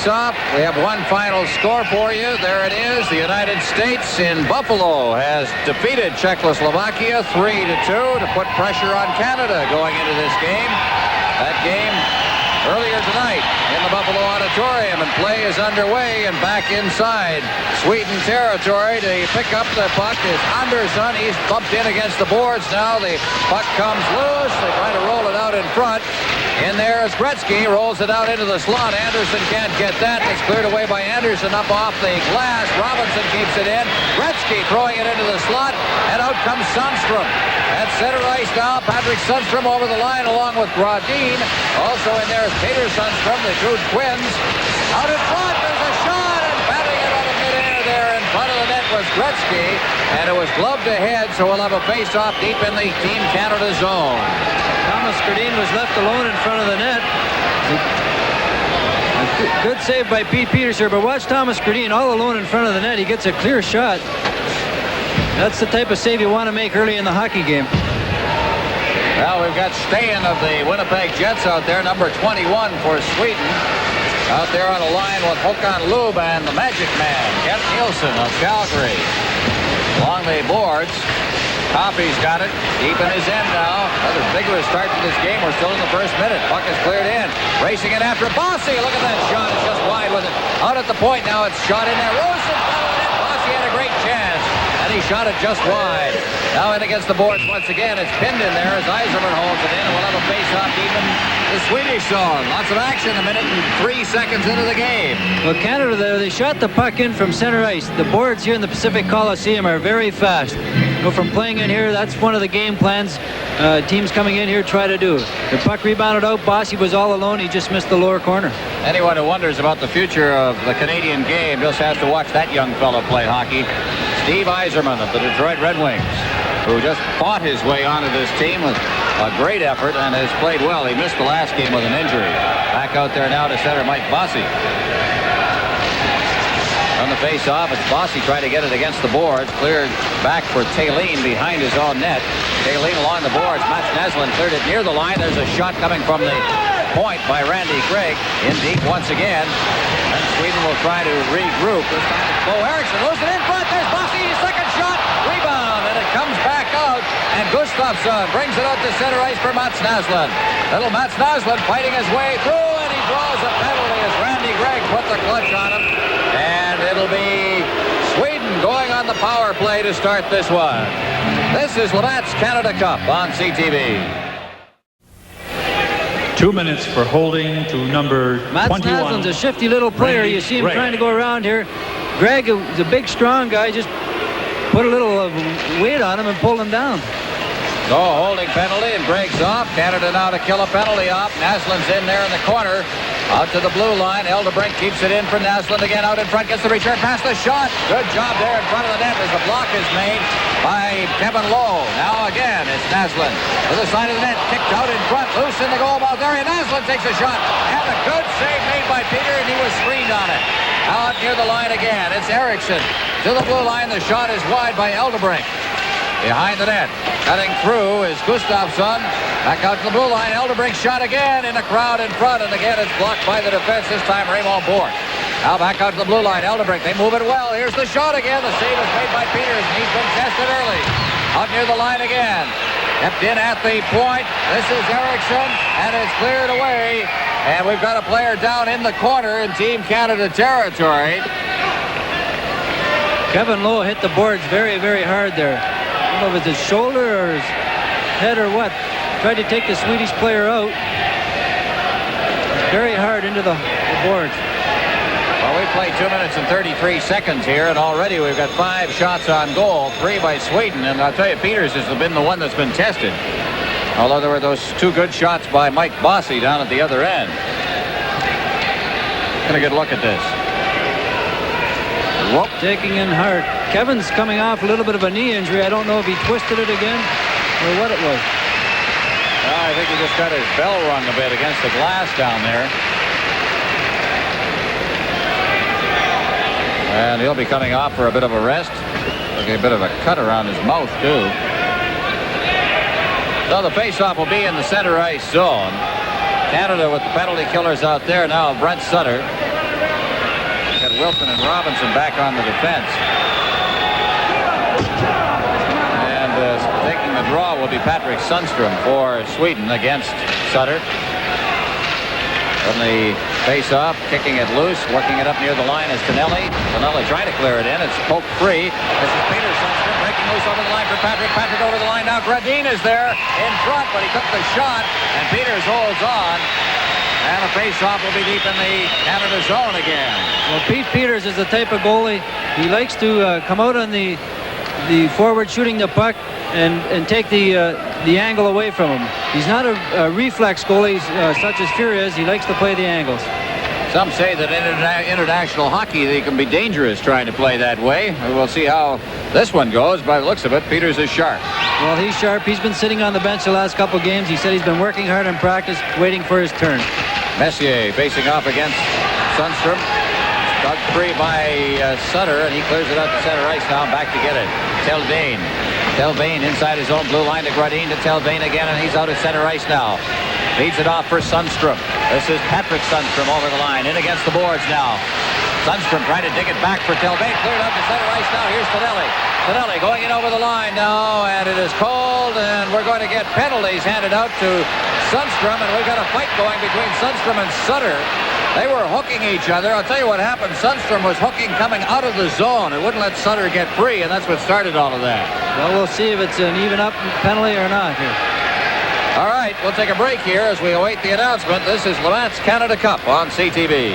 face-off. We have one final score for you. There it is. The United States in Buffalo has defeated Czechoslovakia 3-2 to put pressure on Canada going into this game. That game earlier tonight in the Buffalo Auditorium, and play is underway and back inside Sweden territory. To pick up the puck is Andersson. He's bumped in against the boards now. The puck comes loose. They try to roll it out in front. In there is Gretzky, rolls it out into the slot. Anderson can't get that. It's cleared away by Anderson up off the glass. Robinson keeps it in. Gretzky throwing it into the slot, and out comes Sundstrom. At center ice now, Patrick Sundstrom over the line along with Gradin. Also in there is Peter Sundstrom, the two twins. Out in front, there's a shot, and batting it out of midair there in front of the net was Gretzky, and it was gloved ahead, so we'll have a face-off deep in the Team Canada zone. Thomas Gradin was left alone in front of the net. Good save by Pete Peterson, but watch Thomas Gradin all alone in front of the net. He gets a clear shot. That's the type of save you want to make early in the hockey game. Well, we've got Steen of the Winnipeg Jets out there, number 21 for Sweden. Out there on the line with Håkan Loob and the Magic Man, Kent Nielsen of Calgary. Along the boards, Coffey's got it deep in his end now. Another vigorous start to this game. We're still in the first minute. Puck is cleared in. Racing it after Bossy. Look at that shot. It's just wide with it. Out at the point now. It's shot in there. Rosen followed it. Bossy had a great chance, and he shot it just wide. Now in against the boards once again. It's pinned in there as Yzerman holds it in, and we'll have a face-off deep in the Swedish zone. Lots of action. A minute and 3 seconds into the game. Well, Canada there, they shot the puck in from center ice. The boards here in the Pacific Coliseum are very fast. So from playing in here, that's one of the game plans teams coming in here try to do. The puck rebounded out. Bossy was all alone. He just missed the lower corner. Anyone who wonders about the future of the Canadian game just has to watch that young fellow play hockey. Steve Yzerman of the Detroit Red Wings, who just fought his way onto this team with a great effort and has played well. He missed the last game with an injury. Back out there now to center Mike Bossy. On the face-off, it's Bossy trying to get it against the boards. Cleared back for Tayleen behind his own net. Tayleen along the boards. Mats Naslund cleared it near the line. There's a shot coming from the point by Randy Gregg. In deep once again. And Sweden will try to regroup. This time it's Bo Eriksson. Loses it in front. There's Bossy. Second shot. Rebound. And it comes back out. And Gustafsson brings it out to center ice for Mats Naslund. Little Mats Naslund fighting his way through. And he draws a penalty as Randy Gregg put the clutch on him. And it'll be Sweden going on the power play to start this one. This is Labatt's Canada Cup on CTV. 2 minutes for holding to number 21. Mats Naslund's a shifty little player. Randy You see him Gregg. trying to go around here. Gregg is a big, strong guy. Just put a little weight on him and pulled him down. So holding penalty, and Gregg's off. Canada now to kill a penalty off. Naslund's in there in the corner. Out to the blue line. Eldebrink keeps it in for Naslund again. Out in front. Gets the return pass. The shot. Good job there in front of the net as the block is made by Kevin Lowe. Now again, it's Naslund to the side of the net. Kicked out in front. Loose in the goal mouth area. Naslund takes a shot. And a good save made by Peter, and he was screened on it. Out near the line again. It's Eriksson to the blue line. The shot is wide by Eldebrink. Behind the net. Cutting through is Gustafsson. Back out to the blue line. Eldebrink shot again in the crowd in front. And again, it's blocked by the defense. This time, Raymond Bourque. Now back out to the blue line. Eldebrink. They move it well. Here's the shot again. The save is made by Peters. And he's been tested early. Out near the line again. Kept in at the point. This is Eriksson. And it's cleared away. And we've got a player down in the corner in Team Canada territory. Kevin Lowe hit the boards very, very hard there. I don't know if it's his shoulder or his head or what. Tried to take the Swedish player out. Very hard into the boards. Well, we played 2 minutes and 33 seconds here, and already we've got 5 shots on goal, 3 by Sweden. And I'll tell you, Peters has been the one that's been tested. Although there were those 2 good shots by Mike Bossy down at the other end. Get a good look at this. Whoop. Taking in hard. Kevin's coming off a little bit of a knee injury. I don't know if he twisted it again or what it was. I think he just got his bell rung a bit against the glass down there. And he'll be coming off for a bit of a rest. Looking a bit of a cut around his mouth, too. So the faceoff will be in the center ice zone. Canada with the penalty killers out there now. Brent Sutter. Wilson and Robinson back on the defense. And taking the draw will be Patrick Sundstrom for Sweden against Sutter. From the face-off, kicking it loose, working it up near the line is Tonelli. Tonelli trying to clear it in. It's poked free. This is Peter Sundstrom breaking loose over the line for Patrick. Patrick over the line now. Gradin is there in front, but he took the shot, and Peters holds on. And a face-off will be deep in the Canada zone again. Well, Pete Peters is the type of goalie. He likes to come out on the forward shooting the puck and take the angle away from him. He's not a reflex goalie such as Fury is. He likes to play the angles. Some say that in international hockey they can be dangerous trying to play that way. We'll see how this one goes. By the looks of it, Peters is sharp. Well, he's sharp. He's been sitting on the bench the last couple games. He said he's been working hard in practice, waiting for his turn. Messier facing off against Sundstrom. Dug free by Sutter, and he clears it out to center ice now. Back to get it. Telvain. Telvain inside his own blue line to Gradin to Telvain again, and he's out at center ice now. Feeds it off for Sundstrom. This is Patrick Sundstrom over the line. In against the boards now. Sundstrom trying to dig it back for Telvain. Cleared out to center ice now. Here's Tonelli. Tonelli going in over the line now, and it is called, and we're going to get penalties handed out to Sundstrom, and we've got a fight going between Sundstrom and Sutter. They were hooking each other. I'll tell you what happened. Sundstrom was hooking coming out of the zone. It wouldn't let Sutter get free, and that's what started all of that. Well, we'll see if it's an even up penalty or not here. All right, we'll take a break here as we await the announcement. This is Labatt's Canada Cup on CTV.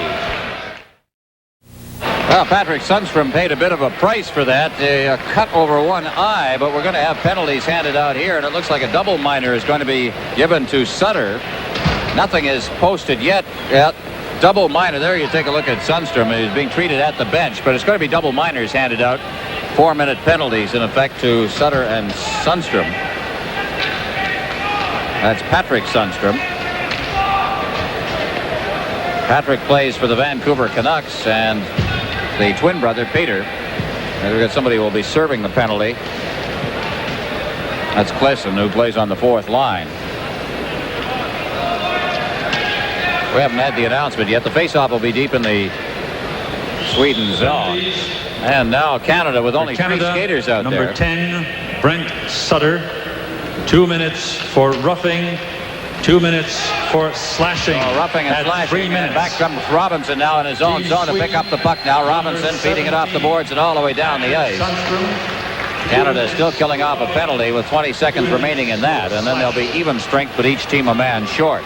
Well, Patrick Sundstrom paid a bit of a price for that, a cut over one eye, but we're going to have penalties handed out here, and it looks like a double minor is going to be given to Sutter. Nothing is posted yet. Double minor. There you take a look at Sundstrom. He's being treated at the bench, but it's going to be double minors handed out. 4-minute penalties in effect to Sutter and Sundstrom. That's Patrick Sundstrom. Patrick plays for the Vancouver Canucks, and the twin brother, Peter. And we've got somebody who will be serving the penalty. That's Klesson, who plays on the fourth line. We haven't had the announcement yet. The face-off will be deep in the Sweden zone. And now Canada with only three skaters out number there. 10, Brent Sutter. 2 minutes for roughing. 2 minutes for slashing. Roughing and slashing. 3 minutes. And back comes Robinson now in his own zone to pick up the puck now. Robinson feeding it off the boards and all the way down the ice. Canada is still killing off a penalty with 20 seconds remaining in that. And then there'll be even strength, but each team a man short.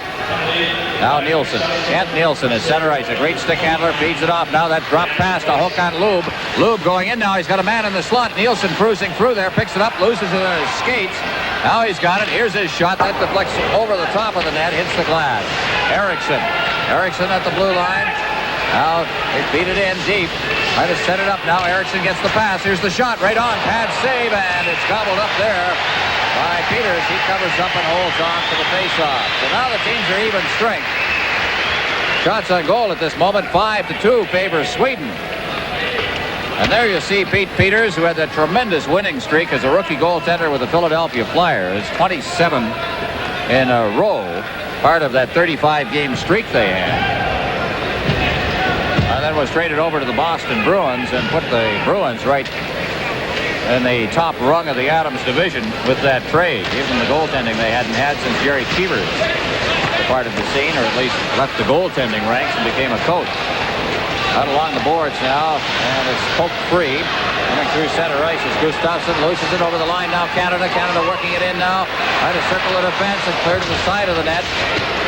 Now Nielsen. Kent Nielsen is center ice. A great stick handler. Feeds it off. Now that drop pass to hook on Lube. Lube going in now. He's got a man in the slot. Nielsen cruising through there. Picks it up. Loses it on his skates. Now he's got it. Here's his shot. That deflects over the top of the net. Hits the glass. Eriksson. Eriksson at the blue line. Now they feed it in deep. Trying to set it up now. Eriksson gets the pass. Here's the shot right on. Pad save, and it's gobbled up there by Peters. He covers up and holds on for the faceoff. So now the teams are even strength. Shots on goal at this moment. 5-2 favors Sweden. And there you see Pete Peters, who had that tremendous winning streak as a rookie goaltender with the Philadelphia Flyers. 27 in a row. Part of that 35-game streak they had. And then was traded over to the Boston Bruins and put the Bruins right in the top rung of the Adams division with that trade. Even the goaltending they hadn't had since Jerry Cheevers departed the scene, or at least left the goaltending ranks and became a coach. Out along the boards now, and it's poked free. Coming through center ice is Gustafsson, loses it over the line now. Canada working it in now. Trying to circle the defense and clear to the side of the net.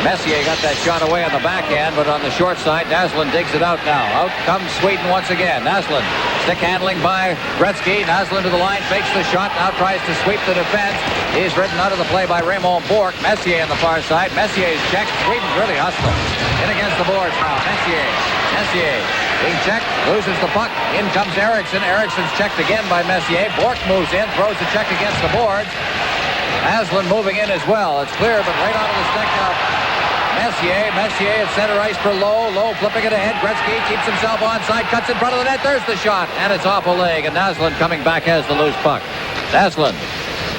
Messier got that shot away on the backhand, but on the short side, Naslund digs it out now. Out comes Sweden once again. Naslund, stick handling by Gretzky. Naslund to the line, fakes the shot, now tries to sweep the defense. He's ridden out of the play by Raymond Bourque. Messier on the far side. Messier's checked. Sweden's really hustling. In against the boards now. Messier being checked, loses the puck. In comes Eriksson. Eriksson's checked again by Messier. Bourque moves in, throws the check against the boards. Naslund moving in as well. It's clear, but right onto the stick now. Messier at center ice for Lowe. Lowe flipping it ahead. Gretzky keeps himself onside, cuts in front of the net. There's the shot, and it's off a leg, and Naslund coming back has the loose puck. Naslund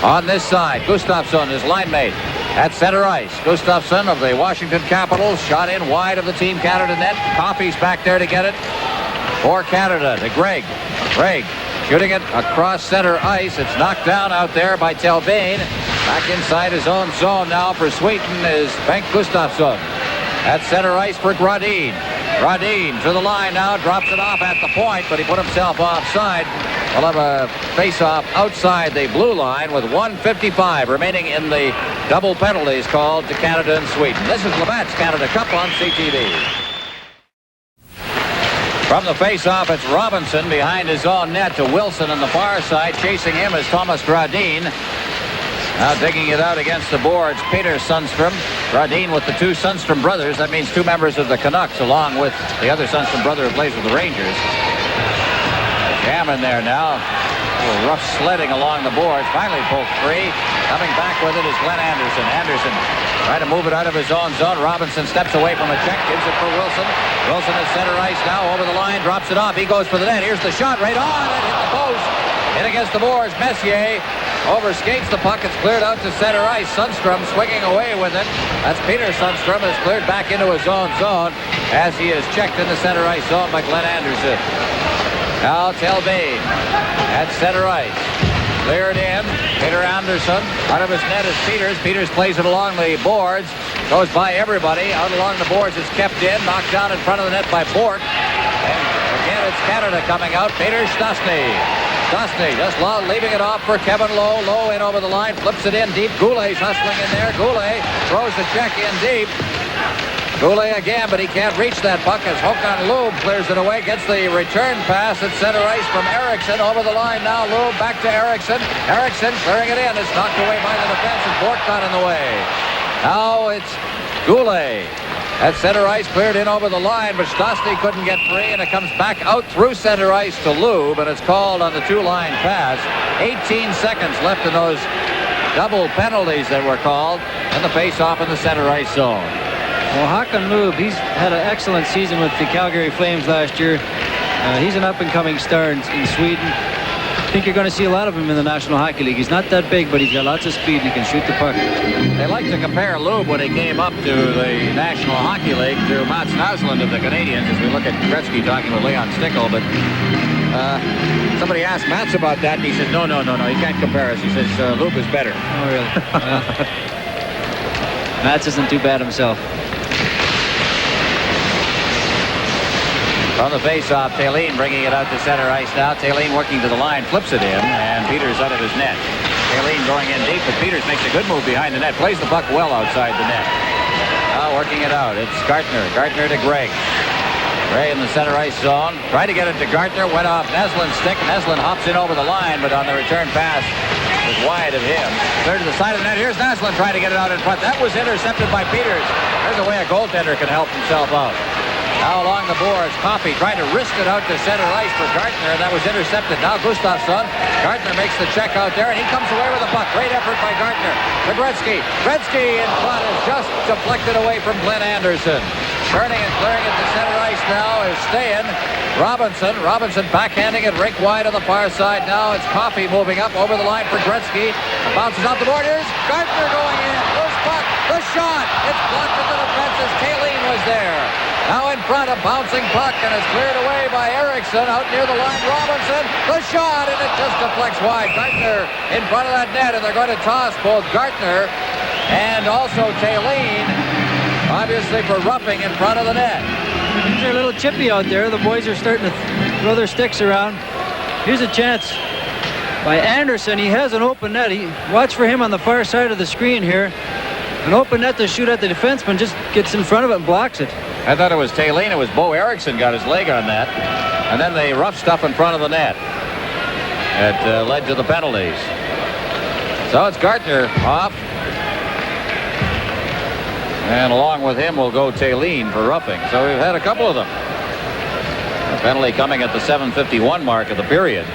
on this side. Gustafsson, his line mate, at center ice. Gustafsson of the Washington Capitals shot in wide of the Team Canada net. Coffey's back there to get it. for Canada to Gregg. Gregg shooting it across center ice. It's knocked down out there by Thelbane. Back inside his own zone now for Sweden is Bengt Gustafsson. At center ice for Gradin. Gradin to the line now, drops it off at the point, but he put himself offside. We'll have a face-off outside the blue line with 1:55 remaining in the double penalties called to Canada and Sweden. This is Labatt's Canada Cup on CTV. From the face-off, it's Robinson behind his own net to Wilson on the far side. Chasing him is Thomas Gradin. Now digging it out against the boards, Peter Sundstrom. Gradin with the two Sundstrom brothers. That means two members of the Canucks along with the other Sundstrom brother who plays with the Rangers. Jam in there now. A little rough sledding along the boards. Finally pulled free. Coming back with it is Glenn Anderson. Anderson trying to move it out of his own zone. Robinson steps away from a check. Gives it for Wilson. Wilson at center ice now. Over the line. Drops it off. He goes for the net. Here's the shot right on. It hit the post. In against the boards. Messier overskates the puck. It's cleared out to center ice. Sundstrom swinging away with it. That's Peter Sundstrom. Has cleared back into his own zone as he is checked in the center ice zone by Glenn Anderson. Now Thelbane at center ice. Cleared in. Peter Anderson. Out of his net is Peters. Peters plays it along the boards. Goes by everybody. Out along the boards it's kept in. Knocked down in front of the net by Bourque. And again it's Canada coming out. Peter Stastny. Stastny just leaving it off for Kevin Lowe. Lowe in over the line. Flips it in deep. Goulet's hustling in there. Goulet throws the check in deep. Goulet again, but he can't reach that puck as Håkan Loob clears it away, gets the return pass at center ice from Eriksson. Over the line now, Loob back to Eriksson. Eriksson clearing it in. It's knocked away by the defense and Bourque got in the way. Now it's Goulet. At center ice, cleared in over the line, but Stastny couldn't get free, and it comes back out through center ice to Loob, and it's called on the two-line pass. 18 seconds left in those double penalties that were called in the face-off in the center ice zone. Well, Håkan Loob, he's had an excellent season with the Calgary Flames last year. He's an up-and-coming star in Sweden. I think you're going to see a lot of him in the National Hockey League. He's not that big, but he's got lots of speed and he can shoot the puck. They like to compare Loob when he came up to the National Hockey League to Mats Naslund of the Canadiens as we look at Gretzky talking with Leon Stickle. But somebody asked Mats about that, and he said, no, you can't compare us. He says, Loob is better. Oh, really? Mats isn't too bad himself. From the face-off, Thelin bringing it out to center ice now. Thelin working to the line, flips it in, and Peters out of his net. Thelin going in deep, but Peters makes a good move behind the net. Plays the puck well outside the net. Now working it out. It's Gartner. Gartner to Gregg. Gray in the center ice zone. Tried to get it to Gartner. Went off Neslin's stick. Neslin hops in over the line, but on the return pass was wide of him. Clear to the side of the net. Here's Neslin trying to get it out in front. That was intercepted by Peters. There's a way a goaltender can help himself out. Now along the boards, Coffey trying to wrist it out to center ice for Gartner, and that was intercepted. Now Gustafsson. Gartner makes the check out there, and he comes away with the puck. Great effort by Gartner. To Gretzky. Gretzky in front is just deflected away from Glenn Anderson. Turning and clearing it to center ice now is Stayan. Robinson. Robinson backhanding it rink wide on the far side. Now it's Coffey moving up over the line for Gretzky. Bounces off the board. Here's Gartner going in. Loose puck. The shot. It's blocked at the defense as Thelin was there. Now in front, a bouncing puck, and it's cleared away by Eriksson out near the line. Robinson, the shot, and it just deflects wide. Gartner in front of that net, and they're going to toss both Gartner and also Thelin, obviously for roughing in front of the net. Things are a little chippy out there. The boys are starting to throw their sticks around. Here's a chance by Anderson. He has an open net. Watch for him on the far side of the screen here. An open net to shoot at the defenseman, just gets in front of it and blocks it. I thought it was Thelin. It was Bo Eriksson got his leg on that. And then the rough stuff in front of the net. It led to the penalties. So it's Gartner off. And along with him will go Thelin for roughing. So we've had a couple of them. A penalty coming at the 7:51 mark of the period.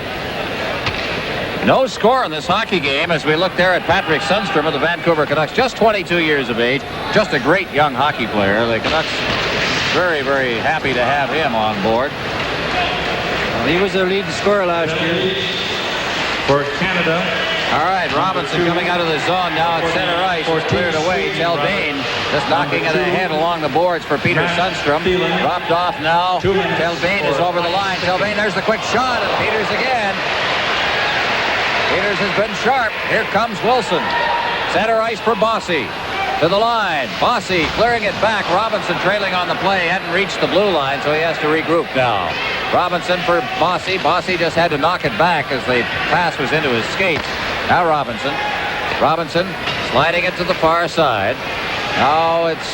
No score in this hockey game as we look there at Patrick Sundstrom of the Vancouver Canucks. Just 22 years of age. Just a great young hockey player. The Canucks very, very happy to have him on board. Well, he was their leading scorer last year. For Canada, All right, Robinson coming out of the zone now at center ice. It's cleared away. Telbane just knocking it ahead along the boards for Peter Sundstrom. Dropped off now. Telbane is over the line. Telbane, there's the quick shot, and Peters again. Peters has been sharp. Here comes Wilson. Center ice for Bossy. To the line. Bossy clearing it back. Robinson trailing on the play. Hadn't reached the blue line, so he has to regroup now. Robinson for Bossy. Bossy just had to knock it back as the pass was into his skates. Now Robinson. Robinson sliding it to the far side. Now it's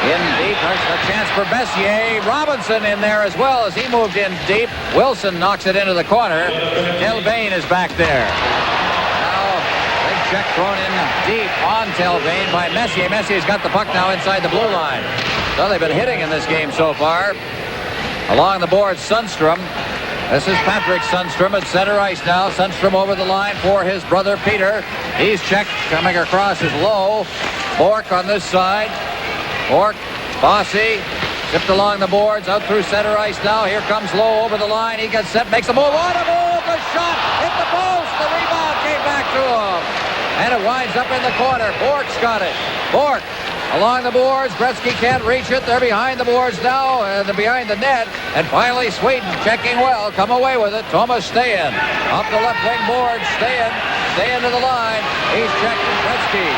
in deep. There's a chance for Messier. Robinson in there as well as he moved in deep. Wilson knocks it into the corner. Telbane is back there. Check thrown in deep on Telbane by Messier. Messier's got the puck now inside the blue line. So they've been hitting in this game so far. Along the board, Sundstrom. This is Patrick Sundstrom at center ice now. Sundstrom over the line for his brother Peter. He's checked. Coming across is Lowe. Bourque on this side. Bourque, Bossy, tipped along the boards, out through center ice now. Here comes Lowe over the line. He gets set, makes a move. What a move! The shot hit the post. The rebound came back to him. And it winds up in the corner. Bourque's got it. Bourque along the boards. Gretzky can't reach it. They're behind the boards now. And they're behind the net. And finally Sweden checking well. Come away with it. Thomas Stayan. Up the left wing board. Stayan to the line. He's checking Gretzky.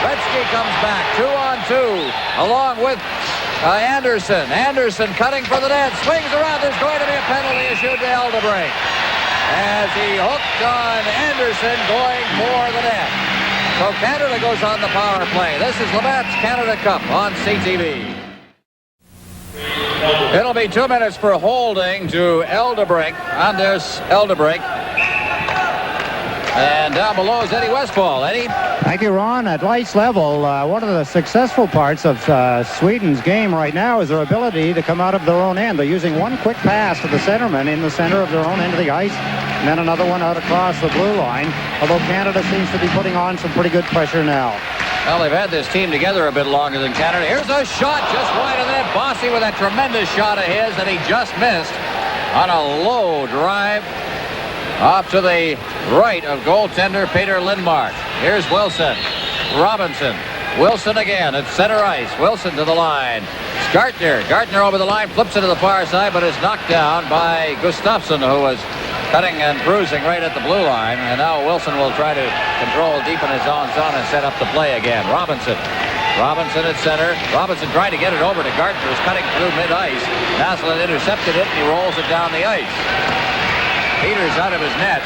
Gretzky comes back. 2-on-2. Along with Anderson. Anderson cutting for the net. Swings around. There's going to be a penalty issued to Eldebrink as he hooked on Anderson going for the net. So Canada goes on the power play. This is Labatt's Canada Cup on CTV. It'll be 2 minutes for holding to Eldebrink. Anders Eldebrink. And down below is Eddie Westfall. Eddie? Thank you, Ron. At ice level, one of the successful parts of Sweden's game right now is their ability to come out of their own end. They're using one quick pass to the centerman in the center of their own end of the ice, and then another one out across the blue line, although Canada seems to be putting on some pretty good pressure now. Well, they've had this team together a bit longer than Canada. Here's a shot just wide of the net. Bossy with a tremendous shot of his that he just missed on a low drive. Off to the right of goaltender Peter Lindmark. Here's Wilson. Robinson. Wilson again at center ice. Wilson to the line. It's Gartner. Gartner over the line. Flips it to the far side, but is knocked down by Gustafsson, who was cutting and cruising right at the blue line. And now Wilson will try to control deep in his own zone and set up the play again. Robinson. Robinson at center. Robinson trying to get it over to Gartner, who's cutting through mid-ice. Naslund intercepted it, and he rolls it down the ice. Peters out of his net.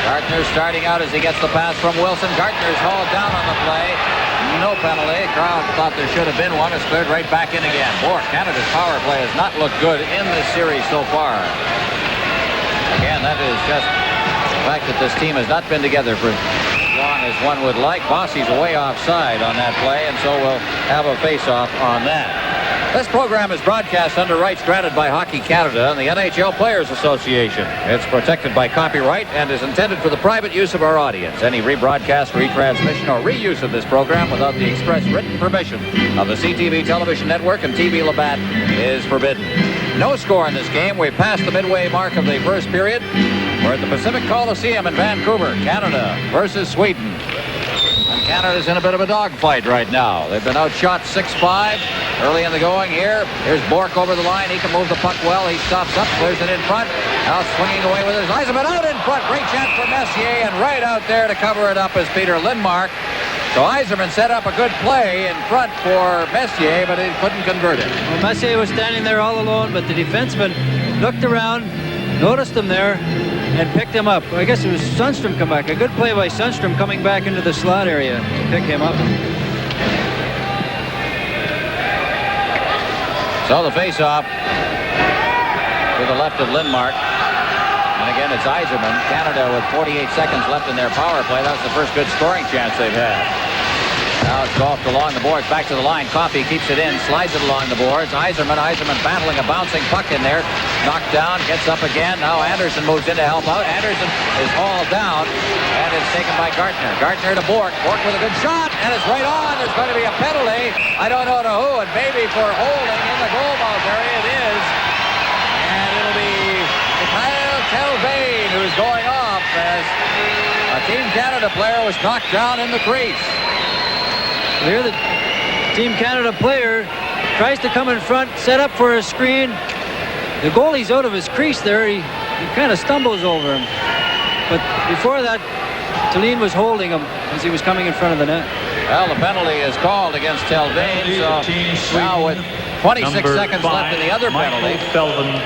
Gartner starting out as he gets the pass from Wilson. Gartner's hauled down on the play. No penalty. Crowd thought there should have been one. It's cleared right back in again. Bourque, Canada's power play has not looked good in this series so far. Again, that is just the fact that this team has not been together for as long as one would like. Bossy's way offside on that play, and so we'll have a face-off on that. This program is broadcast under rights granted by Hockey Canada and the NHL Players Association. It's protected by copyright and is intended for the private use of our audience. Any rebroadcast, retransmission, or reuse of this program without the express written permission of the CTV Television Network and TV Labatt is forbidden. No score in this game. We're past the midway mark of the first period. We're at the Pacific Coliseum in Vancouver, Canada versus Sweden. And Canada's in a bit of a dogfight right now. They've been outshot 6-5 early in the going here. Here's Bourque over the line. He can move the puck well. He stops up, clears it in front. Now swinging away with his Eisenman out in front. Great chance for Messier, and right out there to cover it up is Peter Lindmark. So Eiserman set up a good play in front for Messier, but he couldn't convert it. Well, Messier was standing there all alone, but the defenseman looked around, noticed him there, and picked him up. I guess it was Sundstrom come back. A good play by Sundstrom coming back into the slot area to pick him up. So the face-off to the left of Lindmark. And again, it's Eiserman. Canada with 48 seconds left in their power play. That was the first good scoring chance they've had. Now it's golfed along the boards, back to the line. Coffey keeps it in, slides it along the boards. Eiserman battling a bouncing puck in there. Knocked down, gets up again. Now Anderson moves in to help out. Anderson is hauled down, and it's taken by Gartner. Gartner to Bourque. Bourque with a good shot, and it's right on. There's going to be a penalty. I don't know to who, and maybe for holding in the goalmouth area it is. And it'll be Mikhail Telvain, who's going off as a Team Canada player was knocked down in the crease. Here the Team Canada player tries to come in front, set up for a screen. The goalie's out of his crease there. He kind of stumbles over him. But before that, Thelin was holding him as he was coming in front of the net. Well, the penalty is called against Telvain. So now with 26 seconds left in the other penalty. Felvin,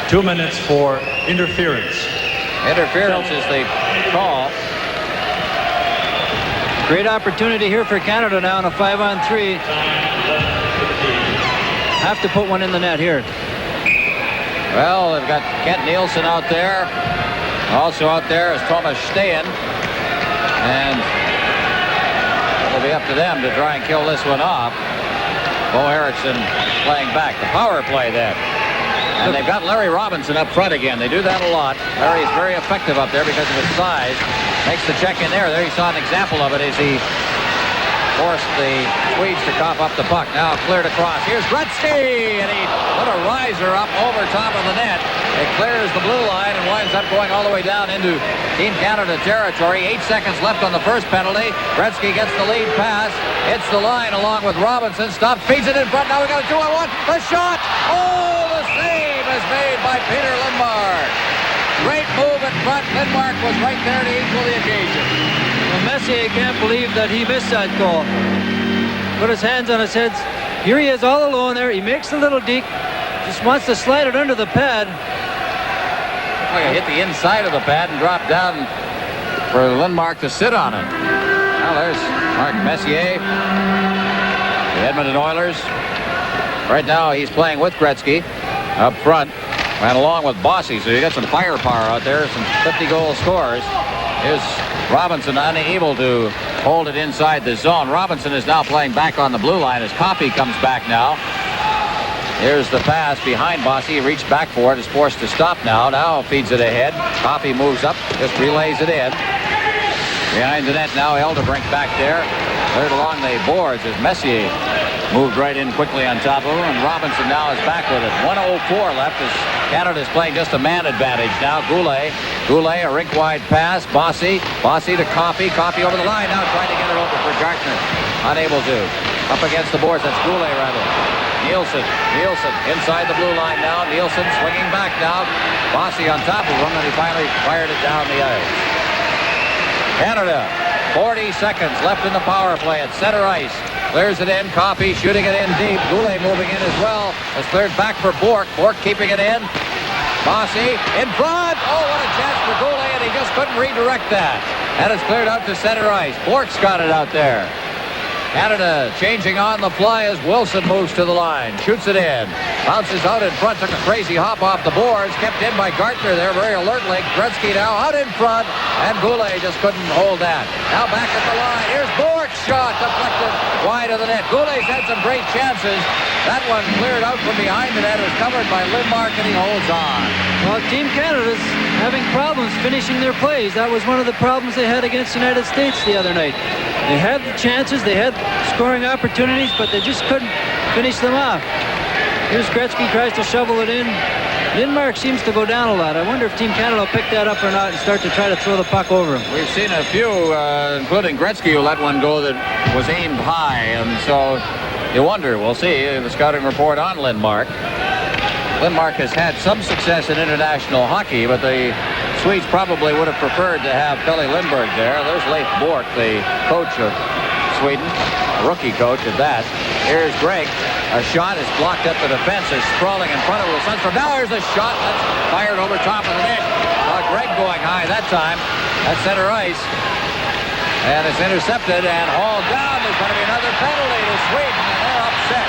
2 minutes for interference. Interference is the call. Great opportunity here for Canada now in a 5-on-3. Have to put one in the net here. Well, they've got Kent Nielsen out there. Also out there is Thomas Steen. And it'll be up to them to try and kill this one off. Bo Eriksson playing back. The power play then. And they've got Larry Robinson up front again. They do that a lot. Larry's very effective up there because of his size. Makes the check in there. There you saw an example of it as he forced the Swedes to cough up the puck. Now cleared across. Here's Gretzky, and he put a riser up over top of the net. It clears the blue line and winds up going all the way down into Team Canada territory. 8 seconds left on the first penalty. Gretzky gets the lead pass, hits the line along with Robinson, stops, feeds it in front. Now we got a 2-on-1. The shot! Oh, the save is made by Peter Lindmark. Great move in front. Lindmark was right there to equal the occasion. Well, Messier can't believe that he missed that goal. Put his hands on his head. Here he is all alone there. He makes a little deke. Just wants to slide it under the pad. Oh, he hit the inside of the pad and dropped down for Lindmark to sit on it. Now there's Mark Messier, the Edmonton Oilers. Right now he's playing with Gretzky up front and along with Bossy. So you got some firepower out there, some 50-goal scorers. Here's Robinson unable to hold it inside the zone. Robinson is now playing back on the blue line as Coffey comes back now. Here's the pass behind Bossy. He reached back for it. Is forced to stop now. Now feeds it ahead. Coffey moves up. Just relays it in. Behind the net now. Eldebrink back there. Cleared along the boards as Messier moved right in quickly on top of him. And Robinson now is back with it. 1:04 left as Canada's playing just a man advantage now. Goulet, a rink-wide pass. Bossy to Coffey. Coffey over the line now trying to get it over for Gartner. Unable to. Up against the boards. That's Goulet rather. Nielsen inside the blue line now. Nielsen swinging back now. Bossy on top of him, and he finally fired it down the ice. Canada, 40 seconds left in the power play at center ice. Clears it in. Coffey shooting it in deep. Goulet moving in as well. Has cleared back for Bourque. Bourque keeping it in. Bossy in front. Oh, what a chance for Goulet, and he just couldn't redirect that. And it's cleared out to center ice. Bourque's got it out there. Canada changing on the fly as Wilson moves to the line. Shoots it in. Bounces out in front. Took a crazy hop off the boards. Kept in by Gartner there very alertly. Gretzky now out in front. And Goulet just couldn't hold that. Now back at the line. Here's Bourque's shot. Deflected wide of the net. Goulet's had some great chances. That one cleared out from behind the net. Is covered by Lindmark, and he holds on. Well, Team Canada's having problems finishing their plays. That was one of the problems they had against the United States the other night. They had the chances, they had scoring opportunities, but they just couldn't finish them off. Here's Gretzky, tries to shovel it in. Lindmark seems to go down a lot. I wonder if Team Canada will pick that up or not and start to try to throw the puck over him. We've seen a few, including Gretzky, who let one go that was aimed high, and so you wonder. We'll see the scouting report on Lindmark. Lindmark has had some success in international hockey, but the Swedes probably would have preferred to have Pelle Lindbergh there. There's Leif Bourque, the coach of Sweden, a rookie coach at that. Here's Greg. A shot is blocked at the defense. Is sprawling in front of the Sundstrom. Now there's a shot that's fired over top of the net. Greg going high that time at center ice. And it's intercepted and hauled down. There's going to be another penalty to Sweden, and they're upset.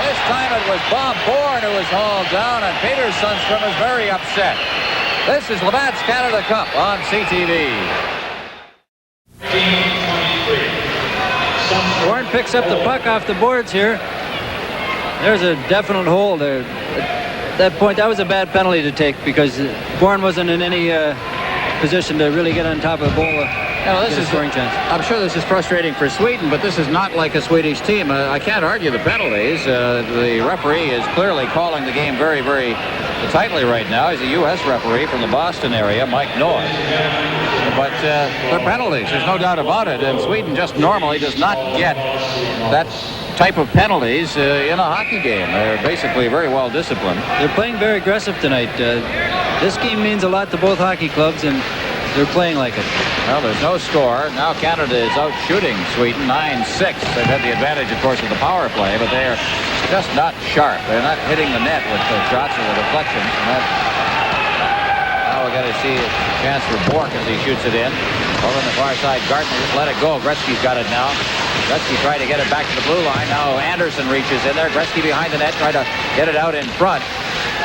This time it was Bob Bourne who was hauled down, and Peter Sundstrom is very upset. This is Labatt's Canada Cup on CTV. Bourne picks up the puck off the boards here. There's a definite hole there. At that point, that was a bad penalty to take because Bourne wasn't in any position to really get on top of the goal. This is scoring chance. I'm sure this is frustrating for Sweden, but this is not like a Swedish team. I can't argue the penalties. The referee is clearly calling the game very, very tightly right now. He's a U.S. referee from the Boston area, Mike North. But they're penalties. There's no doubt about it. And Sweden just normally does not get that type of penalties in a hockey game. They're basically very well disciplined. They're playing very aggressive tonight. This game means a lot to both hockey clubs, and they're playing like it. Well, there's no score. Now Canada is out shooting Sweden 9-6. They've had the advantage, of course, of the power play, but they're just not sharp. They're not hitting the net with the shots or the deflections. And now we're going to see a chance for Bork as he shoots it in. Over on the far side, Gartner just let it go. Gretzky's got it now. Gretzky tried to get it back to the blue line. Now Anderson reaches in there. Gretzky behind the net, trying to get it out in front.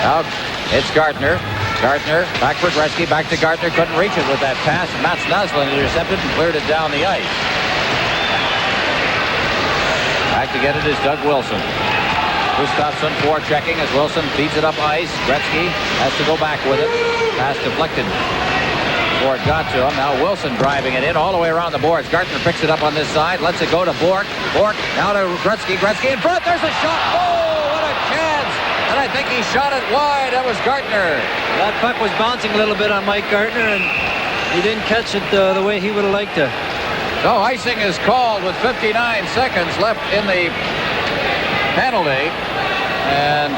Now it's Gartner. Gartner back for Gretzky. Back to Gartner. Couldn't reach it with that pass. Mats Naslund intercepted and cleared it down the ice. Back to get it is Doug Wilson. Gustafsson forechecking as Wilson feeds it up ice. Gretzky has to go back with it. Pass deflected. Ford got to him. Now Wilson driving it in all the way around the boards. Gartner picks it up on this side. Lets it go to Bork. Bork now to Gretzky. Gretzky in front. There's a shot. Oh, what a chance. And I think he shot it wide. That was Gartner. That puck was bouncing a little bit on Mike Gartner, and he didn't catch it the way he would have liked to. So icing is called with 59 seconds left in the penalty. And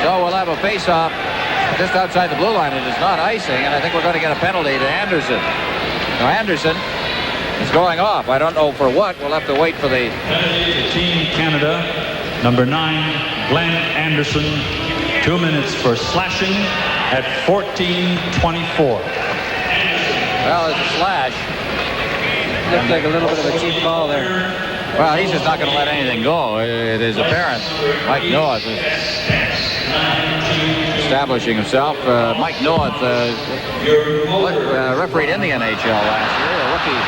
so we'll have a face-off just outside the blue line. It is not icing, and I think we're going to get a penalty to Anderson. Now Anderson is going off. I don't know for what. We'll have to wait for the... Team Canada, number 9, Glenn Anderson. 2 minutes for slashing at 14:24. Well, it's a slash. Looked like a little bit of a cheap ball there. Well, he's just not going to let anything go. It is apparent. Mike North is establishing himself. Mike North refereed in the NHL last year, a rookie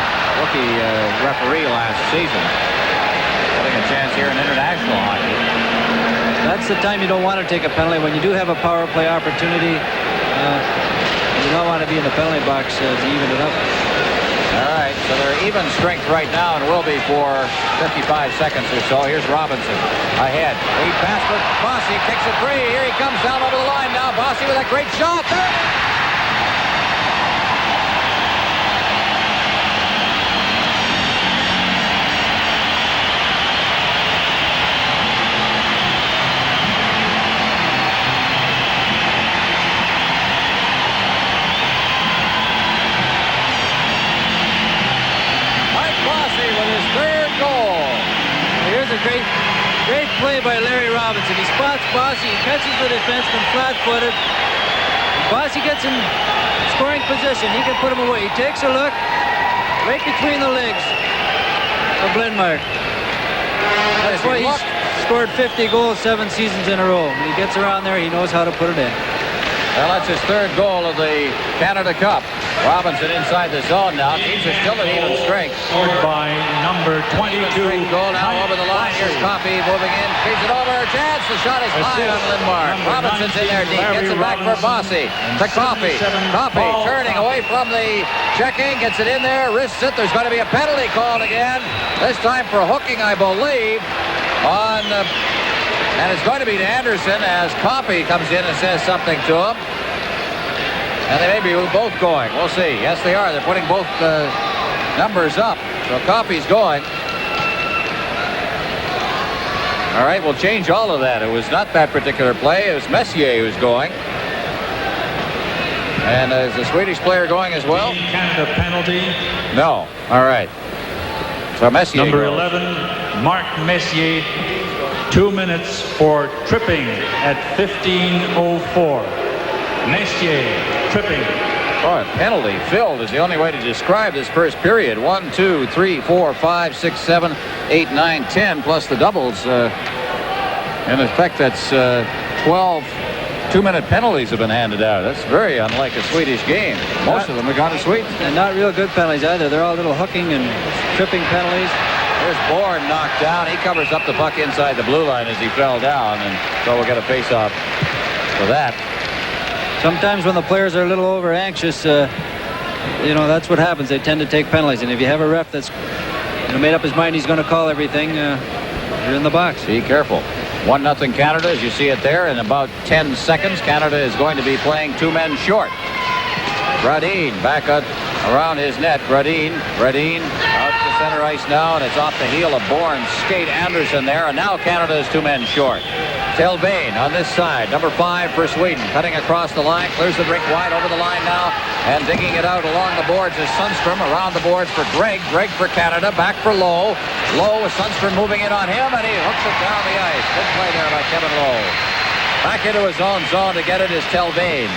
referee last season. Getting a chance here in international hockey. That's the time you don't want to take a penalty. When you do have a power play opportunity, you don't want to be in the penalty box to even it up. All right, so they're even strength right now and will be for 55 seconds or so. Here's Robinson ahead. Lead pass for Bossy, kicks it free. Here he comes down over the line now. Bossy with a great shot. There it is. Great play by Larry Robinson. He spots Bossy. He catches the defenseman flat-footed. Bossy gets in scoring position. He can put him away. He takes a look right between the legs of Lindmark. That's why he's scored 50 goals 7 seasons in a row. When he gets around there, he knows how to put it in. Well, that's his third goal of the Canada Cup. Robinson inside the zone now. Teams are still at even strength. Scored by number 22. Goal now over the line. Here's Coffey moving in. Feeds it over. Chance. The shot is high on Lindmark. Robinson's in there deep. Gets it back for Bossy. To Coffey. Coffey turning away from the checking. Gets it in there. Wrists it. There's going to be a penalty called again. This time for hooking, I believe. And it's going to be to Anderson as Coffey comes in and says something to him. And they may be both going. We'll see. Yes, they are. They're putting both numbers up. So Coffey's going. All right, we'll change all of that. It was not that particular play. It was Messier who's going. And is the Swedish player going as well? Canada penalty. No. All right. So Messier Number goes. 11, Mark Messier. 2 minutes for tripping at 15:04. Messier tripping. Oh, a penalty filled is the only way to describe this first period. 1, 2, 3, 4, 5, 6, 7, 8, 9, 10, plus the doubles. In effect, that's 12 two-minute penalties have been handed out. That's very unlike a Swedish game. Most of them have gone to Sweden. And not real good penalties either. They're all little hooking and tripping penalties. There's Bourne knocked down. He covers up the puck inside the blue line as he fell down, and so we'll get a face-off for that. Sometimes when the players are a little over anxious, that's what happens. They tend to take penalties. And if you have a ref that's made up his mind he's going to call everything, you're in the box. Be careful. 1-0 Canada, as you see it there. In about 10 seconds, Canada is going to be playing 2 men short. Brodin back out around his net. Brodin out to center ice now, and it's off the heel of Bourne's skate. Anderson there, and now Canada is 2 men short. Telvain on this side, number 5 for Sweden, cutting across the line, clears the rink wide over the line now, and digging it out along the boards is Sundstrom. Around the boards for Gregg for Canada, back for Lowe with Sundstrom moving in on him, and he hooks it down the ice. Good play there by Kevin Lowe. Back into his own zone to get it is Telvain.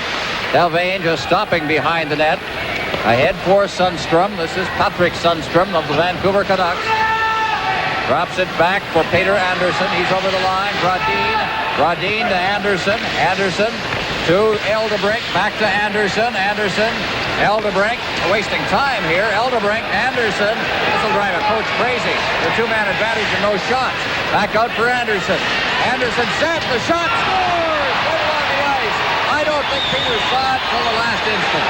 Telvain just stopping behind the net. Ahead for Sundstrom. This is Patrick Sundstrom of the Vancouver Canucks. Drops it back for Peter Anderson. He's over the line. Brodin to Anderson. Anderson to Eldebrink. Back to Anderson. Eldebrink wasting time here. Eldebrink, Anderson. This will drive a coach crazy. The 2-man advantage and no shots. Back out for Anderson. Anderson set. The shot scores! Right along the ice. I don't think Peter saw it till the last instant.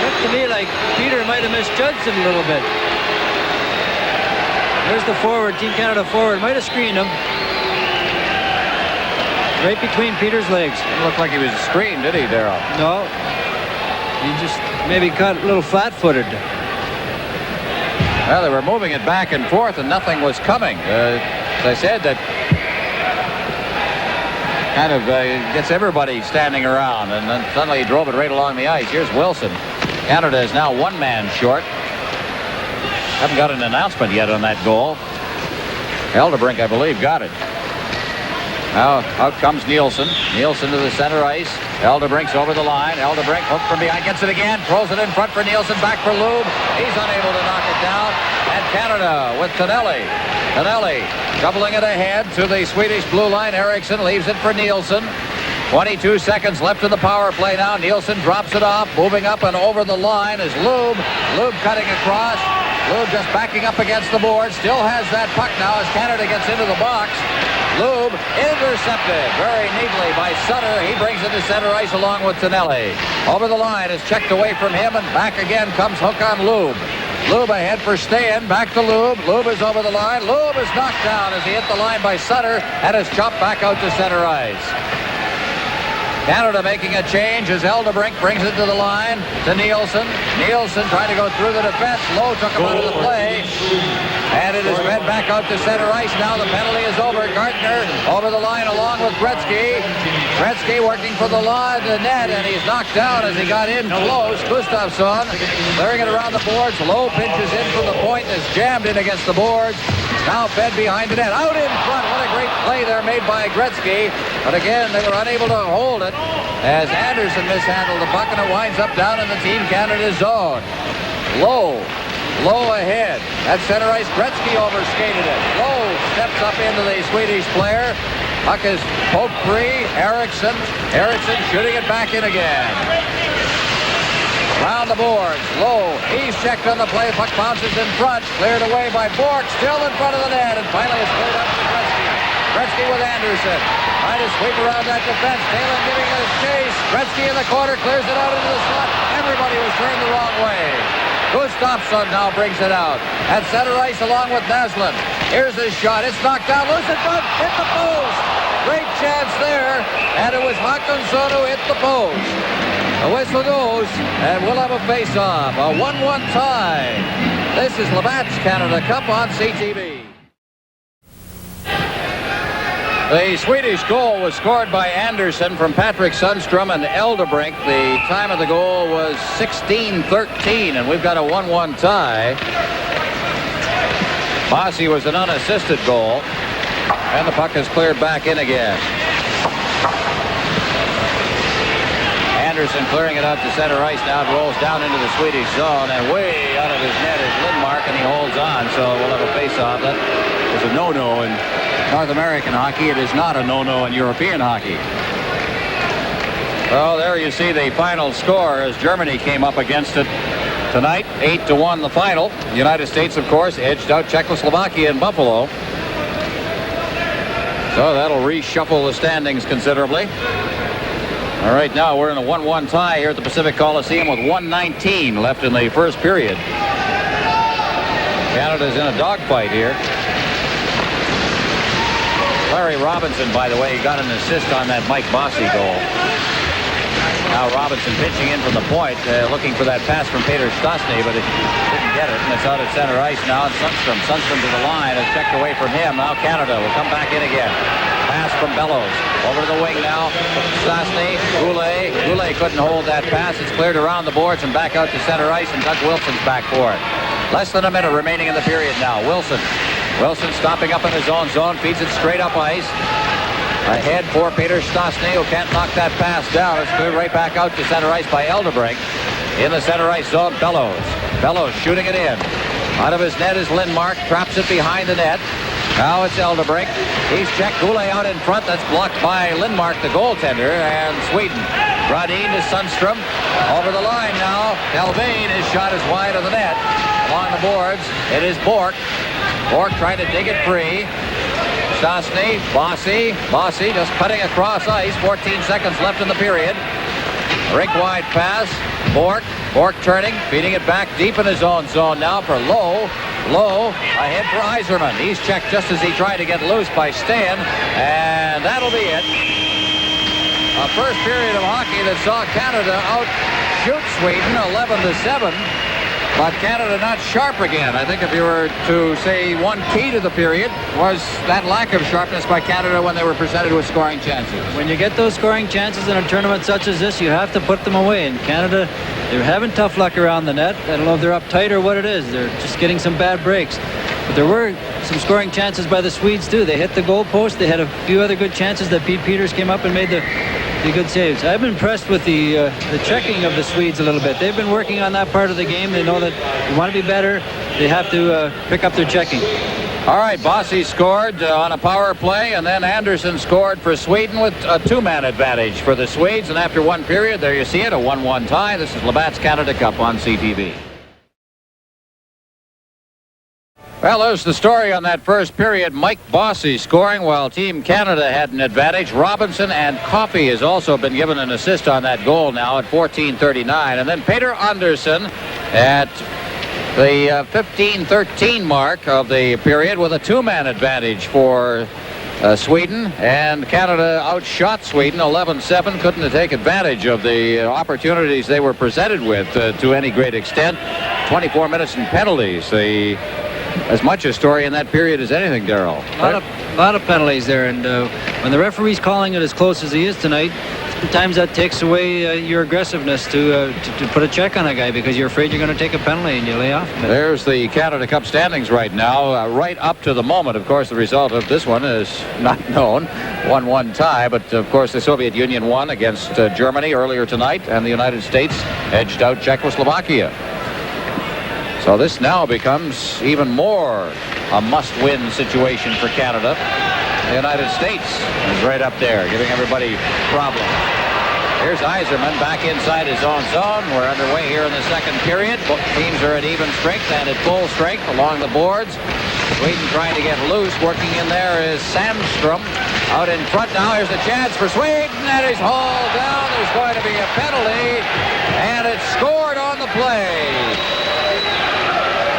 Looked to me like Peter might have misjudged it a little bit. There's the forward, Team Canada forward. Might have screened him. Right between Peter's legs. It looked like he was screened, did he, Darryl? No. He just maybe caught a little flat-footed. Well, they were moving it back and forth, and nothing was coming. As I said, that kind of gets everybody standing around, and then suddenly he drove it right along the ice. Here's Wilson. Canada is now 1 man short. Haven't got an announcement yet on that goal. Eldebrink, I believe, got it. Now out comes Nielsen. Nielsen to the center ice. Eldebrink's over the line. Eldebrink hooked from behind, gets it again, throws it in front for Nielsen, back for Lube. He's unable to knock it down. And Canada with Tonelli. Tonelli doubling it ahead to the Swedish blue line. Eriksson leaves it for Nielsen. 22 seconds left in the power play now. Nielsen drops it off. Moving up and over the line is Lube. Lube cutting across. Lube just backing up against the board. Still has that puck now as Canada gets into the box. Lube intercepted very neatly by Sutter. He brings it to center ice along with Tonelli. Over the line is checked away from him, and back again comes hook on Lube. Lube ahead for Stan. Back to Lube. Lube is over the line. Lube is knocked down as he hit the line by Sutter and is chopped back out to center ice. Canada making a change as Eldebrink brings it to the line to Nielsen. Nielsen trying to go through the defense. Lowe took him out of the play. And it is fed back out to center ice. Now the penalty is over. Gartner over the line along with Gretzky. Gretzky working for the line, the net, and he's knocked down as he got in close. Gustafsson clearing it around the boards. Lowe pinches in from the point and is jammed in against the boards. Now fed behind the net. Out in front. What a great play there made by Gretzky. But again, they were unable to hold it as Anderson mishandled the puck, and it winds up down in the Team Canada zone. Lowe ahead. At center ice, Gretzky overskated it. Lowe steps up into the Swedish player. Puck is poked free. Eriksson shooting it back in again. Round the boards. Lowe, he's checked on the play. Puck bounces in front. Cleared away by Bork. Still in front of the net. And finally it's cleared up to Gretzky. Gretzky with Anderson. Trying to sweep around that defense. Taylor giving it a chase. Gretzky in the corner. Clears it out into the slot. Everybody was turned the wrong way. Gustafsson now brings it out. At center ice along with Naslund. Here's his shot. It's knocked down. Loose in front. Hit the post. Great chance there. And it was Hawkinson who hit the post. The whistle goes, and we'll have a face-off. A 1-1 tie. This is Labatt's Canada Cup on CTV. The Swedish goal was scored by Anderson from Patrick Sundstrom and Eldebrink. The time of the goal was 16:13, and we've got a 1-1 tie. Bossy was an unassisted goal, and the puck is cleared back in again. Anderson clearing it out to center ice now. It rolls down into the Swedish zone, and way out of his net is Lindmark, and he holds on, so we'll have a face-off. That is a no-no in North American hockey. It is not a no-no in European hockey. Well, there you see the final score as Germany came up against it tonight. 8-1 the final. The United States, of course, edged out Czechoslovakia in Buffalo. So that'll reshuffle the standings considerably. All right, now we're in a 1-1 tie here at the Pacific Coliseum with 1:19 left in the first period. Canada's in a dogfight here. Larry Robinson, by the way, got an assist on that Mike Bossy goal. Now Robinson pitching in from the point, looking for that pass from Peter Stastny, but it didn't get it, and it's out at center ice now. And Sundstrom to the line, is checked away from him. Now Canada will come back in again. Pass from Bellows. Over to the wing now. Stastny, Goulet. Goulet couldn't hold that pass. It's cleared around the boards and back out to center ice, and Doug Wilson's back for it. Less than a minute remaining in the period now. Wilson stopping up in his own zone, feeds it straight up ice. Ahead for Peter Stastny, who can't knock that pass down. It's cleared right back out to center ice by Eldebrink. In the center ice zone, Bellows shooting it in. Out of his net is Lindmark, traps it behind the net. Now it's Eldebrink. He's checked. Goulet out in front. That's blocked by Lindmark, the goaltender, and Sweden. Brodin to Sundstrom. Over the line now. Delvane, his shot is wide of the net. Along the boards, it is Bourque. Bourque trying to dig it free. Stastny, Bossy just cutting across ice. 14 seconds left in the period. Rink-wide pass. Bourque turning, feeding it back deep in his own zone now for Lowe. Lowe ahead for Yzerman. He's checked just as he tried to get loose by Stan, and that'll be it. A first period of hockey that saw Canada outshoot Sweden 11-7. But Canada not sharp again. I think if you were to say one key to the period was that lack of sharpness by Canada when they were presented with scoring chances. When you get those scoring chances in a tournament such as this, you have to put them away. And Canada, they're having tough luck around the net. I don't know if they're uptight or what it is. They're just getting some bad breaks. But there were some scoring chances by the Swedes, too. They hit the goal post. They had a few other good chances that Pete Peters came up and made the good saves. I've been impressed with the checking of the Swedes a little bit. They've been working on that part of the game. They know that they want to be better. They have to pick up their checking. All right, Bossy scored on a power play, and then Anderson scored for Sweden with a two-man advantage for the Swedes. And after one period, there you see it, a 1-1 tie. This is Labatt's Canada Cup on CTV. Well, there's the story on that first period. Mike Bossy scoring while Team Canada had an advantage. Robinson and Coffey has also been given an assist on that goal now at 14:39. And then Peter Anderson at the 15:13 mark of the period with a two-man advantage for Sweden. And Canada outshot Sweden 11-7. Couldn't take advantage of the opportunities they were presented with to any great extent. 24 minutes in penalties. As much a story in that period as anything, Darryl. A lot of penalties there, and when the referee's calling it as close as he is tonight, sometimes that takes away your aggressiveness to put a check on a guy because you're afraid you're going to take a penalty and you lay off. There's the Canada Cup standings right now. Right up to the moment, of course, the result of this one is not known. 1-1 tie, but of course the Soviet Union won against Germany earlier tonight, and the United States edged out Czechoslovakia. So this now becomes even more a must-win situation for Canada. The United States is right up there, giving everybody problems. Here's Yzerman back inside his own zone. We're underway here in the second period. Both teams are at even strength and at full strength along the boards. Sweden trying to get loose. Working in there is Sandstrom. Out in front now. Here's a chance for Sweden. And he's hauled down. There's going to be a penalty. And it's scored on the play.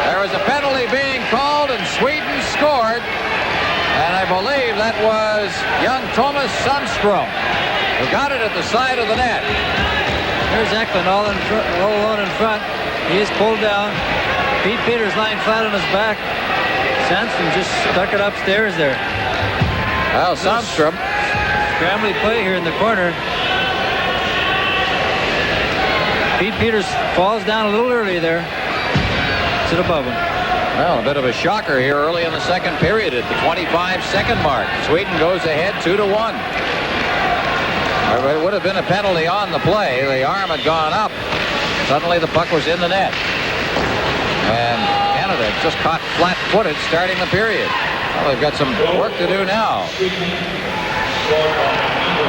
There was a penalty being called, and Sweden scored. And I believe that was young Thomas Sundstrom, who got it at the side of the net. There's Eklund all alone in front. He is pulled down. Pete Peters lying flat on his back. Sandstrom just stuck it upstairs there. Well, Sundstrom. Scrambly play here in the corner. Pete Peters falls down a little early there. Sit above him. Well, a bit of a shocker here early in the second period at the 25-second mark. Sweden goes ahead 2-1. It would have been a penalty on the play. The arm had gone up. Suddenly the puck was in the net. And Canada just caught flat-footed starting the period. Well, they've got some work to do now.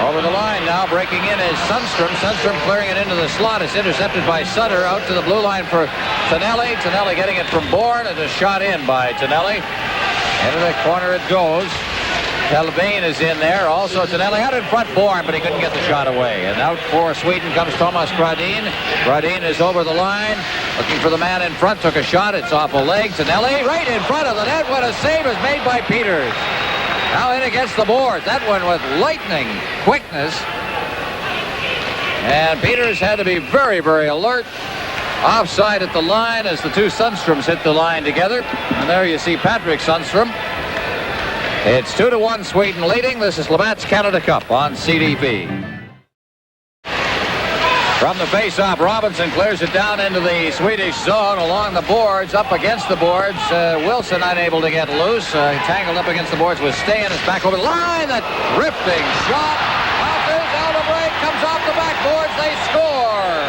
Over the line now, breaking in is Sundstrom. Sundstrom clearing it into the slot. It's intercepted by Sutter. Out to the blue line for Tonelli. Tonelli getting it from Bourne. And a shot in by Tonelli. Into the corner it goes. Delvane is in there. Also Tonelli out in front, Bourne, but he couldn't get the shot away. And out for Sweden comes Thomas Brodin. Brodin is over the line. Looking for the man in front. Took a shot. It's off a leg. Tonelli right in front of the net. What a save is made by Peters. Now in against the board. That one with lightning quickness. And Peters had to be very, very alert. Offside at the line as the two Sunstroms hit the line together. And there you see Patrick Sundstrom. It's 2-1 Sweden leading. This is Labatt's Canada Cup on CDP. From the face-off, Robinson clears it down into the Swedish zone along the boards, up against the boards. Wilson unable to get loose. Tangled up against the boards with Stan. It's back over the line. That ripping shot. Bounces out of break. Comes off the backboards. They score.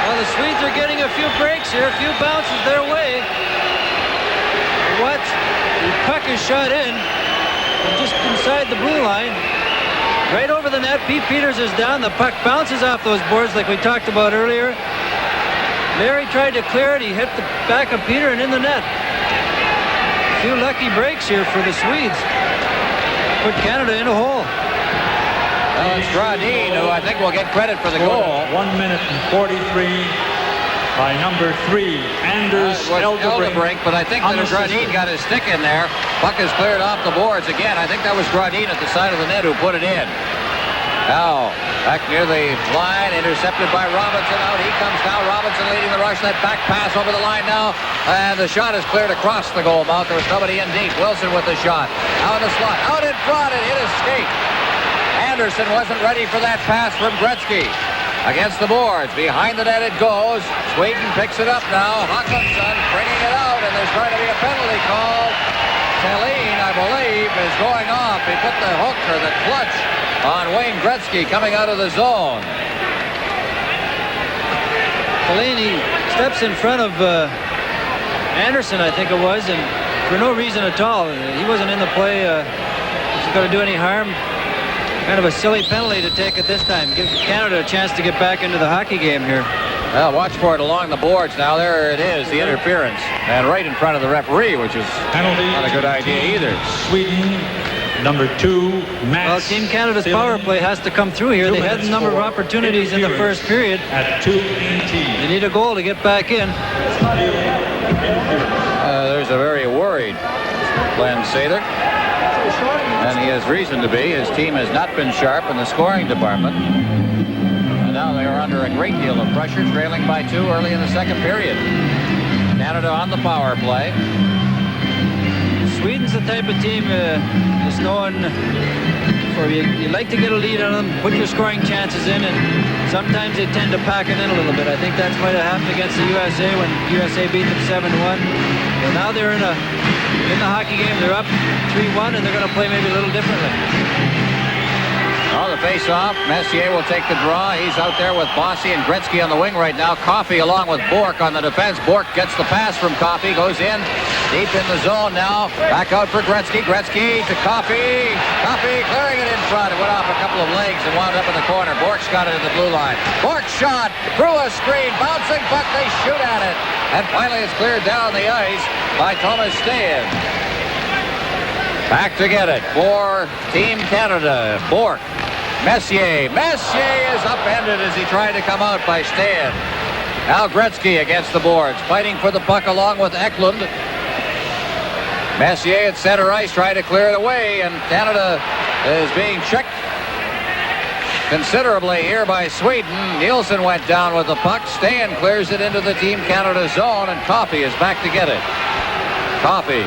Well, the Swedes are getting a few breaks here, a few bounces their way. What? The puck is shot in just inside the blue line. Right over the net. Pete Peters is down. The puck bounces off those boards like we talked about earlier. Larry tried to clear it. He hit the back of Peter and in the net. A few lucky breaks here for the Swedes. Put Canada in a hole. Well, it's Gradin who I think will get credit for the goal. 1 minute and 43 by number 3, Anders Eldebrink, but I think that Gradin got his stick in there. Puck is cleared off the boards again. I think that was Gradin at the side of the net who put it in. Now, back near the line, intercepted by Robinson. Out he comes now. Robinson leading the rush. That back pass over the line now. And the shot is cleared across the goal mouth. There was nobody in deep. Wilson with the shot. Out in the slot. Out in front. It hit his skate. Anderson wasn't ready for that pass from Gretzky. Against the boards. Behind the net it goes. Sweden picks it up now. Hawkinson bringing it out, and there's going to be a penalty call. Celine, I believe, is going off. He put the hook or the clutch on Wayne Gretzky coming out of the zone. Celine steps in front of Anderson, I think it was, and for no reason at all. He wasn't in the play. Wasn't going to do any harm. Kind of a silly penalty to take at this time. Give Canada a chance to get back into the hockey game here. Well, watch for it along the boards now. There it is, the interference. And right in front of the referee, which is penalty. Not a good idea either. Sweden, number 2, Max. Well, Team Canada's power play has to come through here. They had a number of opportunities in the first period. At 2:18. They need a goal to get back in. There's a very worried Glenn Sather. And he has reason to be. His team has not been sharp in the scoring department. And now they are under a great deal of pressure, trailing by 2 early in the second period. Canada on the power play. Sweden's the type of team is known for you like to get a lead on them, put your scoring chances in, and sometimes they tend to pack it in a little bit. I think that's might have happened against the USA when USA beat them 7-1. But now they're in the hockey game. They're up 3-1, and they're going to play maybe a little differently. Oh, the face-off. Messier will take the draw. He's out there with Bossy and Gretzky on the wing right now. Coffey along with Bourque on the defense. Bourque gets the pass from Coffey. Goes in. Deep in the zone now. Back out for Gretzky. Gretzky to Coffey. Coffey clearing it in front. It went off a couple of legs and wound up in the corner. Bourque's got it at the blue line. Bourque shot through a screen. Bouncing puck. They shoot at it. And finally it's cleared down the ice by Thomas Steen. Back to get it for Team Canada. Bourque. Messier is upended as he tried to come out by Stan. Al Gretzky against the boards, fighting for the puck along with Eklund. Messier at center ice trying to clear it away, and Canada is being checked considerably here by Sweden. Nielsen went down with the puck. Stan clears it into the Team Canada zone, and Coffey is back to get it. Coffey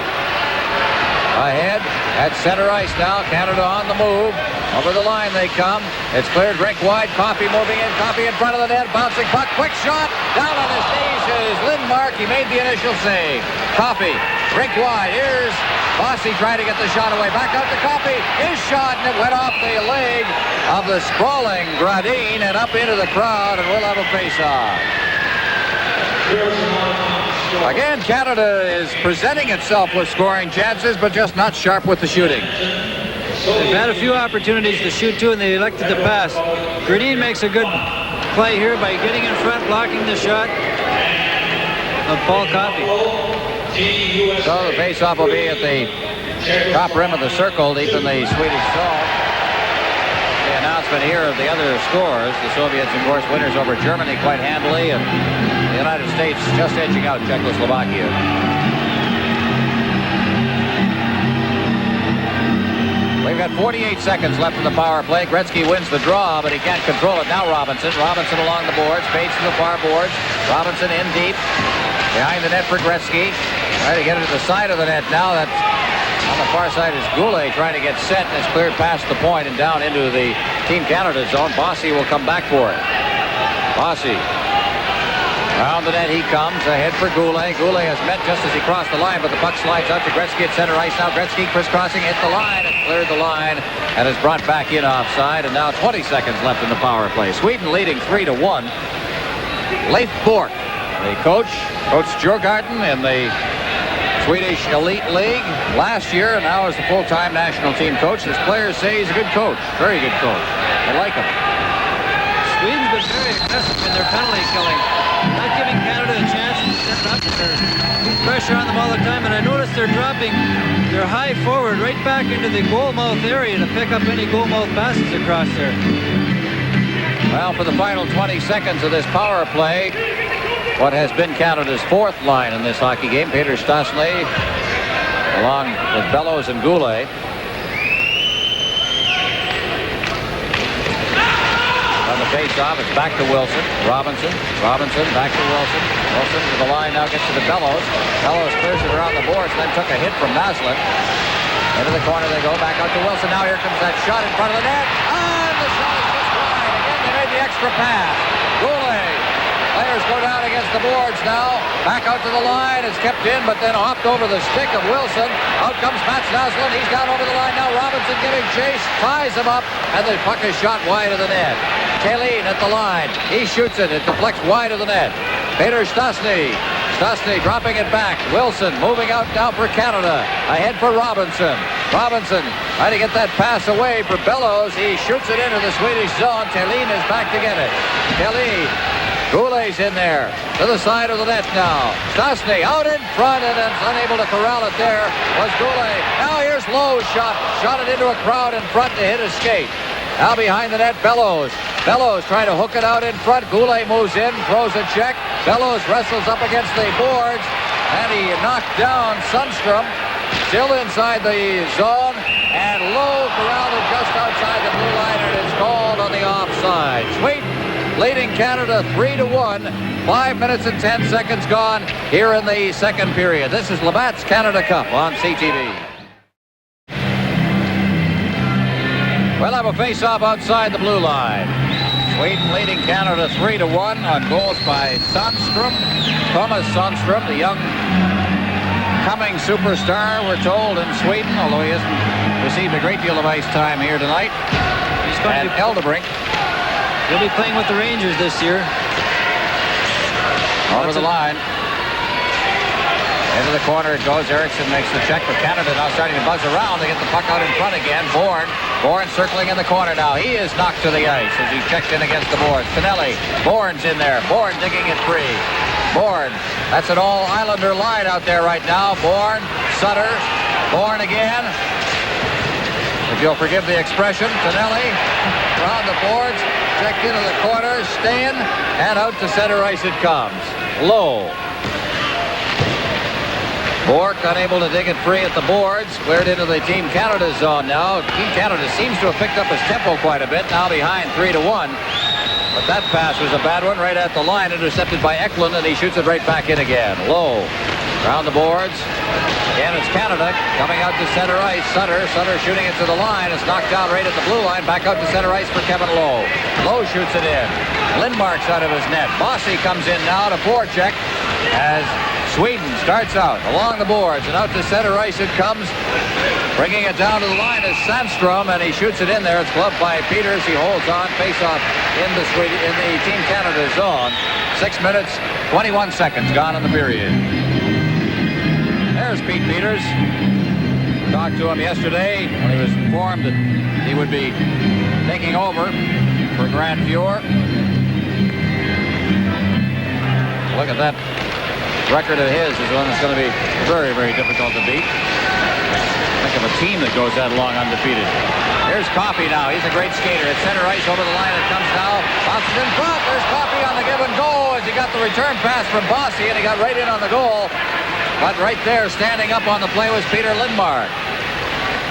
ahead at center ice now. Canada on the move. Over the line they come. It's cleared rink wide. Coffey moving in. Coffey in front of the net. Bouncing puck. Quick shot. Down on his knees is Lindmark. He made the initial save. Coffey. Rink wide. Here's Bossy trying to get the shot away. Back out to Coffey. His shot, and it went off the leg of the sprawling Gradin and up into the crowd, and we'll have a face-off. Again, Canada is presenting itself with scoring chances, but just not sharp with the shooting. They've had a few opportunities to shoot too, and they elected to pass. Gradin makes a good play here by getting in front, blocking the shot of Paul Coffey. So the face-off will be at the top rim of the circle, deep in the Swedish zone. The announcement here of the other scores. The Soviets, of course, winners over Germany quite handily, and the United States just edging out Czechoslovakia. They've got 48 seconds left in the power play. Gretzky wins the draw, but he can't control it. Now Robinson along the boards, fades to the far boards. Robinson in deep, behind the net for Gretzky. Trying to get it to the side of the net now. That's on the far side is Goulet trying to get set, and it's cleared past the point and down into the Team Canada zone. Bossy will come back for it. Bossy. Around the net he comes, ahead for Goulet. Goulet has met just as he crossed the line, but the puck slides out to Gretzky at center ice. Now Gretzky crisscrossing, hit the line, and cleared the line, and is brought back in offside, and now 20 seconds left in the power play. Sweden leading 3-1. Leif Boork, the coach, coached Djurgården in the Swedish Elite League last year, and now is the full-time national team coach. His players say he's a good coach, very good coach. They like him. Sweden's been very aggressive in their penalty killing, not giving Canada a chance to set up. There's pressure on them all the time, and I noticed they're dropping their high forward right back into the goal mouth area to pick up any goal mouth passes across there. Well, for the final 20 seconds of this power play, what has been Canada's fourth line in this hockey game, Peter Stastny, along with Bellows and Goulet. On the face-off, it's back to Wilson. Robinson back to Wilson. Wilson to the line now, gets to the Bellows. Bellows clears it around the boards, then took a hit from Naslund. Into the corner they go, back out to Wilson. Now here comes that shot in front of the net. And the shot is just wide. Again, they made the extra pass. Goulet. Players go down against the boards now. Back out to the line. It's kept in, but then hopped over the stick of Wilson. Out comes Mats Naslund. He's down over the line now. Robinson giving chase. Ties him up. And the puck is shot wide of the net. Kaline at the line. He shoots it. It deflects wide of the net. Peter Stastny. Stastny dropping it back. Wilson moving out now for Canada. Ahead for Robinson. Robinson trying to get that pass away for Bellows. He shoots it into the Swedish zone. Kaline is back to get it. Kaline. Goulet's in there to the side of the net now. Stastny out in front and is unable to corral it there was Goulet. Now here's Lowe's shot. Shot it into a crowd in front to hit a skate. Now behind the net, Bellows. Bellows trying to hook it out in front. Goulet moves in, throws a check. Bellows wrestles up against the boards, and he knocked down Sundstrom. Still inside the zone, and Lowe corralled it just outside the blue line, and it's called on the offside. Sweden leading Canada 3-1. 5 minutes and 10 seconds gone here in the second period. This is Labatt's Canada Cup on CTV. We'll have a face-off outside the blue line. Sweden leading Canada 3-1 on goals by Sundstrom. Thomas Sundstrom, the young coming superstar, we're told, in Sweden, although he hasn't received a great deal of ice time here tonight. He's going to Eldebrink. He'll be playing with the Rangers this year. Over the line. Into the corner it goes. Eriksson makes the check for Canada. Now starting to buzz around. They get the puck out in front again. Bourne circling in the corner now. He is knocked to the ice as he checked in against the boards. Finelli. Bourne's in there. Bourne digging it free. Bourne. That's an all-Islander line out there right now. Bourne. Sutter. Bourne again. If you'll forgive the expression. Finelli. Around the boards. Checked into the corner. Stain. And out to center ice it comes. Low. Bourque unable to dig it free at the boards. Cleared into the Team Canada zone now. Team Canada seems to have picked up his tempo quite a bit. Now behind 3-1. But that pass was a bad one right at the line. Intercepted by Eklund, and he shoots it right back in again. Low. Around the boards. Again, it's Canada coming out to center ice. Sutter shooting it to the line. It's knocked down right at the blue line. Back out to center ice for Kevin Lowe. Lowe shoots it in. Lindmark's out of his net. Bossy comes in now to forecheck as Sweden starts out along the boards, and out to center ice it comes. Bringing it down to the line is Sandstrom, and he shoots it in there. It's gloved by Peters. He holds on. Face-off in the Team Canada zone. 6 minutes, 21 seconds gone in the period. There's Pete Peters. Talked to him yesterday when he was informed that he would be taking over for Grant Fuhr. Look at that. Record of his is one that's going to be very, very difficult to beat. Think of a team that goes that long undefeated. Here's Coffey now. He's a great skater. At center ice over the line it comes now. Bounces in front. There's Coffey on the give and go as he got the return pass from Bossy, and he got right in on the goal. But right there, standing up on the play, was Peter Lindmark.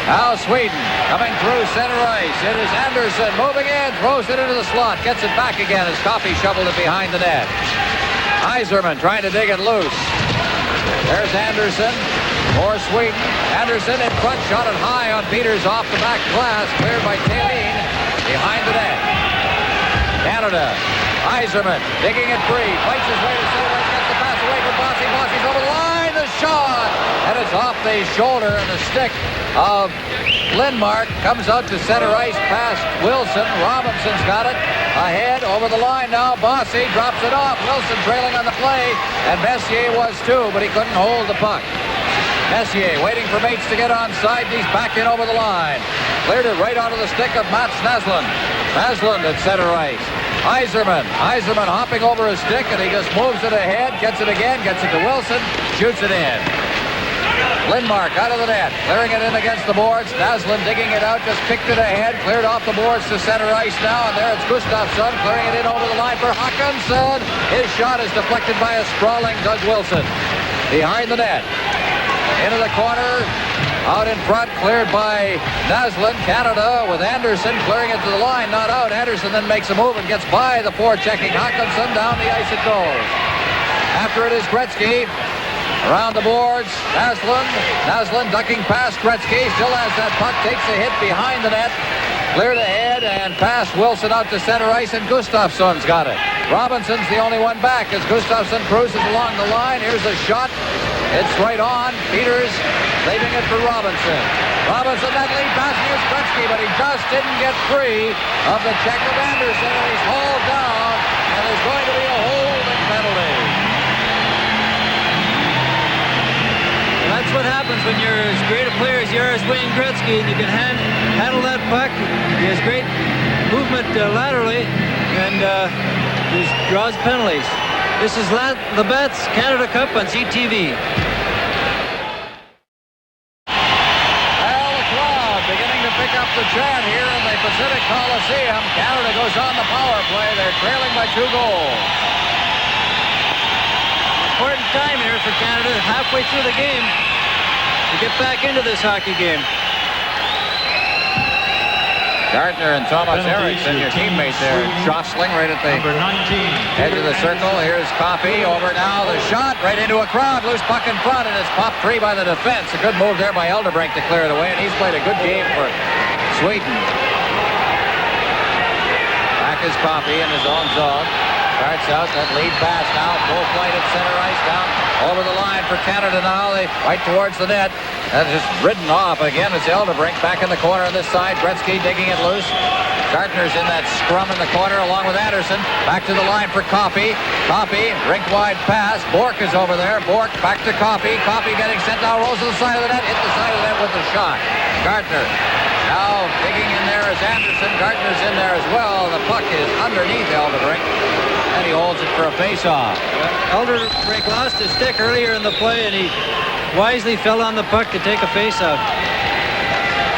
Now Sweden coming through center ice. It is Anderson moving in, throws it into the slot, gets it back again as Coffey shoveled it behind the net. Yzerman trying to dig it loose. There's Anderson for Sweden. Anderson in front, shot it high on Peters off the back glass, cleared by Thelin behind the net. Canada, Yzerman digging it free, fights his way to center ice, gets the pass away from Bossy. Bossy's over the line, the shot, and it's off the shoulder and the stick of Lindmark. Comes out to center ice past Wilson. Robinson's got it ahead over the line now. Bossy drops it off. Wilson trailing on the play, and Messier was too, but he couldn't hold the puck. Messier waiting for Mates to get onside. He's back in over the line. Cleared it right onto the stick of Mats Naslund. Naslund at center ice. Yzerman hopping over his stick, and he just moves it ahead, gets it again, gets it to Wilson, shoots it in. Lindmark out of the net, clearing it in against the boards. Naslund digging it out, just kicked it ahead, cleared off the boards to center ice now, and there it's Gustafsson clearing it in over the line for Hawkinson. His shot is deflected by a sprawling Doug Wilson. Behind the net, into the corner, out in front, cleared by Naslund. Canada with Anderson clearing it to the line, not out. Anderson then makes a move and gets by the forechecking Hawkinson. Down the ice it goes. After it is Gretzky. Around the boards, Naslund ducking past Gretzky, still has that puck, takes a hit behind the net, cleared ahead and past Wilson out to center ice, and Gustafsson's got it. Robinson's the only one back as Gustafsson cruises along the line. Here's a shot. It's right on. Peters leaving it for Robinson. Robinson, that lead pass, here's Gretzky, but he just didn't get free of the check of Anderson, and he's hauled down, and there's going to be a holding penalty. That's what happens when you're as great a player as you are as Wayne Gretzky, and you can handle that puck. He has great movement laterally, and he draws penalties. This is Labatt's Canada Cup on CTV. Well, the crowd beginning to pick up the chant here in the Pacific Coliseum. Canada goes on the power play. They're trailing by 2 goals. Important time here for Canada, halfway through the game, to get back into this hockey game. Gardner and Thomas Eriksson, your teammate there, jostling right at the edge of the circle. Here's Coffey over now. The shot right into a crowd. Loose puck in front, and it's popped free by the defense. A good move there by Eldebrink to clear it away, and he's played a good game for Sweden. Back is Coffey in his own zone. Starts out that lead pass now. Full flight at center ice down over the line for Canada now. They right towards the net. And just ridden off again. It's Eldebrink back in the corner on this side. Gretzky digging it loose. Gardner's in that scrum in the corner along with Anderson. Back to the line for Coffey. Coffey, rink-wide pass. Bourque is over there. Bourque back to Coffey. Coffey getting sent down. Rolls to the side of the net. Hit the side of the net with the shot. Gardner now digging in there is Anderson. Gardner's in there as well. The puck is underneath Eldebrink. And he holds it for a face-off. Eldebrink lost his stick earlier in the play, and he wisely fell on the puck to take a face-off.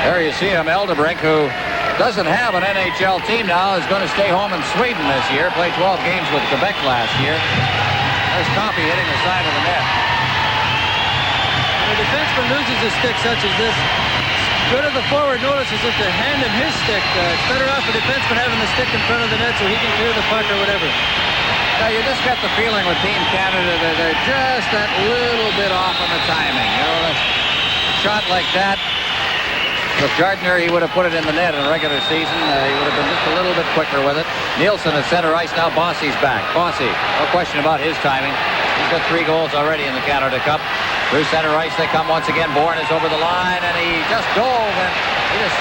There you see him, Eldebrink, who doesn't have an NHL team now, is going to stay home in Sweden this year. Played 12 games with Quebec last year. There's Coffey hitting the side of the net. When a defenseman loses a stick such as this, good of the forward notices if to hand him his stick. It's better off a defenseman having the stick in front of the net so he can clear the puck or whatever. Now, you just got the feeling with Team Canada that they're just that little bit off on the timing. You know, a shot like that, with Gardner, he would have put it in the net in a regular season. He would have been just a little bit quicker with it. Nielsen at center ice now. Bossy's back. Bossy, no question about his timing. He's got 3 goals already in the Canada Cup. Through center ice they come once again. Bourne is over the line, and he just dove, and he just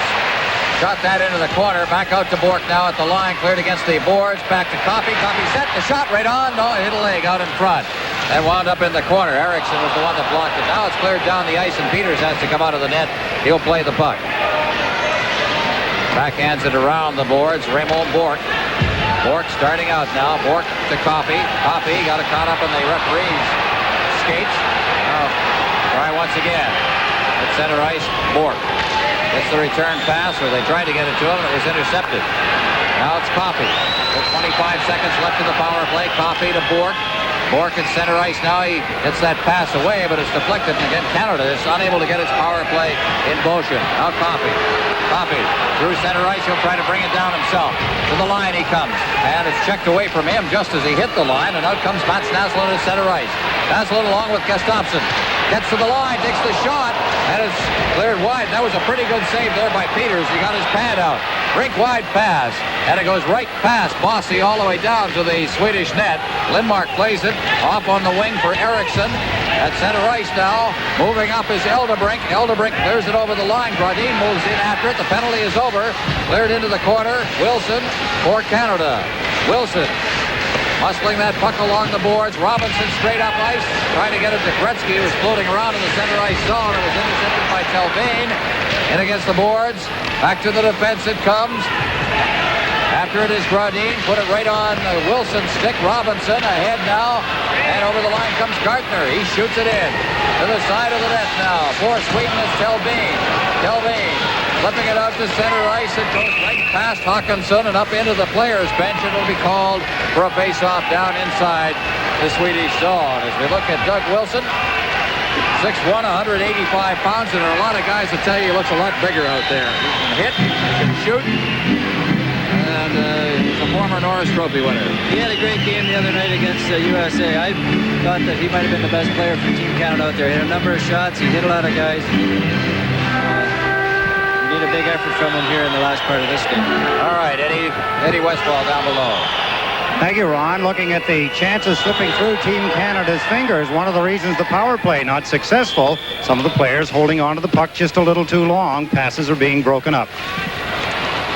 shot that into the corner. Back out to Bourque now at the line. Cleared against the boards. Back to Coffey. Coffey set the shot right on. No, it hit a leg out in front. And wound up in the corner. Eriksson was the one that blocked it. Now it's cleared down the ice, and Peters has to come out of the net. He'll play the puck. Backhands it around the boards. Raymond Bourque. Bourque starting out now. Bourque to Coffey. Coffey got it caught up in the referee's skates. Now try once again. At center ice, Bourque. Gets the return pass, or they tried to get it to him, and it was intercepted. Now it's Coffey. With 25 seconds left in the power play. Coffey to Bourque. Bourque at center ice now. He gets that pass away, but it's deflected. And again, Canada is unable to get its power play in motion. Now Coffey through center ice. He'll try to bring it down himself. To the line he comes. And it's checked away from him just as he hit the line. And out comes Mats Naslund at center ice. Naslund along with Gustafsson. Gets to the line, takes the shot, and it's cleared wide. That was a pretty good save there by Peters. He got his pad out. Rink wide pass, and it goes right past Bossy all the way down to the Swedish net. Lindmark plays it off on the wing for Eriksson. At center ice now, moving up is Eldebrink. Eldebrink clears it over the line. Gradin moves in after it. The penalty is over. Cleared into the corner. Wilson for Canada. Wilson muscling that puck along the boards. Robinson straight up ice, trying to get it to Gretzky, who was floating around in the center ice zone. It was intercepted by Telbane. In against the boards. Back to the defense it comes. After it is Gradin. Put it right on Wilson's stick. Robinson ahead now. And over the line comes Gartner. He shoots it in. To the side of the net now. For Sweden is Telbane. Telbane flipping it out to center ice. It goes right past Hawkinson and up into the players' bench. It will be called for a face-off down inside the Swedish zone. As we look at Doug Wilson, 6'1", 185 pounds, and there are a lot of guys that tell you he looks a lot bigger out there. He can hit, he can shoot, and he's a former Norris Trophy winner. He had a great game the other night against USA. I thought that he might have been the best player for Team Canada out there. He had a number of shots. He hit a lot of guys. We need a big effort from him here in the last part of this game. All right, Eddie Westfall down below. Thank you, Ron. Looking at the chances slipping through Team Canada's fingers, one of the reasons the power play not successful, some of the players holding on to the puck just a little too long. Passes are being broken up.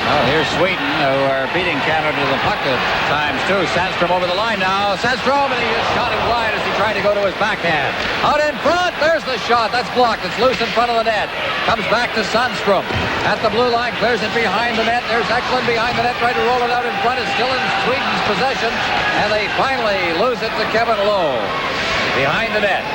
Well, here's Sweden, who are beating Canada to the puck at times, too. Sandstrom over the line now. Sandstrom, and he just shot it wide as he tried to go to his backhand. Out in front, there's the shot. That's blocked. It's loose in front of the net. Comes back to Sandstrom. At the blue line, clears it behind the net. There's Eklund behind the net, trying to roll it out in front. It's still in Sweden's possession, and they finally lose it to Kevin Lowe. Behind the net.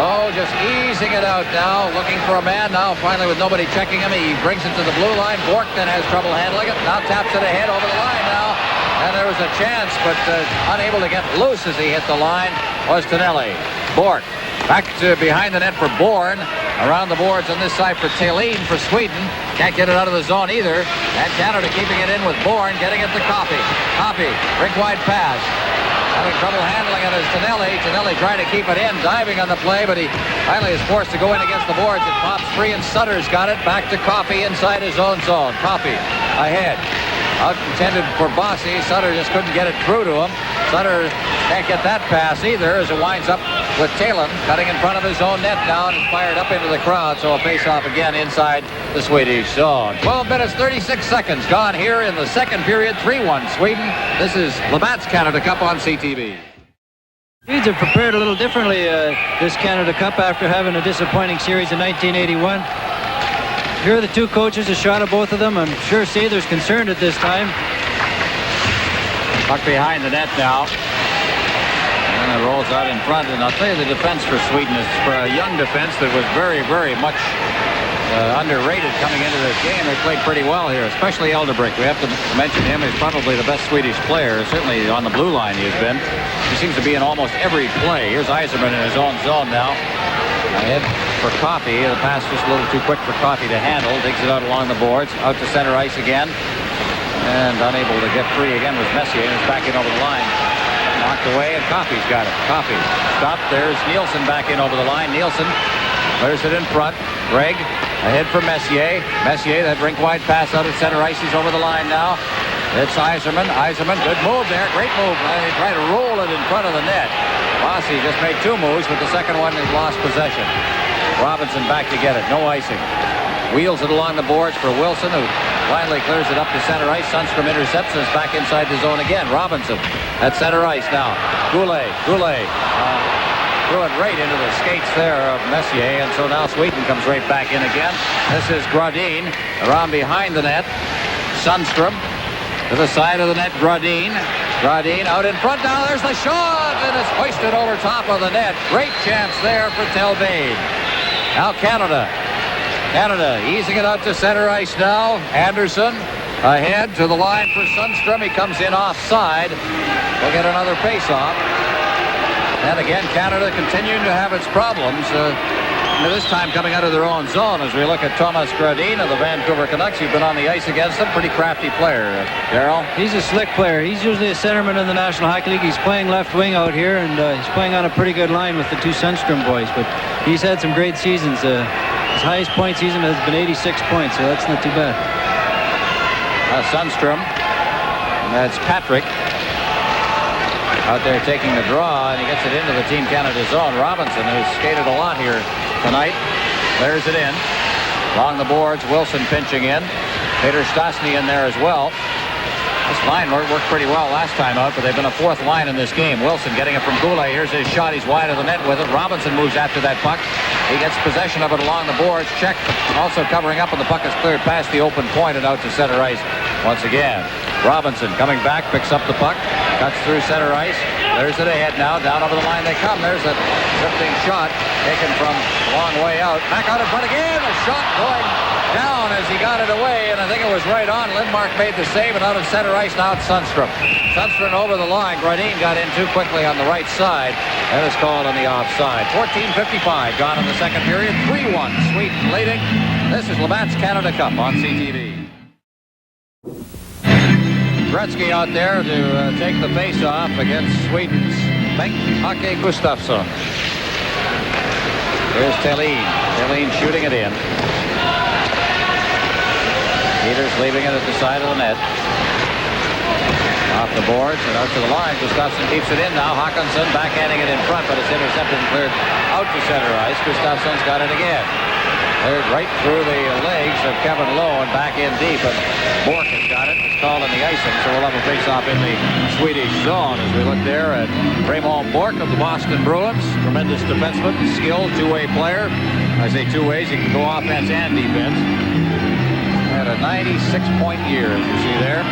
Oh, just easing it out now, looking for a man now, finally with nobody checking him. He brings it to the blue line. Bourque then has trouble handling it. Now taps it ahead over the line now. And there was a chance, but unable to get loose as he hit the line was Tonelli. Bourque back to behind the net for Bourne. Around the boards on this side for Thelin for Sweden. Can't get it out of the zone either. And Canada keeping it in with Bourne, getting it to Coffey. Coffey, rink wide pass. Having trouble handling it is Tonelli. Tonelli trying to keep it in, diving on the play, but he finally is forced to go in against the boards. It pops free, and Sutter's got it. Back to Coffey inside his own zone. Coffey ahead. Out intended for Bossy. Sutter just couldn't get it through to him. Sutter can't get that pass either as it winds up with Thelin cutting in front of his own net now and is fired up into the crowd. So a face-off again inside the Swedish zone. 12 minutes, 36 seconds gone here in the second period. 3-1 Sweden. This is Labatt's Canada Cup on CTV. Swedes have prepared a little differently this Canada Cup after having a disappointing series in 1981. Here are the two coaches, a shot of both of them. I'm sure Sather's concerned at this time. Puck behind the net now. And it rolls out in front. And I'll tell you, the defense for Sweden is for a young defense that was very, very much underrated coming into this game. They played pretty well here, especially Eldebrink. We have to mention him. He's probably the best Swedish player. Certainly on the blue line he has been. He seems to be in almost every play. Here's Yzerman in his own zone now. Ahead for Coffey. The pass just a little too quick for Coffey to handle. Digs it out along the boards. Out to center ice again. And unable to get free again was Messier. And he's back in over the line. Knocked away, and Coffey's got it. Coffey stopped. There's Nielsen back in over the line. Nielsen clears it in front. Gregg ahead for Messier. Messier, that rink-wide pass out at center ice. He's over the line now. It's Yzerman. Yzerman, good move there. Great move. They try to roll it in front of the net. Bossy just made two moves, but the second one has lost possession. Robinson back to get it. No icing. Wheels it along the boards for Wilson, who finally clears it up to center ice. Sundstrom intercepts and is back inside the zone again. Robinson at center ice now. Goulet threw it right into the skates there of Messier, and so now Sweden comes right back in again. This is Gradin around behind the net. Sundstrom to the side of the net. Gradin out in front now. There's the shot, and it's hoisted over top of the net. Great chance there for Telbane. Now Canada easing it out to center ice now. Anderson ahead to the line for Sundstrom. He comes in offside. We'll get another face-off. And again, Canada continuing to have its problems. This time coming out of their own zone as we look at Thomas Gradin of the Vancouver Canucks. You've been on the ice against him. Pretty crafty player, Darryl. He's a slick player. He's usually a centerman in the National Hockey League. He's playing left wing out here, and he's playing on a pretty good line with the two Sundstrom boys. But he's had some great seasons. His highest point season has been 86 points, so that's not too bad. Sundstrom. And that's Patrick. Out there taking the draw, and he gets it into the Team Canada zone. Robinson, who's skated a lot here tonight, clears it in. Along the boards, Wilson pinching in. Peter Stastny in there as well. This line worked pretty well last time out, but they've been a fourth line in this game. Wilson getting it from Goulet. Here's his shot. He's wide of the net with it. Robinson moves after that puck. He gets possession of it along the boards. Check also covering up, and the puck is cleared past the open point and out to center ice once again. Robinson coming back, picks up the puck, cuts through center ice. There's it ahead now. Down over the line they come. There's a drifting shot taken from a long way out. Back out in front again. A shot going down as he got it away, and I think it was right on. Lindmark made the save, and out of center ice now it's Sundstrom. Sundstrom over the line. Gradin got in too quickly on the right side. That is called on the offside. 14:55 gone in the second period. 3-1 Sweden leading. This is Labatt's Canada Cup on CTV. Gretzky out there to take the face-off against Sweden's Bengt-Åke Gustafsson. Here's Thelin. Thelin shooting it in. Peters leaving it at the side of the net. Off the boards and out to the line. Gustafsson keeps it in now. Håkansson backhanding it in front, but it's intercepted and cleared out to center ice. Gustafsson's got it again. Cleared right through the legs of Kevin Lowe and back in deep, and Bork has got it. It's called in the icing, so we'll have a face-off in the Swedish zone as we look there at Raymond Bork of the Boston Bruins. Tremendous defenseman, skilled two-way player. I say two ways, he can go offense and defense. Had a 96-point year, as you see there.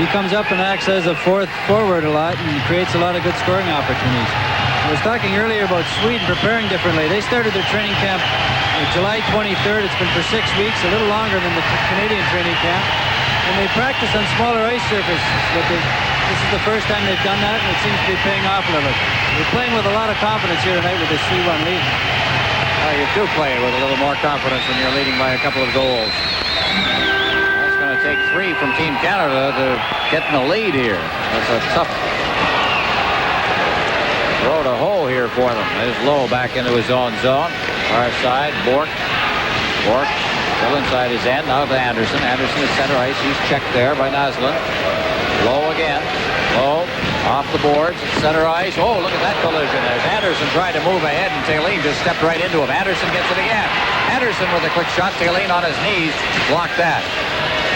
He comes up and acts as a fourth forward a lot and creates a lot of good scoring opportunities. I was talking earlier about Sweden preparing differently. They started their training camp July 23rd. It's been for 6 weeks, a little longer than the Canadian training camp. And they practice on smaller ice surfaces. But this is the first time they've done that, and it seems to be paying off a little. They're playing with a lot of confidence here tonight with this 3-1 lead. You do play with a little more confidence when you're leading by a couple of goals. That's going to take 3 from Team Canada to get in the lead here. That's a tough row to hoe here for them. There's Lowe back into his own zone. Far side, Bork. Bork still inside his end. Now to Anderson. Anderson is center ice. He's checked there by Naslund. Lowe again. Lowe off the boards. Center ice. Oh, look at that collision. As Anderson tried to move ahead, and Thelin just stepped right into him. Anderson gets it again. Anderson with a quick shot. Thelin on his knees. Blocked that.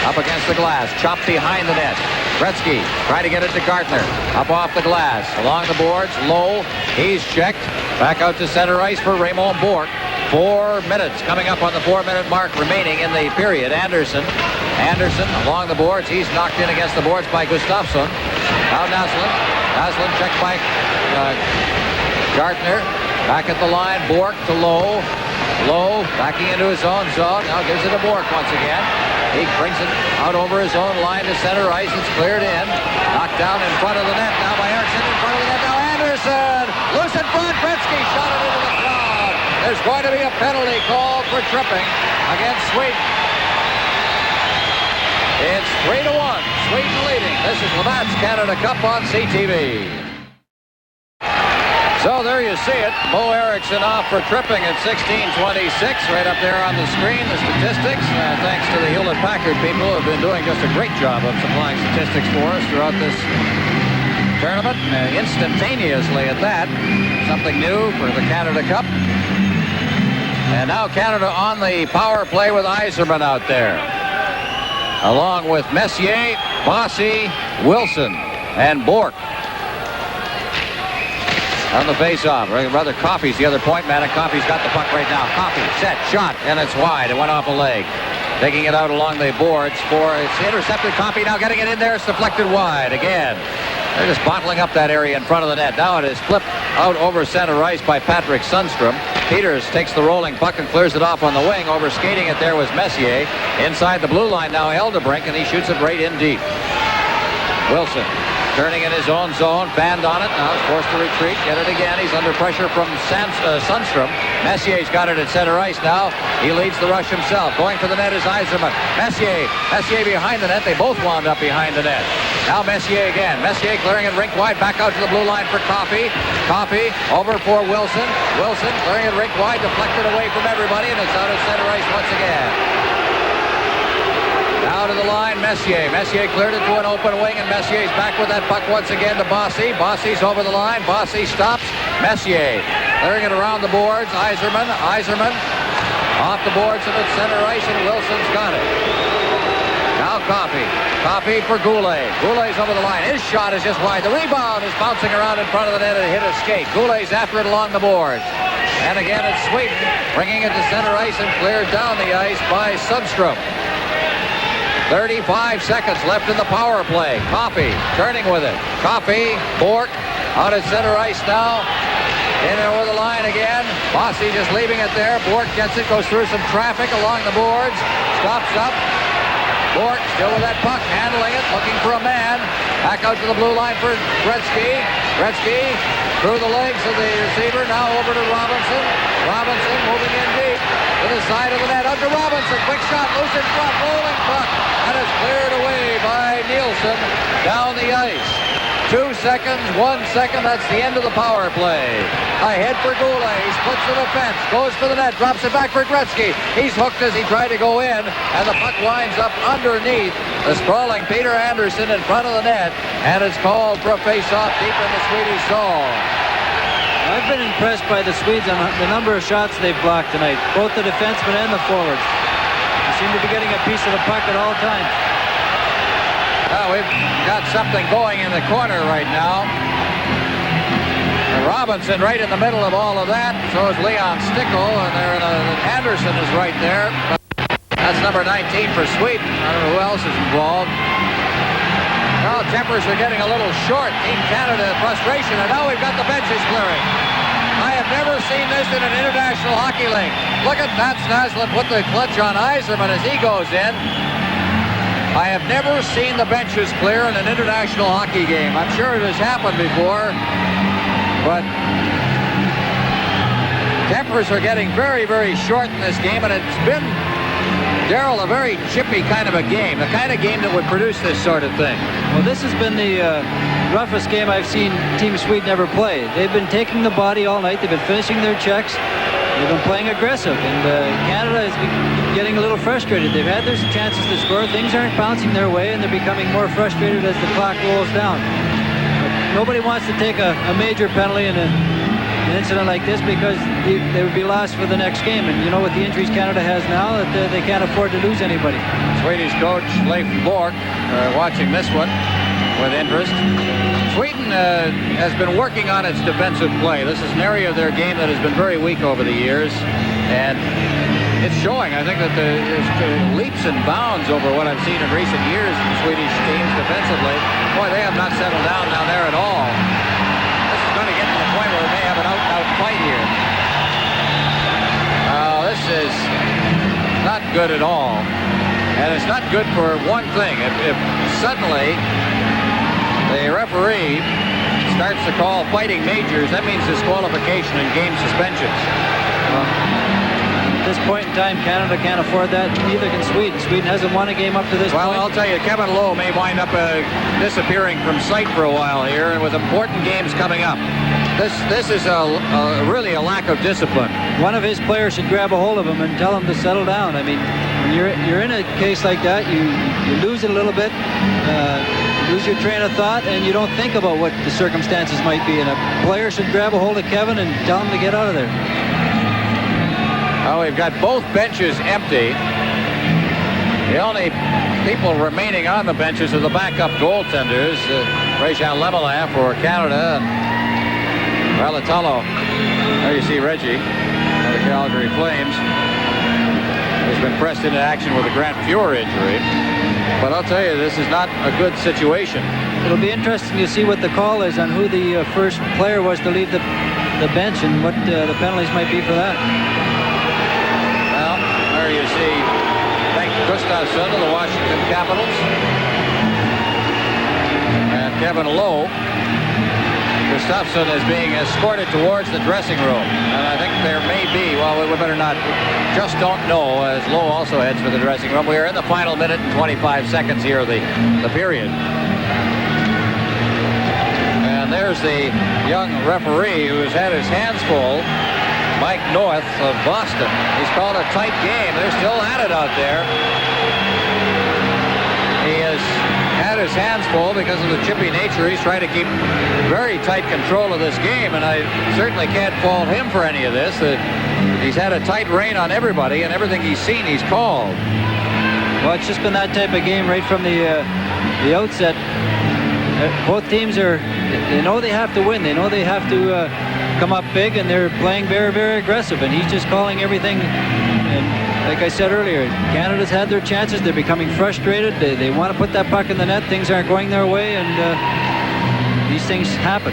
Up against the glass. Chopped behind the net. Gretzky trying to get it to Gartner. Up off the glass. Along the boards. Lowe. He's checked. Back out to center ice for Raymond Bork. 4 minutes coming up on the 4-minute mark remaining in the period. Anderson along the boards. He's knocked in against the boards by Gustafsson. Now Naslund. Naslund checked by Gartner. Back at the line. Bork to Lowe. Lowe backing into his own zone. Now gives it to Bork once again. He brings it out over his own line to center ice. It's cleared in. Knocked down in front of the net. Now by Eriksson in front of the net. Now Anderson. Loose in front. Gretzky shot it into the crowd. There's going to be a penalty called for tripping against Sweden. It's 3-1. Sweden leading. This is Labatt's Canada Cup on CTV. So there you see it. Bo Eriksson off for tripping at 16:26. Right up there on the screen, the statistics. Thanks to the Hewlett-Packard people who have been doing just a great job of supplying statistics for us throughout this tournament. Instantaneously at that. Something new for the Canada Cup. And now Canada on the power play with Yzerman out there. Along with Messier, Bossy, Wilson, and Bork. On the face-off, rather Coffey's the other point man, and Coffey's got the puck right now. Coffey, set, shot, and it's wide. It went off a leg. Taking it out along the boards for it's intercepted. Coffey now getting it in there. It's deflected wide again. They're just bottling up that area in front of the net. Now it is flipped out over center ice by Patrick Sundstrom. Peters takes the rolling puck and clears it off on the wing. Over skating it there was Messier. Inside the blue line now Eldebrink, and he shoots it right in deep. Wilson turning in his own zone, banned on it. Now he's forced to retreat, get it again. He's under pressure from Sundstrom. Messier's got it at center ice now. He leads the rush himself. Going for the net is Yzerman. Messier behind the net. They both wound up behind the net. Now Messier again. Messier clearing it rink wide, back out to the blue line for Coffey. Coffey over for Wilson. Wilson clearing it rink wide, deflected away from everybody, and it's out at center ice once again. Now to the line, Messier. Messier cleared it to an open wing, and Messier's back with that puck once again to Bossy. Bossy's over the line. Bossy stops. Messier clearing it around the boards. Yzerman off the boards and at center ice, and Wilson's got it. Now Coffey for Goulet. Goulet's over the line. His shot is just wide. The rebound is bouncing around in front of the net and hit a skate. Goulet's after it along the boards. And again it's Sweden bringing it to center ice and cleared down the ice by Sundstrom. 35 seconds left in the power play. Coffey turning with it. Coffey, Bourque out at center ice now. In and over the line again. Bossy just leaving it there. Bourque gets it, goes through some traffic along the boards. Stops up. Bourque still with that puck, handling it, looking for a man. Back out to the blue line for Gretzky. Gretzky through the legs of the receiver. Now over to Robinson. Robinson moving in deep to the side of the net. Under Robinson. Quick shot, loose in front, rolling puck. And it's cleared away by Nielsen down the ice. 2 seconds, 1 second, that's the end of the power play. Ahead for Goulet, he splits the defense, goes for the net, drops it back for Gretzky. He's hooked as he tried to go in, and the puck winds up underneath the sprawling Peter Anderson in front of the net, and it's called for a face-off deep in the Swedish zone. I've been impressed by the Swedes on the number of shots they've blocked tonight, both the defensemen and the forwards. They seem to be getting a piece of the puck at all times. Well, we've got something going in the corner right now. And Robinson right in the middle of all of that. So is Leon Stickle, and Anderson is right there. That's number 19 for Sweden. I don't know who else is involved. Well, tempers are getting a little short. Team Canada frustration, and now we've got the benches clearing. I have never seen this in an international hockey league. Look at Mats Naslund put the clutch on Yzerman as he goes in. I have never seen the benches clear in an international hockey game. I'm sure it has happened before, but tempers are getting very, very short in this game, and it's been, Darryl, a very chippy kind of a game, the kind of game that would produce this sort of thing. Well, this has been the roughest game I've seen Team Sweden ever play. They've been taking the body all night. They've been finishing their checks. They've been playing aggressive, and Canada has been getting a little frustrated. They've had their chances to score. Things aren't bouncing their way, and they're becoming more frustrated as the clock rolls down. But nobody wants to take a major penalty in an incident like this because they would be lost for the next game. And you know, with the injuries Canada has now, that they can't afford to lose anybody. Swedish coach Leif Bourque watching this one with interest. Sweden has been working on its defensive play. This is an area of their game that has been very weak over the years, and it's showing. I think that there's leaps and bounds over what I've seen in recent years in Swedish teams defensively. Boy, they have not settled down there at all. This is going to get to the point where we may have an out-and-out fight here. This is not good at all, and it's not good for one thing. If suddenly the referee starts to call fighting majors, that means disqualification and game suspensions. At this point in time, Canada can't afford that. Neither can Sweden. Sweden hasn't won a game up to this point. Well, I'll tell you, Kevin Lowe may wind up disappearing from sight for a while here, and with important games coming up. This is really a lack of discipline. One of his players should grab a hold of him and tell him to settle down. I mean, when you're in a case like that, you lose it a little bit. Lose your train of thought, and you don't think about what the circumstances might be. And a player should grab a hold of Kevin and tell him to get out of there. Well, we've got both benches empty. The only people remaining on the benches are the backup goaltenders. Réjean Lemelin for Canada, and Relatello. There you see Reggie of the Calgary Flames. He's been pressed into action with a Grant Fuhr injury. But I'll tell you, this is not a good situation. It'll be interesting to see what the call is on who the first player was to leave the bench and what the penalties might be for that. Well, there you see Bengt Gustafsson of the Washington Capitals. And Kevin Lowe. Gustafsson is being escorted towards the dressing room. And I think there may be, well, we better not, just don't know, as Lowe also heads for the dressing room. We are in the final minute and 25 seconds here of the period. And there's the young referee who has had his hands full, Mike North of Boston. He's called a tight game. They're still at it out there. He has had his hands full because of the chippy nature. He's trying to keep very tight control of this game, and I certainly can't fault him for any of this. He's had a tight rein on everybody, and everything he's seen, he's called. Well, it's just been that type of game right from the outset. Both teams they know they have to win. They know they have to come up big, and they're playing very, very aggressive, and he's just calling everything. And like I said earlier, Canada's had their chances. They're becoming frustrated. They want to put that puck in the net. Things aren't going their way, and these things happen.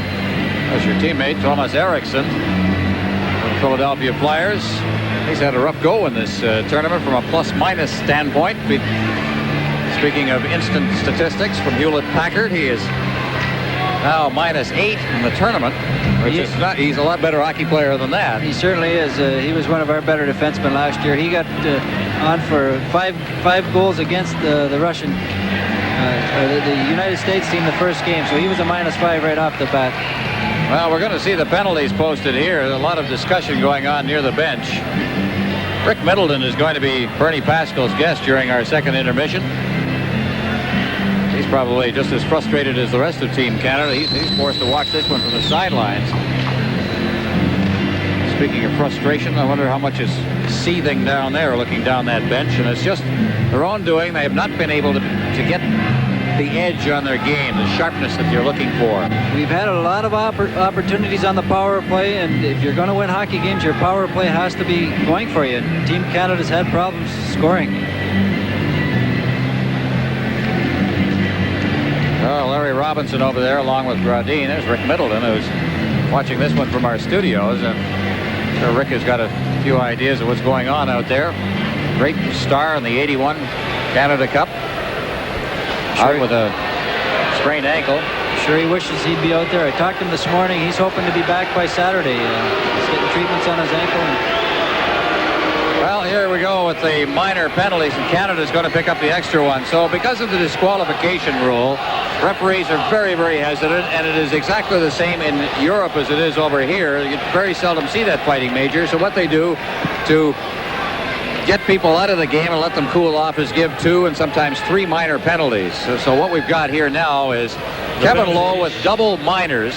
That's your teammate, Thomas Eriksson, from the Philadelphia Flyers. He's had a rough go in this tournament from a plus-minus standpoint. Speaking of instant statistics from Hewlett-Packard, he is now -8 in the tournament, which is not, he's a lot better hockey player than that. He certainly is. He was one of our better defensemen last year. He got on for five goals against the Russian, the United States team the first game, so he was a -5 right off the bat. Well, we're going to see the penalties posted here. A lot of discussion going on near the bench. Rick Middleton is going to be Bernie Pascal's guest during our second intermission. He's probably just as frustrated as the rest of Team Canada. He's forced to watch this one from the sidelines. Speaking of frustration, I wonder how much is seething down there looking down that bench. And it's just their own doing. They have not been able to get the edge on their game, the sharpness that you're looking for. We've had a lot of opportunities on the power play, and if you're going to win hockey games, your power play has to be going for you. And Team Canada's had problems scoring. Well, Larry Robinson over there along with Gradin. There's Rick Middleton, who's watching this one from our studios. And sure Rick has got a few ideas of what's going on out there. Great star in the '81 Canada Cup. Out with a sprained ankle. Sure he wishes he'd be out there. I talked to him this morning. He's hoping to be back by Saturday. He's getting treatments on his ankle. Well, here we go with the minor penalties, and Canada's going to pick up the extra one. So because of the disqualification rule, referees are very, very hesitant, and it is exactly the same in Europe as it is over here. You very seldom see that fighting, Major. So what they do to get people out of the game and let them cool off is give 2 and sometimes 3 minor penalties. So what we've got here now is Kevin Lowe with double minors.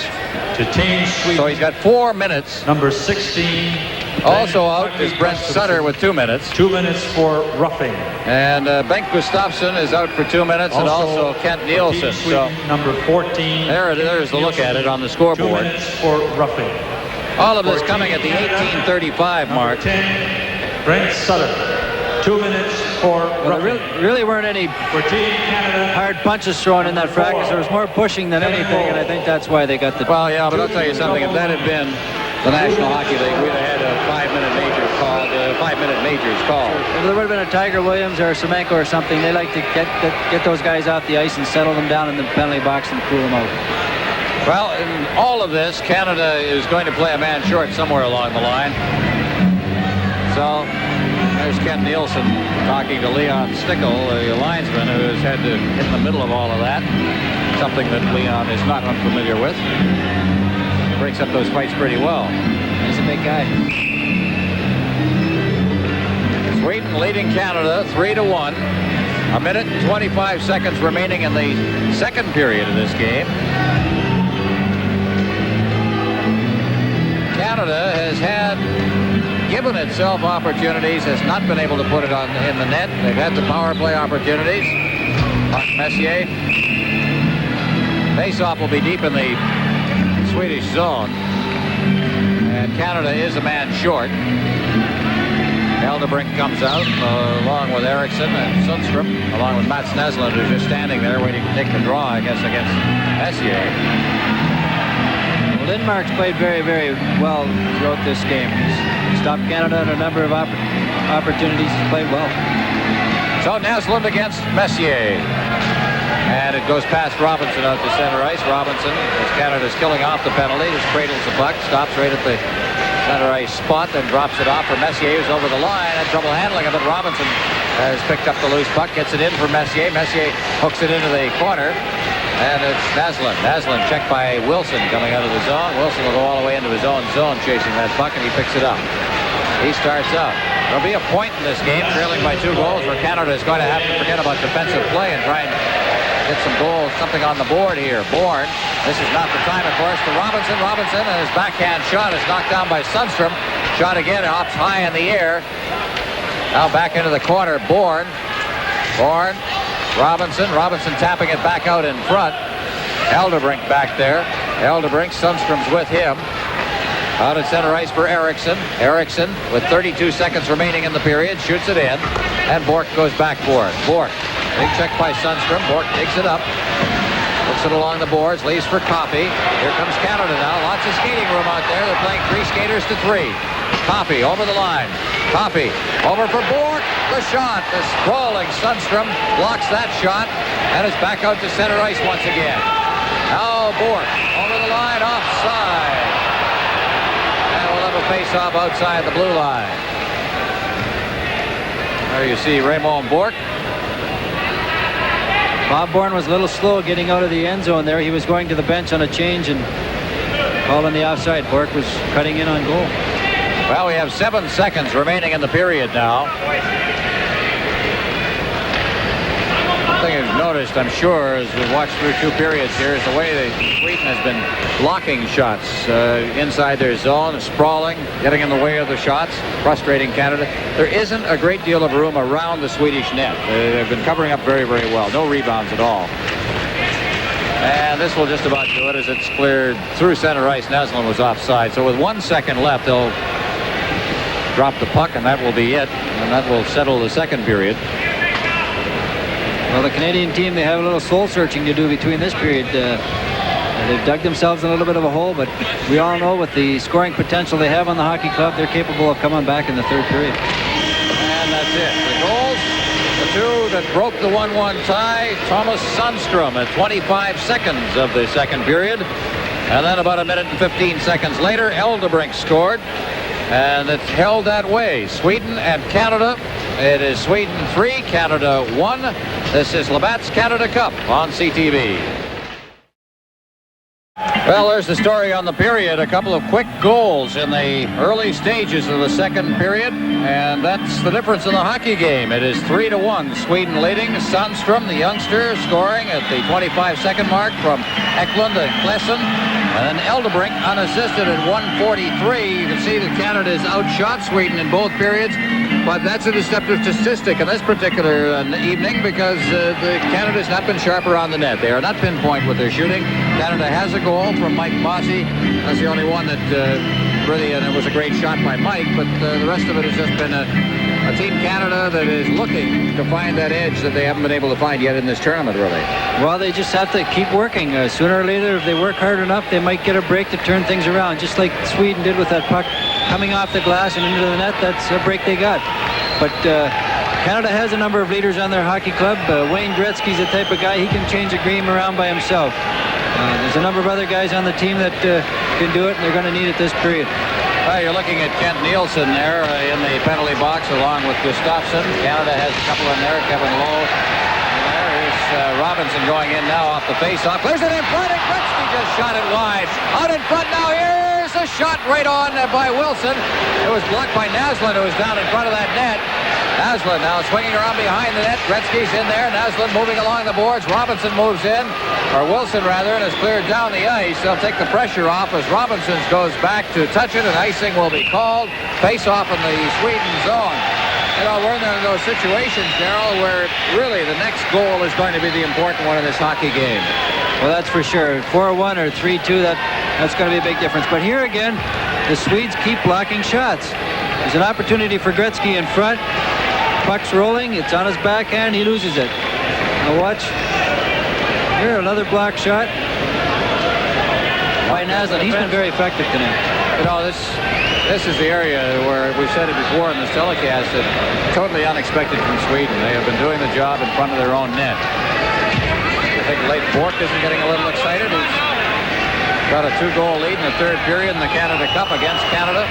To Team Sweden. So he's got 4 minutes. Number 16. Also out is Brent Sutter with 2 minutes. 2 minutes for roughing. And Bengt Gustafsson is out for 2 minutes, and also Kent Nielsen. So number 14. There's the look at it on the scoreboard. 2 minutes for roughing. All of this coming at the 18:35 mark. 10, Brent Sutter. 2 minutes for Well, roughing. there really weren't any For Team Canada. hard punches thrown in that fracas. There was more pushing than anything, and I think that's why they got the... Well, yeah, but I'll tell you something. If that had been the National Hockey League, we'd have had a 5-minute major called. 5-minute majors called. If there would have been a Tiger Williams or a Semenko or something, they like to get those guys off the ice and settle them down in the penalty box and cool them out. Well, in all of this, Canada is going to play a man short somewhere along the line. So there's Kent Nielsen talking to Leon Stickle, the linesman, who has had to get in the middle of all of that. Something that Leon is not unfamiliar with. Breaks up those fights pretty well. He's a big guy. Sweden leading Canada 3-1. A minute and 25 seconds remaining in the second period of this game. Canada has given itself opportunities, has not been able to put it in the net. They've had the power play opportunities. Mark Messier. Faceoff will be deep in the Swedish zone. And Canada is a man short. Eldebrink comes out along with Eriksson and Sundstrom, along with Mats Naslund, who's just standing there waiting to take the draw, I guess, against Messier. Well, Lindmark's played very, very well throughout this game. He's stopped Canada in a number of opportunities. He's played well. So Naslund against Messier. And it goes past Robinson out to center ice. Robinson, as Canada's killing off the penalty, just cradles the puck, stops right at the center ice spot, then drops it off for Messier, who's over the line. Had trouble handling it, but Robinson has picked up the loose puck, gets it in for Messier. Messier hooks it into the corner, and it's Naslund. Naslund checked by Wilson coming out of the zone. Wilson will go all the way into his own zone chasing that puck, and he picks it up. He starts out. There'll be a point in this game, trailing by 2 goals, where Canada is going to have to forget about defensive play and try and get some goals, something on the board here. Bourne, this is not the time, of course, for Robinson. Robinson, and his backhand shot is knocked down by Sundstrom. Shot again, hops high in the air. Now back into the corner, Bourne. Bourne, Robinson. Robinson tapping it back out in front. Eldebrink back there. Eldebrink, Sundstrom's with him. Out at center ice for Eriksson. Eriksson, with 32 seconds remaining in the period, shoots it in. And Bourque goes back for it. Bourque, big check by Sundstrom. Bourque digs it up. Looks it along the boards, leaves for Coffey. Here comes Canada now. Lots of skating room out there. They're playing 3 skaters to 3. Coffey over the line. Coffey over for Bourque. The shot. The sprawling Sundstrom blocks that shot. And is back out to center ice once again. Now Bourque over the line, offside. Face-off outside the blue line. There you see Raymond Bourque. Bob Bourne was a little slow getting out of the end zone there. He was going to the bench on a change and calling the offside. Bourque was cutting in on goal. Well, we have 7 seconds remaining in the period now. One thing I've noticed, I'm sure, as we watch through 2 periods here, is the way that Sweden has been blocking shots inside their zone, sprawling, getting in the way of the shots, frustrating Canada. There isn't a great deal of room around the Swedish net. They've been covering up very, very well. No rebounds at all. And this will just about do it as it's cleared through center ice. Naslund was offside. So with 1 second left, they'll drop the puck, and that will be it. And that will settle the second period. Well, the Canadian team, they have a little soul searching to do between this period. They've dug themselves in a little bit of a hole, but we all know with the scoring potential they have on the hockey club, they're capable of coming back in the 3rd period. And that's it. The goals, the 2 that broke the 1-1 tie, Thomas Sundstrom at 25 seconds of the second period. And then about 1 minute and 15 seconds later, Eldebrink scored. And it's held that way. Sweden and Canada. It is Sweden 3, Canada 1. This is Labatt's Canada Cup on CTV. Well, there's the story on the period. A couple of quick goals in the early stages of the second period, and that's the difference in the hockey game. It is 3-1. Sweden leading. Sundstrom, the youngster, scoring at the 25-second mark from Eklund and Klesen. And then Eldebrink unassisted at 1:43. You can see that Canada has outshot Sweden in both periods, but that's a deceptive statistic in this particular evening because Canada's not been sharper on the net. They are not pinpoint with their shooting. Canada has a goal from Mike Bossy. That's the only one that really, and it was a great shot by Mike, but the rest of it has just been a Team Canada that is looking to find that edge that they haven't been able to find yet in this tournament, really. Well, they just have to keep working. Sooner or later, if they work hard enough, they might get a break to turn things around, just like Sweden did with that puck coming off the glass and into the net. That's a break they got. But Canada has a number of leaders on their hockey club. Wayne Gretzky's the type of guy, he can change a game around by himself. There's a number of other guys on the team that can do it, and they're going to need it this period. Well, you're looking at Kent Nielsen there in the penalty box along with Gustafsson. Canada has a couple in there. Kevin Lowe in there. Here's Robinson going in now off the face-off. Clears it in front, and Gretzky just shot it wide. Out in front now, here's a shot right on by Wilson. It was blocked by Naslund, who was down in front of that net. Naslund now swinging around behind the net. Gretzky's in there. Naslund moving along the boards. Robinson moves in, or Wilson rather, and is cleared down the ice. They'll take the pressure off as Robinson goes back to touch it, and icing will be called. Face off in the Sweden zone. You know, we're in those situations, Darryl, where really the next goal is going to be the important one in this hockey game. Well, that's for sure. 4-1 or 3-2, that's going to be a big difference. But here again, the Swedes keep blocking shots. There's an opportunity for Gretzky in front. Puck's rolling. It's on his backhand. He loses it. Now watch. Here, another block shot by Naslund. He's been very effective tonight. You know, this is the area where we've said it before in this telecast that totally unexpected from Sweden. They have been doing the job in front of their own net. think Leighton Bourque isn't getting a little excited. He's got a 2-goal lead in the third period in the Canada Cup against Canada.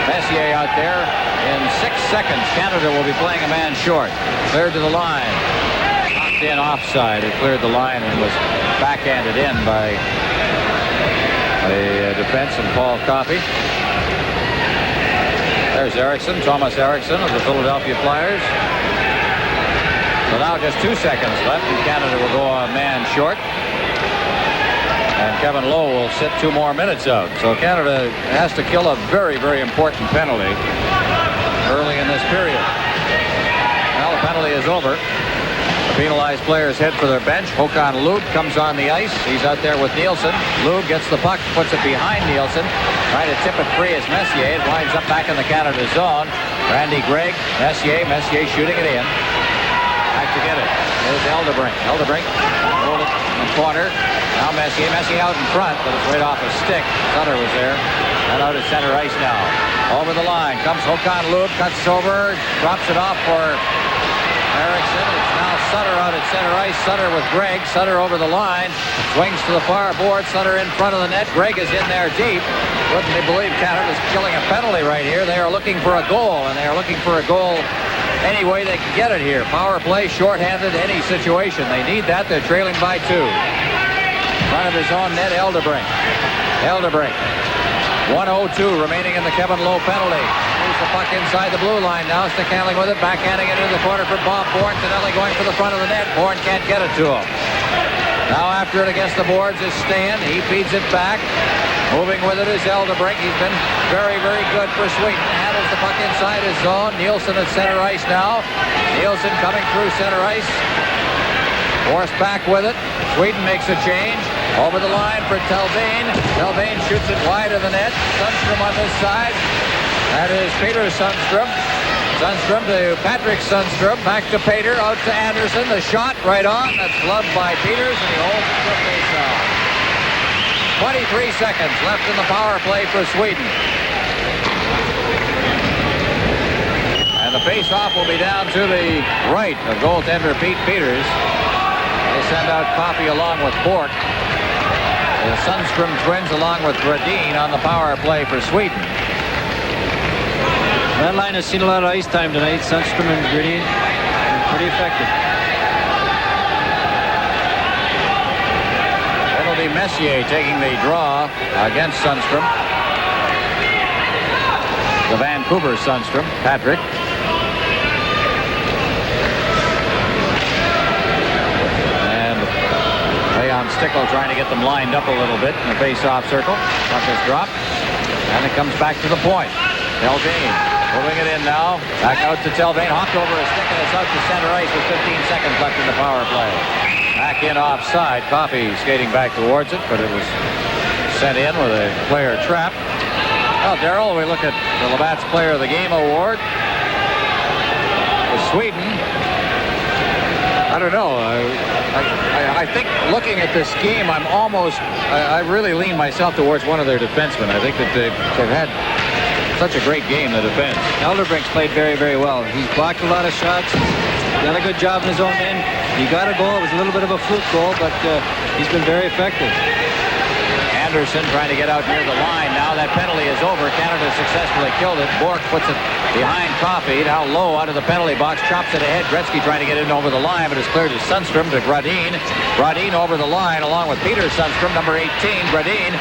Messier out there. In 6 seconds, Canada will be playing a man short. Cleared to the line. Knocked in offside. It cleared the line and was backhanded in by the defense and Paul Coffey. There's Eriksson, Thomas Eriksson of the Philadelphia Flyers. So now just 2 seconds left and Canada will go a man short. And Kevin Lowe will sit 2 more minutes out. So Canada has to kill a very, very important penalty early in this period. Well, the penalty is over. The penalized players head for their bench. Håkan Loob comes on the ice. He's out there with Nielsen. Loob gets the puck, puts it behind Nielsen. Trying to tip it free as Messier. It winds up back in the Canada zone. Randy Gregg, Messier shooting it in. Back to get it. There's Eldebrink. Hold it in the corner. Now Messier out in front, but it's right off a stick. Sutter was there. And out at center ice now. Over the line comes Håkan Loob, cuts over, drops it off for Eriksson. It's now Sutter out at center ice. Sutter with Gregg. Sutter over the line. Swings to the far board. Sutter in front of the net. Gregg is in there deep. Wouldn't you believe Canada's killing a penalty right here. They are looking for a goal, and they are looking for a goal any way they can get it here. Power play, shorthanded, any situation. They need that. They're trailing by 2. In front of his own net, Eldebrink. 1:02 remaining in the Kevin Lowe penalty. Moves the puck inside the blue line now. Stick handling with it. Backhanding it into the corner for Bob Bourne. Tonelli going for the front of the net. Bourne can't get it to him. Now after it against the boards is Stan. He feeds it back. Moving with it is Eldebrink. He's been very, very good for Sweden. Handles the puck inside his zone. Nielsen at center ice now. Nielsen coming through center ice. Forced back with it. Sweden makes a change. Over the line for Thelbane. Thelbane shoots it wide of the net. Sundstrom on this side. That is Peter Sundstrom. Sundstrom to Patrick Sundstrom. Back to Pater. Out to Anderson. The shot right on. That's gloved by Peters, and he holds it for face-off. 23 seconds left in the power play for Sweden. And the face-off will be down to the right of goaltender Pete Peters. They send out Coffey along with Bourque. The Sundstrom twins along with Gradin on the power play for Sweden. That line has seen a lot of ice time tonight. Sundstrom and Gradin are pretty effective. It'll be Messier taking the draw against Sundstrom. The Vancouver Sundstrom, Patrick. Stickle trying to get them lined up a little bit in the face-off circle. Puck is dropped, and it comes back to the point. Thelbane moving it in now. Back out to Thelbane. Hawked over a stick, and it's out to center ice with 15 seconds left in the power play. Back in offside. Coffey skating back towards it, but it was sent in with a player trap. Well, Darryl, we look at the Labatt's Player of the Game award. For Sweden, I don't know. I think looking at this game, I really lean myself towards one of their defensemen. I think that they've had such a great game, the defense. Elderbrink's played very, very well. He's blocked a lot of shots. Done a good job in his own end. He got a goal. It was a little bit of a fluke goal, but he's been very effective. Anderson trying to get out near the line. Now that penalty is over. Canada successfully killed it. Bourque puts it behind Coffey. Now Lowe out of the penalty box. Chops it ahead. Gretzky trying to get in over the line, but it's cleared to Sundstrom to Gradin. Gradin over the line along with Peter Sundstrom, number 18. Gradin.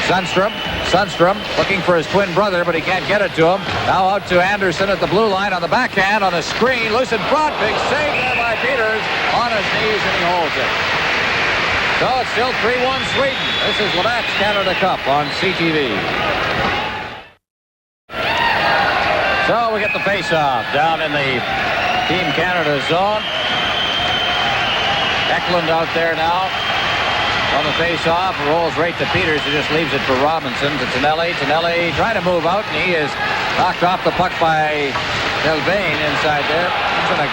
Sundstrom looking for his twin brother, but he can't get it to him. Now out to Anderson at the blue line on the backhand on the screen. Loose in front. Big save there by Peters on his knees, and he holds it. So it's still 3-1 Sweden. This is Labatt's Canada Cup on CTV. So we get the face-off down in the Team Canada zone. Eklund out there now. On the face-off, rolls right to Peters, who just leaves it for Robinson to Tonelli. Tonelli trying to move out, and he is knocked off the puck by Thelbane inside there. He's going to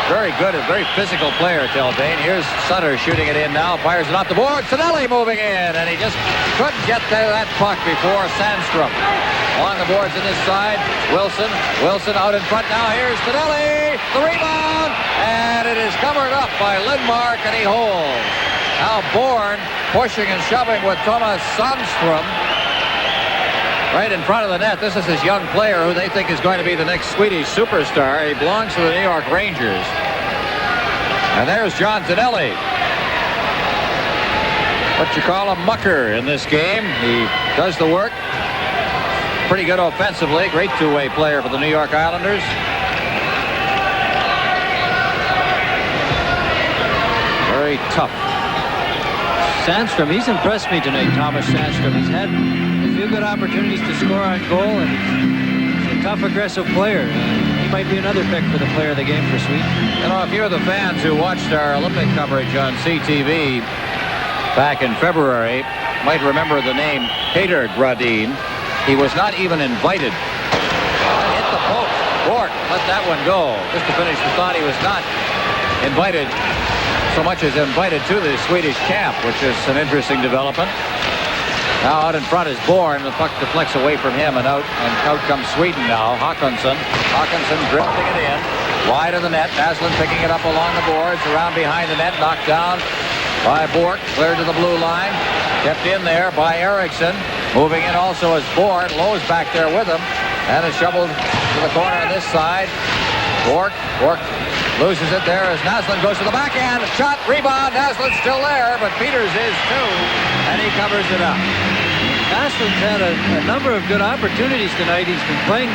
Very good, a very physical player, Telbane. Here's Sutter shooting it in now, fires it off the board. Tonelli moving in, and he just couldn't get to that puck before Sandstrom. Along the boards on this side, Wilson out in front now. Here's Tonelli, the rebound, and it is covered up by Lindmark, and he holds. Now Bourne pushing and shoving with Thomas Sandstrom right in front of the net. This is his young player who they think is going to be the next Swedish superstar. He belongs to the New York Rangers. And there's John Tonelli. What you call a mucker in this game. He does the work. Pretty good offensively. Great two-way player for the New York Islanders. Very tough. Sandstrom, he's impressed me tonight, Thomas Sandstrom. He's had a few good opportunities to score on goal, and he's a tough, aggressive player. He might be another pick for the player of the game for Sweden. You know, a few of the fans who watched our Olympic coverage on CTV back in February might remember the name Peter Gradin. He was not even invited. Hit the post. Bork let that one go. Just to finish the thought, he was not invited so much as invited to the Swedish camp, which is an interesting development. Now out in front is Bourne. The puck deflects away from him, and out comes Sweden now. Håkansson drifting it in. Wide of the net. Naslund picking it up along the boards. Around behind the net. Knocked down by Bork. Cleared to the blue line. Kept in there by Eriksson. Moving in also is Bourne. Lowe's back there with him. And it's shoveled to the corner on this side. Bork loses it there as Naslund goes to the backhand. Shot, rebound. Naslund's still there, but Peters is too. And he covers it up. Naslund's had a number of good opportunities tonight. He's been playing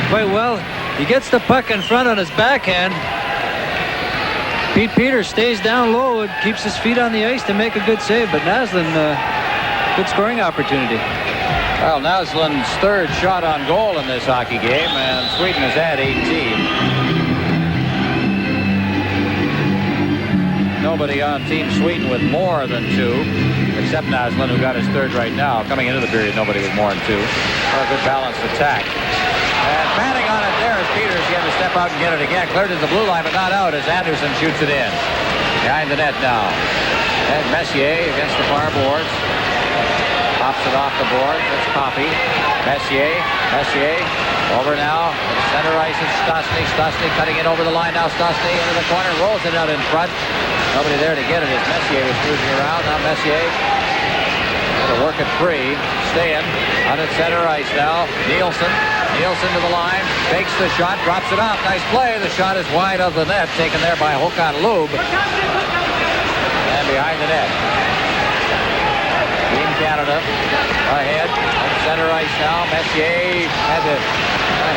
quite well. He gets the puck in front on his backhand. Pete Peters stays down low and keeps his feet on the ice to make a good save, but Naslund, good scoring opportunity. Well, Naslund's third shot on goal in this hockey game, and Sweden has had 18. Nobody on Team Sweden with more than 2, except Naslund, who got his third right now. Coming into the period, nobody with more than 2. A good balanced attack. And batting on it there is Peters. He had to step out and get it again. Cleared to the blue line, but not out as Anderson shoots it in. Behind the net now. And Messier against the far boards. Pops it off the board. It's Coffey. Messier. Over now. Center ice is Stastny. Stastny cutting it over the line now. Stastny into the corner. Rolls it out in front. Nobody there to get it as Messier was cruising around. Now Messier to work it free. Staying out at center ice now. Nielsen to the line. Fakes the shot. Drops it off. Nice play. The shot is wide of the net. Taken there by Håkan Loob. And behind the net. Team Canada ahead. Center ice now. Messier had to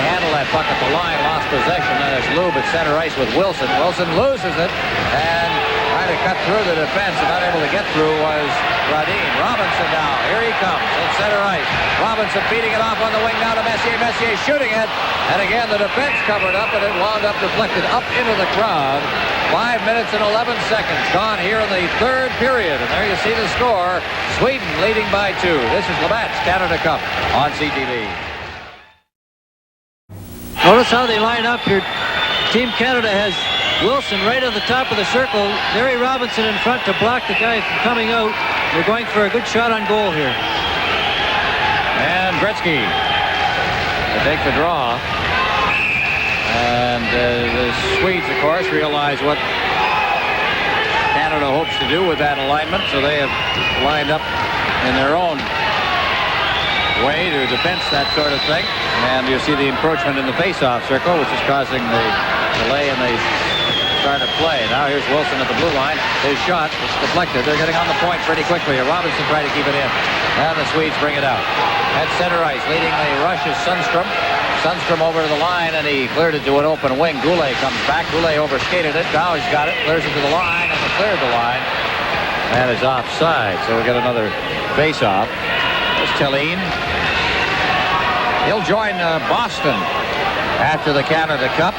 handle that puck at the line. Lost possession. Then there's Loob at center ice with Wilson. Wilson loses it and trying to cut through the defense and not able to get through was Gradin. Robinson now. Here he comes at center ice. Robinson beating it off on the wing now to Messier. Messier shooting it. And again the defense covered up and it wound up deflected up into the crowd. 5 minutes and 11 seconds gone here in the third period. And there you see the score. Sweden leading by 2. This is Labatt's Canada Cup on CTV. Notice how they line up here. Team Canada has Wilson right on the top of the circle. Larry Robinson in front to block the guy from coming out. They're going for a good shot on goal here. And Gretzky to take the draw. And the Swedes, of course, realize what Canada hopes to do with that alignment, so they have lined up in their own way to defense that sort of thing. And you see the encroachment in the face-off circle, which is causing the delay in the start of play. Now here's Wilson at the blue line. His shot is deflected. They're getting on the point pretty quickly. Robinson trying to keep it in. And the Swedes bring it out. At center ice, leading the rush is Sundstrom. Sundstrom over to the line, and he cleared it to an open wing. Goulet comes back. Goulet overskated it. Now he's got it. Clears it to the line, and he cleared the line. And is offside. So we got another face-off. There's Thelin. He'll join Boston after the Canada Cup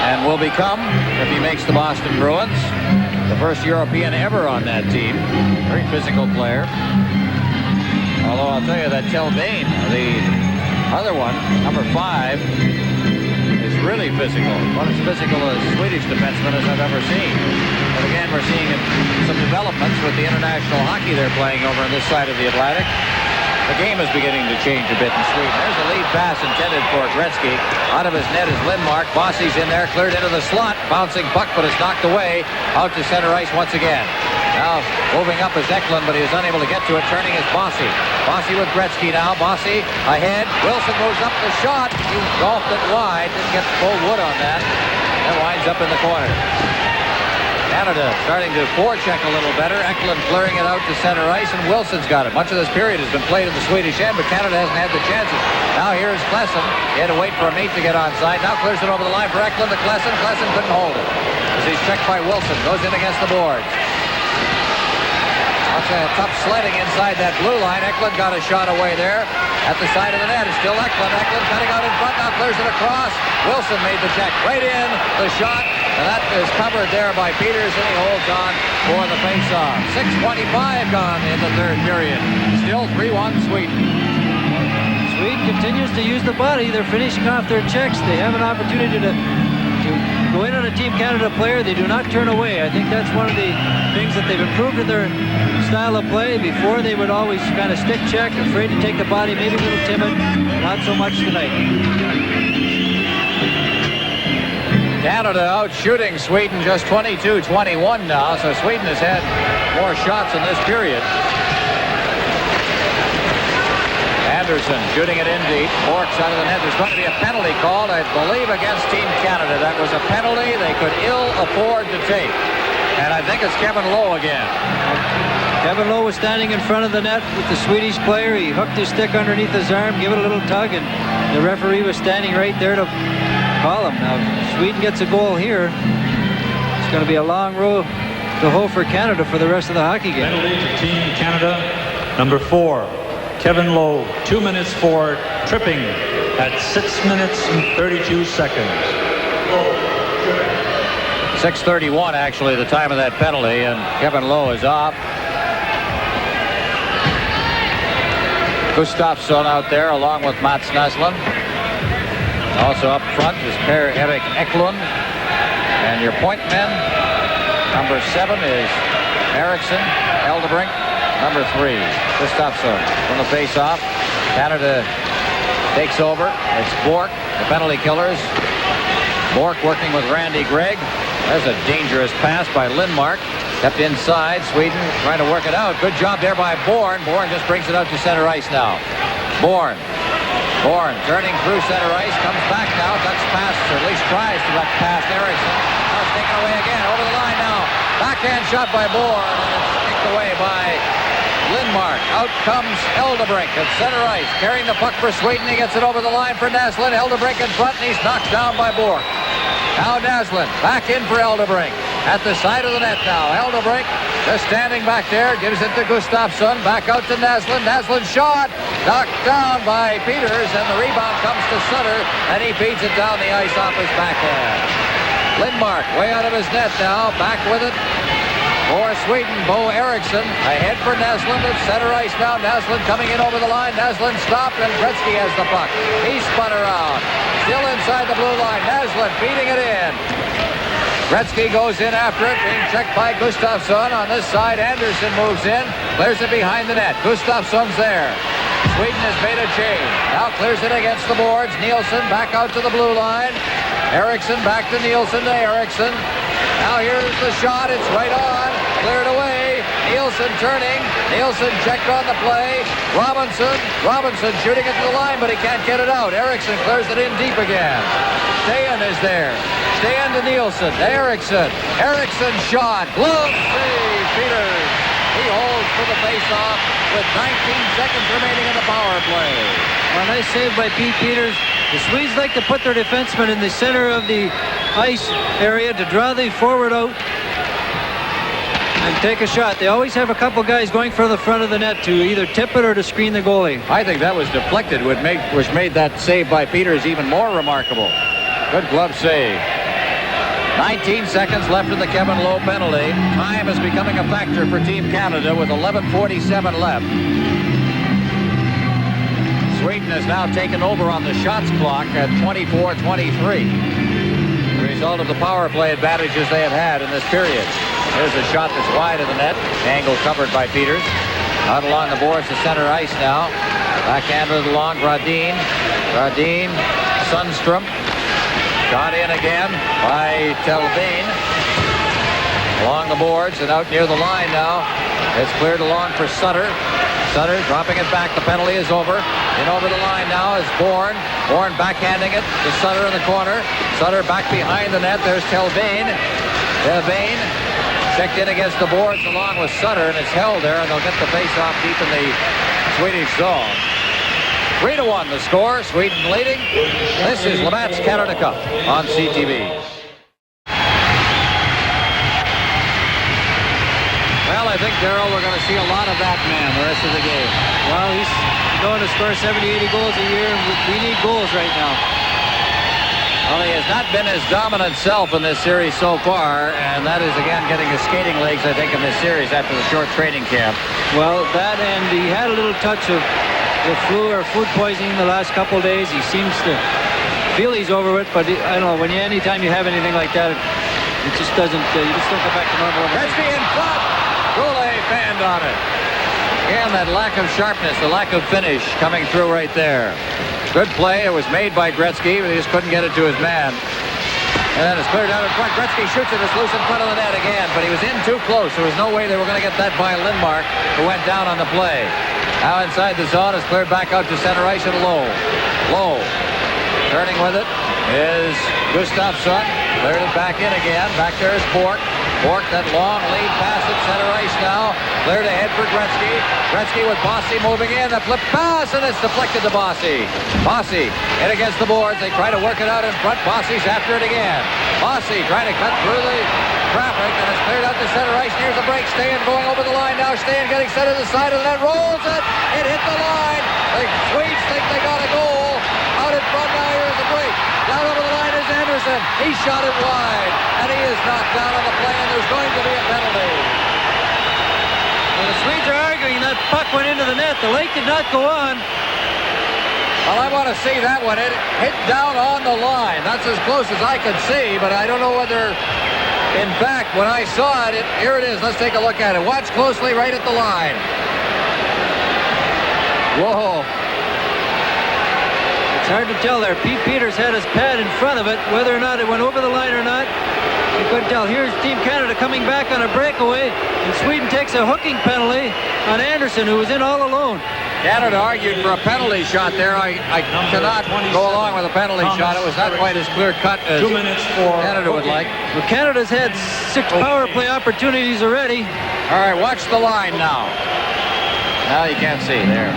and will become, if he makes the Boston Bruins, the first European ever on that team. Very physical player. Although I'll tell you that Telbane, the other one, number 5, is really physical. About as physical a Swedish defenseman as I've ever seen. But again, we're seeing some developments with the international hockey they're playing over on this side of the Atlantic. The game is beginning to change a bit in Sweden. There's a lead pass intended for Gretzky. Out of his net is Lindmark. Bossy's in there, cleared into the slot. Bouncing puck, but it's knocked away. Out to center ice once again. Now moving up is Eklund, but he is unable to get to it. Turning is Bossy. Bossy with Gretzky now. Bossy ahead. Wilson moves up the shot. He golfed it wide. Didn't get full wood on that. That winds up in the corner. Canada starting to forecheck a little better. Eklund clearing it out to center ice, and Wilson's got it. Much of this period has been played in the Swedish end, but Canada hasn't had the chances. Now here's Klesson. He had to wait for a mate to get onside. Now clears it over the line for Eklund to Klesson. Klesson couldn't hold it as he's checked by Wilson. Goes in against the boards. That's a tough sledding inside that blue line. Eklund got a shot away there at the side of the net. It's still Eklund. Eklund cutting out in front. Now clears it across. Wilson made the check. Right in the shot. And that is covered there by Peters, and he holds on for the face-off. 6:25 gone in the third period. Still 3-1 Sweden. Sweden continues to use the body. They're finishing off their checks. They have an opportunity to go in on a Team Canada player. They do not turn away. I think that's one of the things that they've improved in their style of play. Before, they would always kind of stick check, afraid to take the body, maybe a little timid. Not so much tonight. Canada out shooting Sweden just 22-21 now, so Sweden has had more shots in this period. Anderson shooting it in deep. Bork's out of the net. There's going to be a penalty called, I believe, against Team Canada. That was a penalty they could ill afford to take. And I think it's Kevin Lowe again. Kevin Lowe was standing in front of the net with the Swedish player. He hooked his stick underneath his arm, gave it a little tug, and the referee was standing right there to call him. Now, if Sweden gets a goal here, it's going to be a long row to hoe for Canada for the rest of the hockey game. Penalty to Team Canada, number 4, Kevin Lowe, 2 minutes for tripping at 6 minutes and 32 seconds. 6:31 actually the time of that penalty, and Kevin Lowe is off. Gustafsson out there along with Mats Naslund. Also up front is Per-Erik Eklund. And your point men, number 7 is Eriksson, Eldebrink. Number 3, Gustafsson from the face-off. Canada takes over. It's Bork, the penalty killers. Bork working with Randy Gregg. There's a dangerous pass by Lindmark. Kept inside. Sweden trying to work it out. Good job there by Bourne. Bourne just brings it out to center ice now. Bourne turning through center ice. Comes back now. Ducks past, or at least tries to duck past Eriksson. Now it's taken away again. Over the line now. Backhand shot by Bourne. And it's kicked away by Lindmark. Out comes Eldebrink at center ice. Carrying the puck for Sweden. He gets it over the line for Naslund. Eldebrink in front, and he's knocked down by Bourne. Now Naslund back in for Eldebrink. At the side of the net now. Eldebrink just standing back there. Gives it to Gustafsson. Back out to Naslund. Naslund shot. Knocked down by Peters. And the rebound comes to Sutter. And he feeds it down the ice off his backhand. Lindmark way out of his net now. Back with it for Sweden. Bo Eriksson ahead for Naslund at center ice now. Naslund coming in over the line. Naslund stopped, and Gretzky has the puck. He spun around. Still inside the blue line. Naslund feeding it in. Gretzky goes in after it, being checked by Gustafsson. On this side, Anderson moves in, clears it behind the net. Gustafsson's there. Sweden has made a change. Now clears it against the boards. Nielsen back out to the blue line. Eriksson back to Nielsen to Eriksson. Now here's the shot. It's right on. Cleared away. Nielsen turning. Nielsen checked on the play. Robinson shooting it to the line, but he can't get it out. Eriksson clears it in deep again. Stajan is there. Stajan to Nielsen. To Eriksson. Eriksson shot. Glove save. Peters. He holds for the face-off with 19 seconds remaining in the power play. Well, nice save by Pete Peters. The Swedes like to put their defensemen in the center of the ice area to draw the forward out and take a shot. They always have a couple guys going for the front of the net to either tip it or to screen the goalie. I think that was deflected, which made that save by Peters even more remarkable. Good glove save. 19 seconds left in the Kevin Lowe penalty. Time is becoming a factor for Team Canada with 11:47 left. Sweden Sweden has now taken over on the shots clock at 24-23. The result of the power play advantages they have had in this period. Here's a shot that's wide of the net. Angle covered by Peters. Out along the boards to center ice now. Backhanded along Gradin. Gradin, Sundstrom. Shot in again by Telvin. Along the boards and out near the line now. It's cleared along for Sutter. Sutter dropping it back. The penalty is over. In over the line now is Bourne. Bourne backhanding it to Sutter in the corner. Sutter back behind the net. There's Telvin. Telvin checked in against the boards along with Sutter, and it's held there, and they'll get the face-off deep in the Swedish zone. 3-1 the score. Sweden leading. This is Labatt's Canada Cup on CTV. Well, I think, Darryl, we're going to see a lot of that man the rest of the game. Well, he's going to score 70, 80 goals a year, and we need goals right now. Well, he has not been his dominant self in this series so far, and that is, again, getting his skating legs, I think, in this series after the short training camp. Well, that, and he had a little touch of the flu or food poisoning the last couple of days. He seems to feel he's over it, but I don't know, anytime you have anything like that, it just doesn't, you just don't go back to normal. Gretzky in front. Goulet fanned on it. Again, that lack of sharpness, the lack of finish coming through right there. Good play. It was made by Gretzky, but he just couldn't get it to his man. And then it's cleared out in front. Gretzky shoots it. It's loose in front of the net again, but he was in too close. There was no way they were going to get that by Lindmark, who went down on the play. Now inside the zone, it's cleared back out to center ice and Lowe. Lowe turning with it is Gustafsson. Cleared it back in again. Back there is Bork. Bork, that long lead pass at center ice now. Cleared ahead for Gretzky. Gretzky with Bossy moving in. A flip pass, and it's deflected to Bossy. Bossy in against the boards. They try to work it out in front. Bossy's after it again. Bossy trying to cut through the traffic, and it's cleared out to center ice. Here's a break. Stain going over the line now. Stain getting set to the side of the net. Rolls it. It hit the line. The Swedes think they got a goal. Out in front now. Here's a break. Down over the line is Anderson. He shot it wide, and he is knocked down on the play, and there's going to be a penalty. Well, the Swedes are arguing that puck went into the net. The lake did not go on. Well, I want to see that one. It hit down on the line. That's as close as I could see, but I don't know whether, in fact, when I saw it, here it is. Let's take a look at it. Watch closely right at the line. Whoa. It's hard to tell there. Pete Peters had his pad in front of it. Whether or not it went over the line or not, you couldn't tell. Here's Team Canada coming back on a breakaway, and Sweden takes a hooking penalty on Anderson, who was in all alone. Canada argued for a penalty shot there. I cannot go along with a penalty shot. It was not quite as clear-cut as 2 minutes for Canada would like. Well, Canada's had 6 power play opportunities already. All right, watch the line now. Now you can't see there.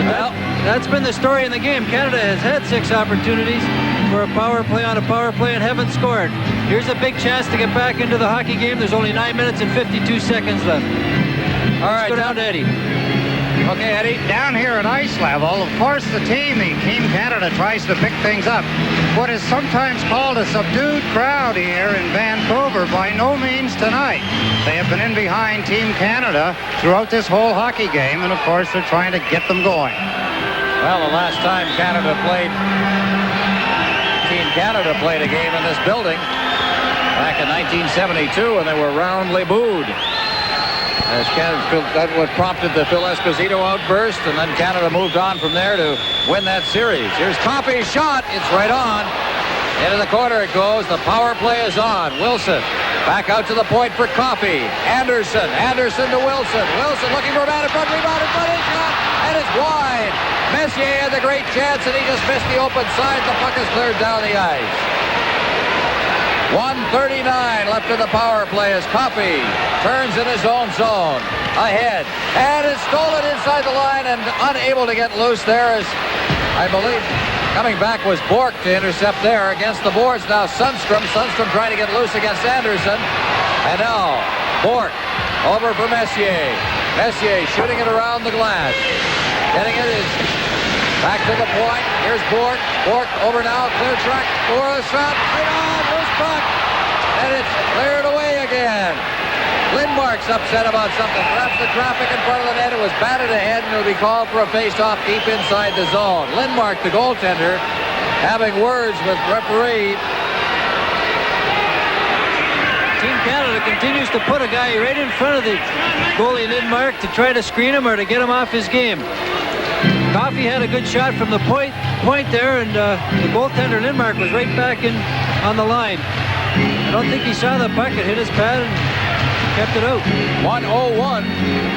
Well, that's been the story in the game. Canada has had 6 opportunities for a power play on a power play and haven't scored. Here's a big chance to get back into the hockey game. There's only 9 minutes and 52 seconds left. all right. Let's go down to Eddie. Okay, Eddie. Down here at ice level, of course, the Team Canada tries to pick things up. What is sometimes called a subdued crowd here in Vancouver, by no means tonight. They have been in behind Team Canada throughout this whole hockey game, and of course, they're trying to get them going. Well, the last time Team Canada played a game in this building back in 1972, and they were roundly booed. As Canada, that what prompted the Phil Esposito outburst, and then Canada moved on from there to win that series. Here's Coffey's shot. It's right on. Into the corner it goes. The power play is on. Wilson back out to the point for Coffey. Anderson to Wilson. Wilson looking for a man in front. Rebound in front. His shot, and it's wide. Messier had the great chance, and he just missed the open side. The puck is cleared down the ice. 1:39 left in the power play as Coffey turns in his own zone. Ahead. And it's stolen inside the line and unable to get loose there as, I believe, coming back was Bork to intercept there against the boards. Now Sundstrom trying to get loose against Anderson. And now Bork over for Messier. Messier shooting it around the glass. Getting it is back to the point. Here's Bork. Bork over now. Clear track for a shot. Right on. Loose puck. And it's cleared away again. Lindmark's upset about something. Perhaps the traffic in front of the net. It was batted ahead, and it'll be called for a face-off deep inside the zone. Lindmark, the goaltender, having words with referee. Team Canada continues to put a guy right in front of the goalie Lindmark to try to screen him or to get him off his game. Coffey had a good shot from the point there, and the goaltender Lindmark was right back in on the line. I don't think he saw the puck. It hit his pad and kept it out. 1:01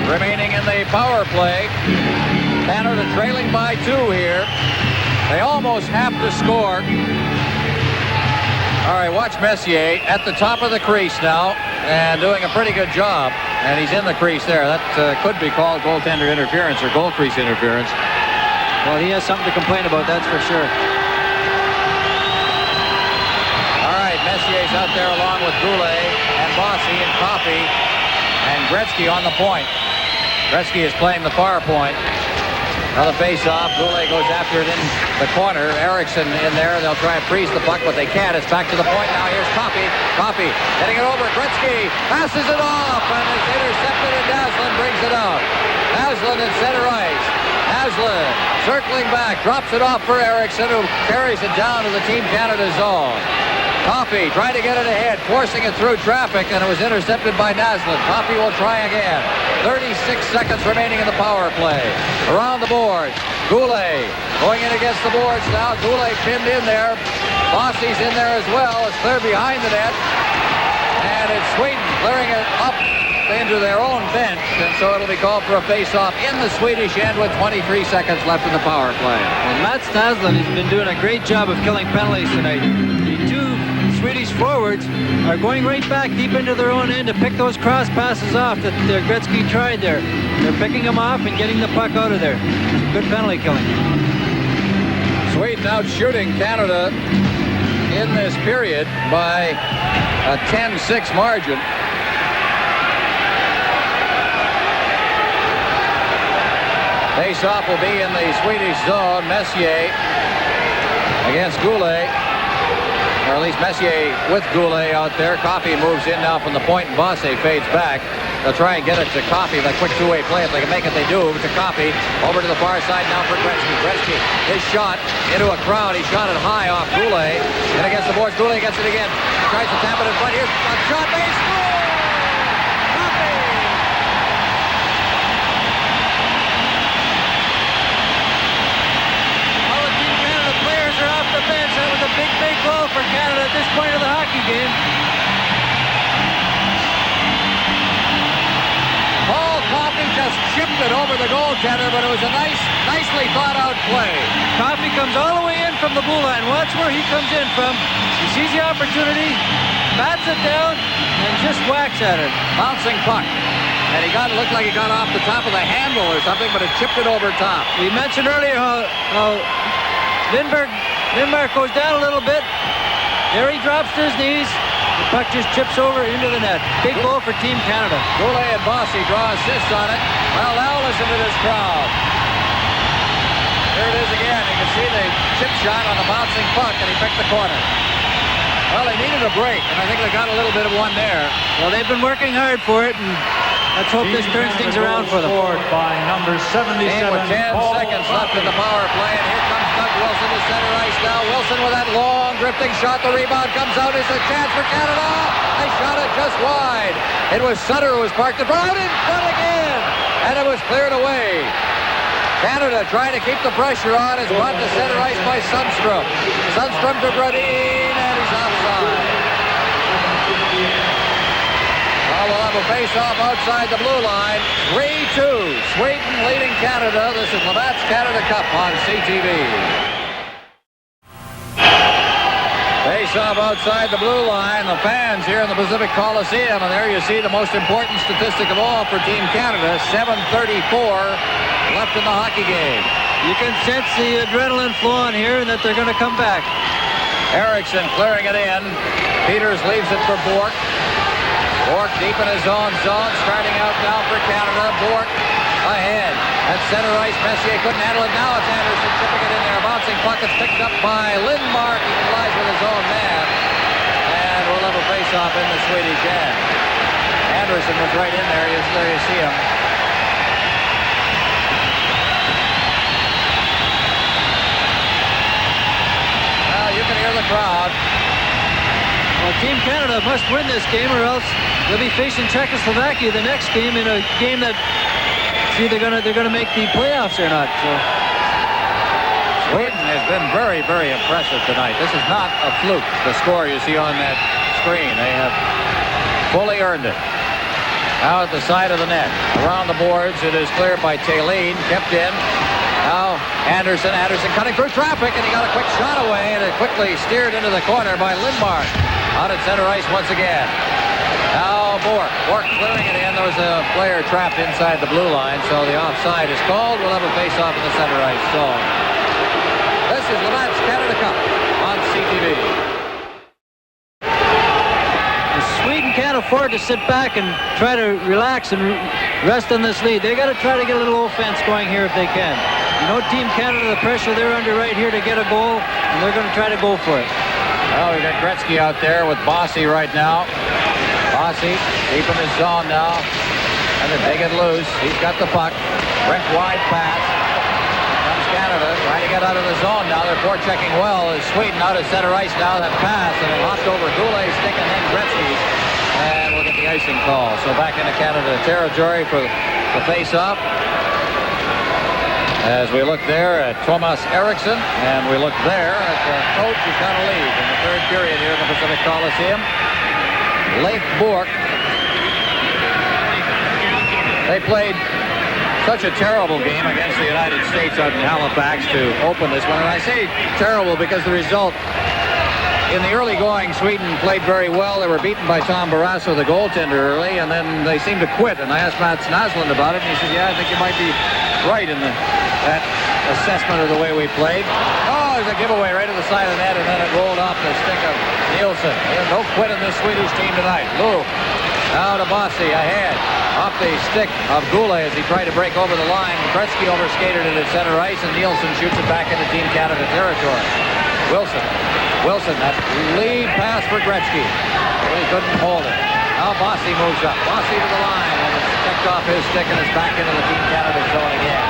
remaining in the power play. Canada trailing by 2 here. They almost have to score. All right, watch Messier at the top of the crease now and doing a pretty good job. And he's in the crease there. That could be called goaltender interference or goal crease interference. Well, he has something to complain about, that's for sure. All right, Messier's out there along with Goulet and Bossy and Coffey and Gretzky on the point. Gretzky is playing the far point. Another face-off. Goulet goes after it in the corner. Eriksson in there. They'll try and freeze the puck, but they can't. It's back to the point now. Here's Coffey. Coffey getting it over. Gretzky passes it off, and it's intercepted, and Naslund brings it out. Naslund in center ice. Naslund circling back, drops it off for Eriksson, who carries it down to the Team Canada zone. Coffey trying to get it ahead, forcing it through traffic, and it was intercepted by Naslund. Coffey will try again. 36 seconds remaining in the power play. Around the boards, Goulet going in against the boards now. Goulet pinned in there. Bossy's in there as well. It's clear behind the net. And it's Sweden clearing it up into their own bench, and so it'll be called for a face-off in the Swedish end with 23 seconds left in the power play. Well, Mats Naslund has been doing a great job of killing penalties tonight. The two Swedish forwards are going right back deep into their own end to pick those cross passes off that Gretzky tried there. They're picking them off and getting the puck out of there. Good penalty killing. Sweden out shooting Canada in this period by a 10-6 margin. Face-off will be in the Swedish zone. Messier against Goulet. Or at least Messier with Goulet out there. Coffey moves in now from the point, and Bossy fades back. They'll try and get it to Coffey. That quick two-way play. If they can make it, they do. To Coffey. Over to the far side now for Gretzky. Gretzky, his shot into a crowd. He shot it high off Goulet. And against the boards, Goulet gets it again. Tries to tap it in front. Here's a shot. They score! Coffey! All the Team Canada players are off the bench. That was a big goal for Canada at this point of the hockey game. Coffey just chipped it over the goaltender, but it was a nicely thought out play. Coffey comes all the way in from the blue line. Watch where he comes in from. He sees the opportunity, bats it down, and just whacks at it. Bouncing puck. And he looked like he got off the top of the handle or something, but it chipped it over top. We mentioned earlier how Lindmark goes down a little bit. There he drops to his knees. The puck just chips over into the net. Big goal for Team Canada. Goulet and Bossy draw assists on it. Well, now listen to this crowd. Here it is again. You can see the chip shot on the bouncing puck, and he picked the corner. Well, they needed a break, and I think they got a little bit of one there. Well, they've been working hard for it, and let's hope this turns things around for them. Scored by number 77. And with 10 seconds left in the power play, and here comes Doug Wilson to center ice now. Wilson with that long drifting shot. The rebound comes out. It's a chance for Canada. They shot it just wide. It was Sutter who was parked in front. Out in front again, and it was cleared away. Canada trying to keep the pressure on. Is brought to center ice by Sundstrom. Sundstrom to Brodin, and he's offside. Well, we'll have a face-off outside the blue line. 3-2. Sweden leading Canada. This is Labatt's Canada Cup on CTV. Face-off outside the blue line. The fans here in the Pacific Coliseum, and there you see the most important statistic of all for Team Canada. 7:34 left in the hockey game. You can sense the adrenaline flowing here and that they're going to come back. Eriksson clearing it in. Peters leaves it for Bourque. Bourque deep in his own zone, starting out now for Canada. Bourque ahead. At center ice, Messier couldn't handle it. Now it's Anderson chipping it in there. Bouncing puck is picked up by Lindmark. He collides with his own man. And we'll have a face-off in the Swedish end. Anderson was right in there. There you see him. Well, you can hear the crowd. Well, Team Canada must win this game or else they'll be facing Czechoslovakia the next game in a game that they're gonna make the playoffs or not. So Sweden has been very, very impressive tonight. This is not a fluke, the score you see on that screen. They have fully earned it. Now at the side of the net. Around the boards, it is cleared by Taylene, kept in. Now Anderson cutting through traffic, and he got a quick shot away, and it quickly steered into the corner by Lindmark. Out at center ice once again. Now Bork clearing it in. There was a player trapped inside the blue line, so the offside is called. We'll have a face-off in the center ice zone. This is Labatt's Canada Cup on CTV. Sweden can't afford to sit back and try to relax and rest on this lead. They got to try to get a little offense going here if they can. You know, Team Canada, the pressure they're under right here to get a goal, and they're going to try to go for it. Well, we got Gretzky out there with Bossy right now. Bossy deep in his zone now. And they get loose. He's got the puck. Brent wide pass. Comes Canada trying to get out of the zone now. They're forechecking well as Sweden out of center ice now. That pass and it hopped over Goulet's stick and then Gretzky. And we'll get the icing call. So back into Canada territory for the face-off. As we look there at Thomas Eriksson, and we look there at the coach who's got a lead in the third period here in the Pacific Coliseum. Leif Bourque. They played such a terrible game against the United States out in Halifax to open this one. And I say terrible because the result, in the early going, Sweden played very well. They were beaten by Tom Barrasso, the goaltender, early, and then they seemed to quit. And I asked Mats Naslund about it, and he said, yeah, I think you might be right in that assessment of the way we played. Oh, there's a giveaway right to the side of the net, and then it rolled off the stick of Nielsen. There's no quit in this Swedish team tonight. Lou, now to Bossy, ahead. Off the stick of Goulet as he tried to break over the line. Gretzky overskated it at center ice, and Nielsen shoots it back into Team Canada territory. Wilson, that lead pass for Gretzky. Well, he couldn't hold it. Now Bossy moves up. Bossy to the line, and it's checked off his stick, and it's back into the Team Canada zone again.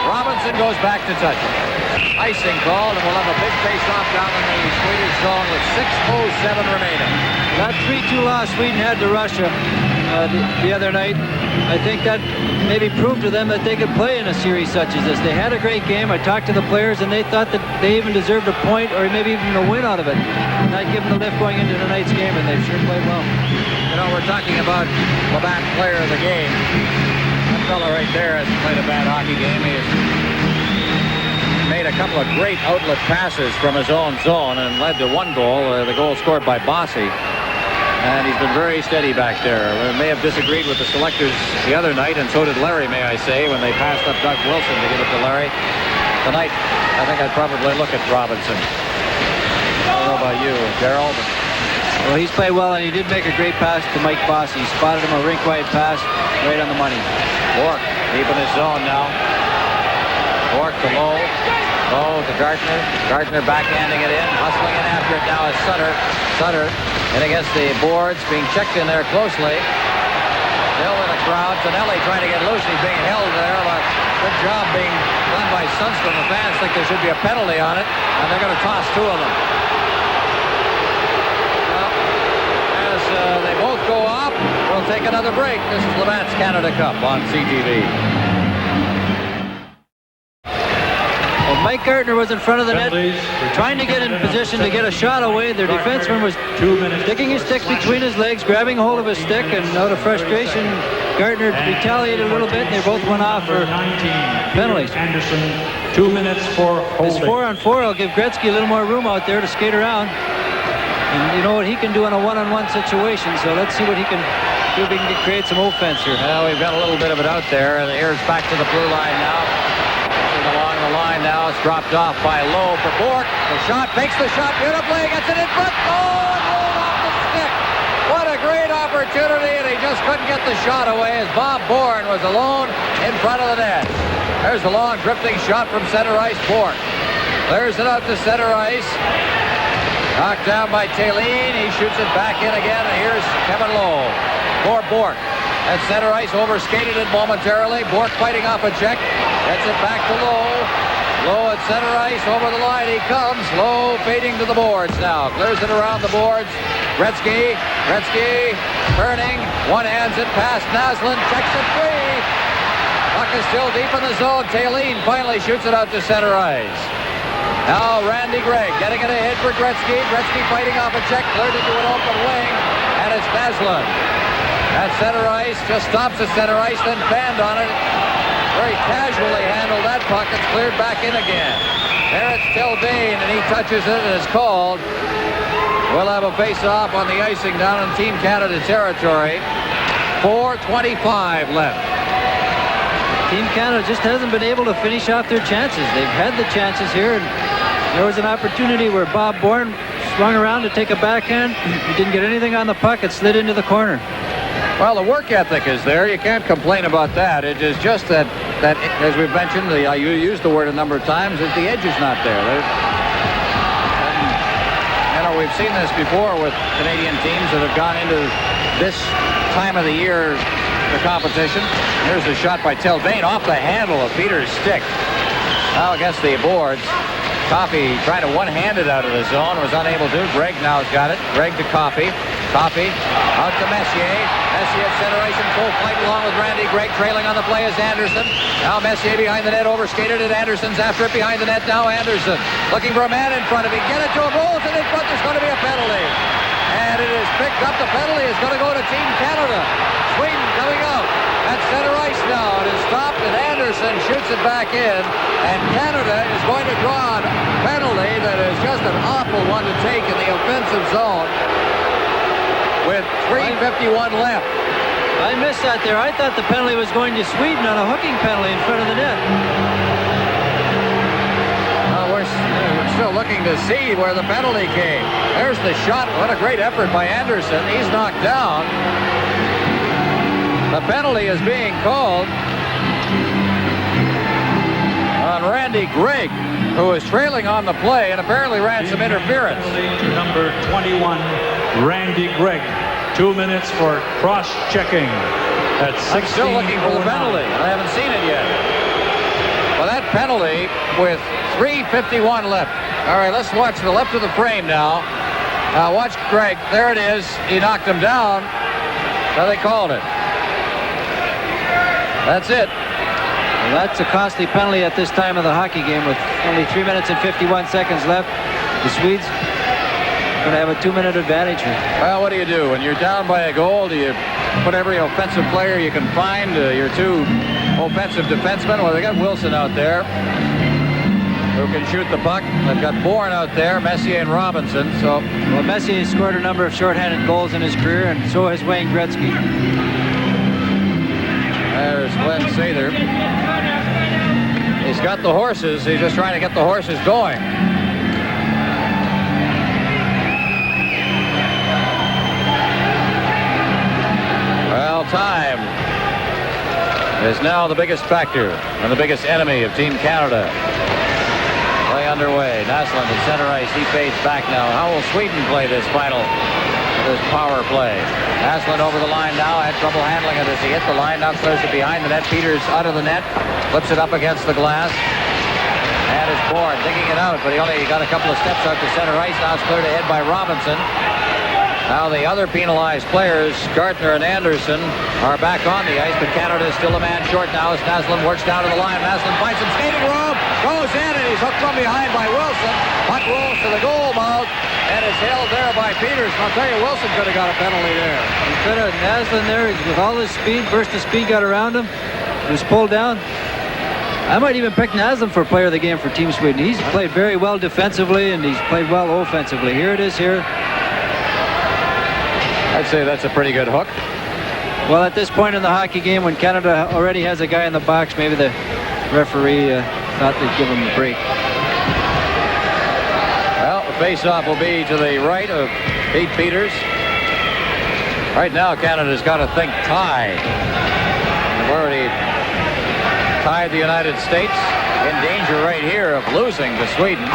Robinson goes back to touch it. Icing called, and we'll have a big face-off down in the Swedish zone with 6:07 remaining. That 3-2 loss Sweden had to Russia the other night, I think that maybe proved to them that they could play in a series such as this. They had a great game. I talked to the players, and they thought that they even deserved a point or maybe even a win out of it. Not given the lift going into tonight's game, and they've sure played well. You know, we're talking about Labatt player of the game. That fella right there has played a bad hockey game. He has made a couple of great outlet passes from his own zone and led to one goal, the goal scored by Bossy. And he's been very steady back there. We may have disagreed with the selectors the other night, and so did Larry, may I say, when they passed up Doug Wilson to give it to Larry. Tonight, I think I'd probably look at Robinson. I don't know about you, Darryl, but... Well, he's played well, and he did make a great pass to Mike Bossy. He spotted him a rink-wide pass right on the money. Bourque deep in his zone now. Bourque to Lowe. Lowe to Gartner. Gartner backhanding it in. Hustling in after it now is Sutter. Sutter in against the boards, being checked in there closely. Still in the crowd. Tonelli trying to get loose. He's being held there, but good job being done by Sundstrom. The fans think there should be a penalty on it, and they're going to toss two of them. Well, as they both go off, we'll take another break. This is Labatt's Canada Cup on CTV. Well, Mike Gartner was in front of the net, trying to get in position to get a shot away. Their defenseman was sticking his stick between his legs, grabbing hold of his stick, and out of frustration, Gartner retaliated a little bit, and they both went off for penalties. Anderson, 2 minutes for holding. This 4-on-4 will give Gretzky a little more room out there to skate around. And you know what he can do in a one-on-one situation, so let's see what he can do if he can create some offense here. Well, we've got a little bit of it out there, and here's back to the blue line now. Along the line now, it's dropped off by Lowe for Bourque. The shot, makes the shot beautifully, gets it in front. Oh, and rolled off the stick. What a great opportunity, and he just couldn't get the shot away as Bob Bourne was alone in front of the net. There's the long drifting shot from center ice, Bourque. Clears it out to center ice. Knocked down by Taylene. He shoots it back in again, and here's Kevin Lowe. for Bork. At center ice, overskated it momentarily. Bork fighting off a check. Gets it back to Lowe. Lowe at center ice, over the line he comes. Lowe fading to the boards now. Clears it around the boards. Gretzky turning. One-hands it past Naslund. Checks it free. Puck is still deep in the zone. Taylene finally shoots it out to center ice. Now Randy Gregg getting it ahead for Gretzky. Gretzky fighting off a check. Cleared into an open wing. And it's Naslund. At center ice. Just stops at center ice. Then banned on it. Very casually handled that puck. It's cleared back in again. There it's Tilbane, and he touches it and is called. We'll have a face-off on the icing down in Team Canada territory. 4:25 left. Team Canada just hasn't been able to finish off their chances. They've had the chances here, and there was an opportunity where Bob Bourne swung around to take a backhand. He didn't get anything on the puck. It slid into the corner. Well, the work ethic is there. You can't complain about that. It is just that as we've mentioned, you used the word a number of times, that the edge is not there. We've seen this before with Canadian teams that have gone into this time of the year, the competition. Here's a shot by Tilbane off the handle of Peter's stick. Now against the boards. Coffey trying to one-hand it out of the zone, was unable to. Gregg now has got it. Gregg to Coffey. Coffey out to Messier. Messier at center ice in full flight along with Randy Gregg. Trailing on the play is Anderson. Now Messier behind the net, overskated it. Anderson's after it behind the net. Now Anderson looking for a man in front of him. Get it to him. Rolls it in front. There's going to be a penalty. And it is picked up. The penalty is going to go to Team Canada. Sweden coming out at center ice now. It is stopped, and Anderson shoots it back in. And Canada is going to draw a penalty that is just an awful one to take in the offensive zone with 3:51 left. I missed that there. I thought the penalty was going to Sweden on a hooking penalty in front of the net. We're still looking to see where the penalty came. There's the shot. What a great effort by Anderson. He's knocked down. The penalty is being called on Randy Gregg, who is trailing on the play and apparently ran some interference. Number 21, Randy Gregg. 2 minutes for cross-checking at 16:09. I'm still looking for the penalty. I haven't seen it yet. Well, that penalty with 3:51 left. All right, let's watch the left of the frame now. Watch Gregg. There it is. He knocked him down. So they called it. That's it. Well, that's a costly penalty at this time of the hockey game with only 3 minutes and 51 seconds left. The Swedes going to have a 2-minute advantage here. Well, what do you do? When you're down by a goal, do you put every offensive player you can find? Your two offensive defensemen? Well, they got Wilson out there who can shoot the puck. They've got Bourne out there, Messier and Robinson. So, well, Messier has scored a number of shorthanded goals in his career, and so has Wayne Gretzky. There's Glenn Sather. He's got the horses. He's just trying to get the horses going. Well, time is now the biggest factor and the biggest enemy of Team Canada. Play underway. Naslund at center ice. He fades back now. How will Sweden play this final, this power play? Naslund over the line now. Had trouble handling it as he hit the line. Now clears it behind the net. Peters out of the net. Flips it up against the glass. And it's Bourne digging it out, but he only got a couple of steps out to center ice. Now it's cleared ahead by Robinson. Now the other penalized players, Gartner and Anderson, are back on the ice, but Canada is still a man short now as Naslund works down to the line. Naslund finds some skating room, goes in, and he's hooked from behind by Wilson. Puck rolls to the goal mouth, and is held there by Peters. I'll tell you, Wilson could have got a penalty there. He could have. Naslund there, with all his speed, burst of speed got around him. He was pulled down. I might even pick Naslund for player of the game for Team Sweden. He's played very well defensively, and he's played well offensively. Here it is here. I'd say that's a pretty good hook. Well, at this point in the hockey game, when Canada already has a guy in the box, maybe the referee thought they'd give him a break. Well, the face-off will be to the right of Pete Peters. Right now, Canada's got to think tie. They've already tied the United States, in danger right here of losing to Sweden.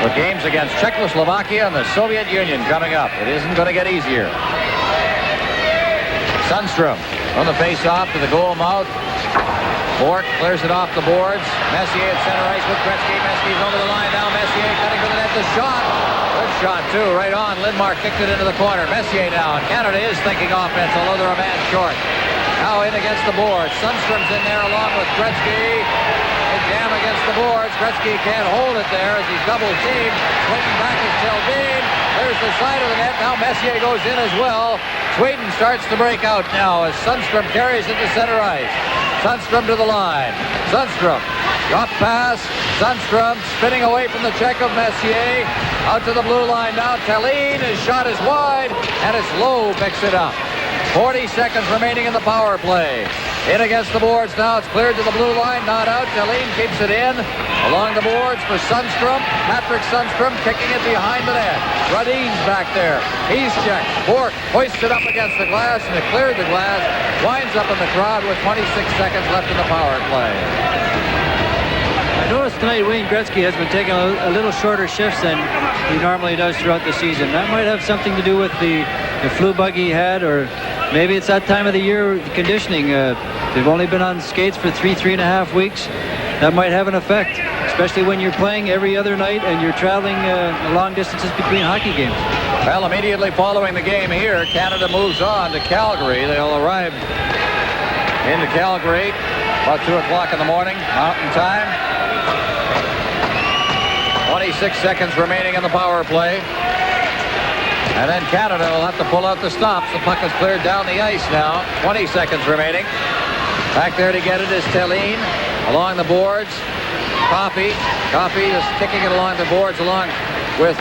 With games against Czechoslovakia and the Soviet Union coming up. It isn't going to get easier. Sundstrom on the face-off to the goal mouth. Bourque clears it off the boards. Messier at center ice with Gretzky. Messier's over the line now. Messier cutting to the net. The shot. Good shot, too. Right on. Lindmark kicked it into the corner. Messier now. And Canada is thinking offense, although they're a man short. Now in against the boards. Sundstrom's in there along with Gretzky. They jam against the boards. Gretzky can't hold it there as he's double-teamed. Swinging back is Tildeen. There's the side of the net. Now Messier goes in as well. Sweden starts to break out now as Sundstrom carries it to center ice. Sundstrom to the line. Sundstrom. Drop pass. Sundstrom spinning away from the check of Messier. Out to the blue line now. Tallinn. His shot is wide, and it's Lowe picks it up. 40 seconds remaining in the power play. In against the boards now. It's cleared to the blue line. Not out. Tallinn keeps it in. Along the boards for Sundstrom. Patrick Sundstrom kicking it behind the net. Rudin's back there. He's checked. Bourque hoists it up against the glass, and it cleared the glass. Winds up in the crowd with 26 seconds left in the power play. I noticed tonight Wayne Gretzky has been taking a little shorter shifts than he normally does throughout the season. That might have something to do with the flu bug he had, or maybe it's that time of the year, conditioning. They've only been on skates for 3.5 weeks. That might have an effect, especially when you're playing every other night and you're traveling long distances between hockey games. Well, immediately following the game here, Canada moves on to Calgary. They'll arrive into Calgary about 2 o'clock in the morning, Mountain Time. 26 seconds remaining in the power play. And then Canada will have to pull out the stops. The puck is cleared down the ice now. 20 seconds remaining. Back there to get it is Tallinn. Along the boards. Coffey is kicking it along the boards along with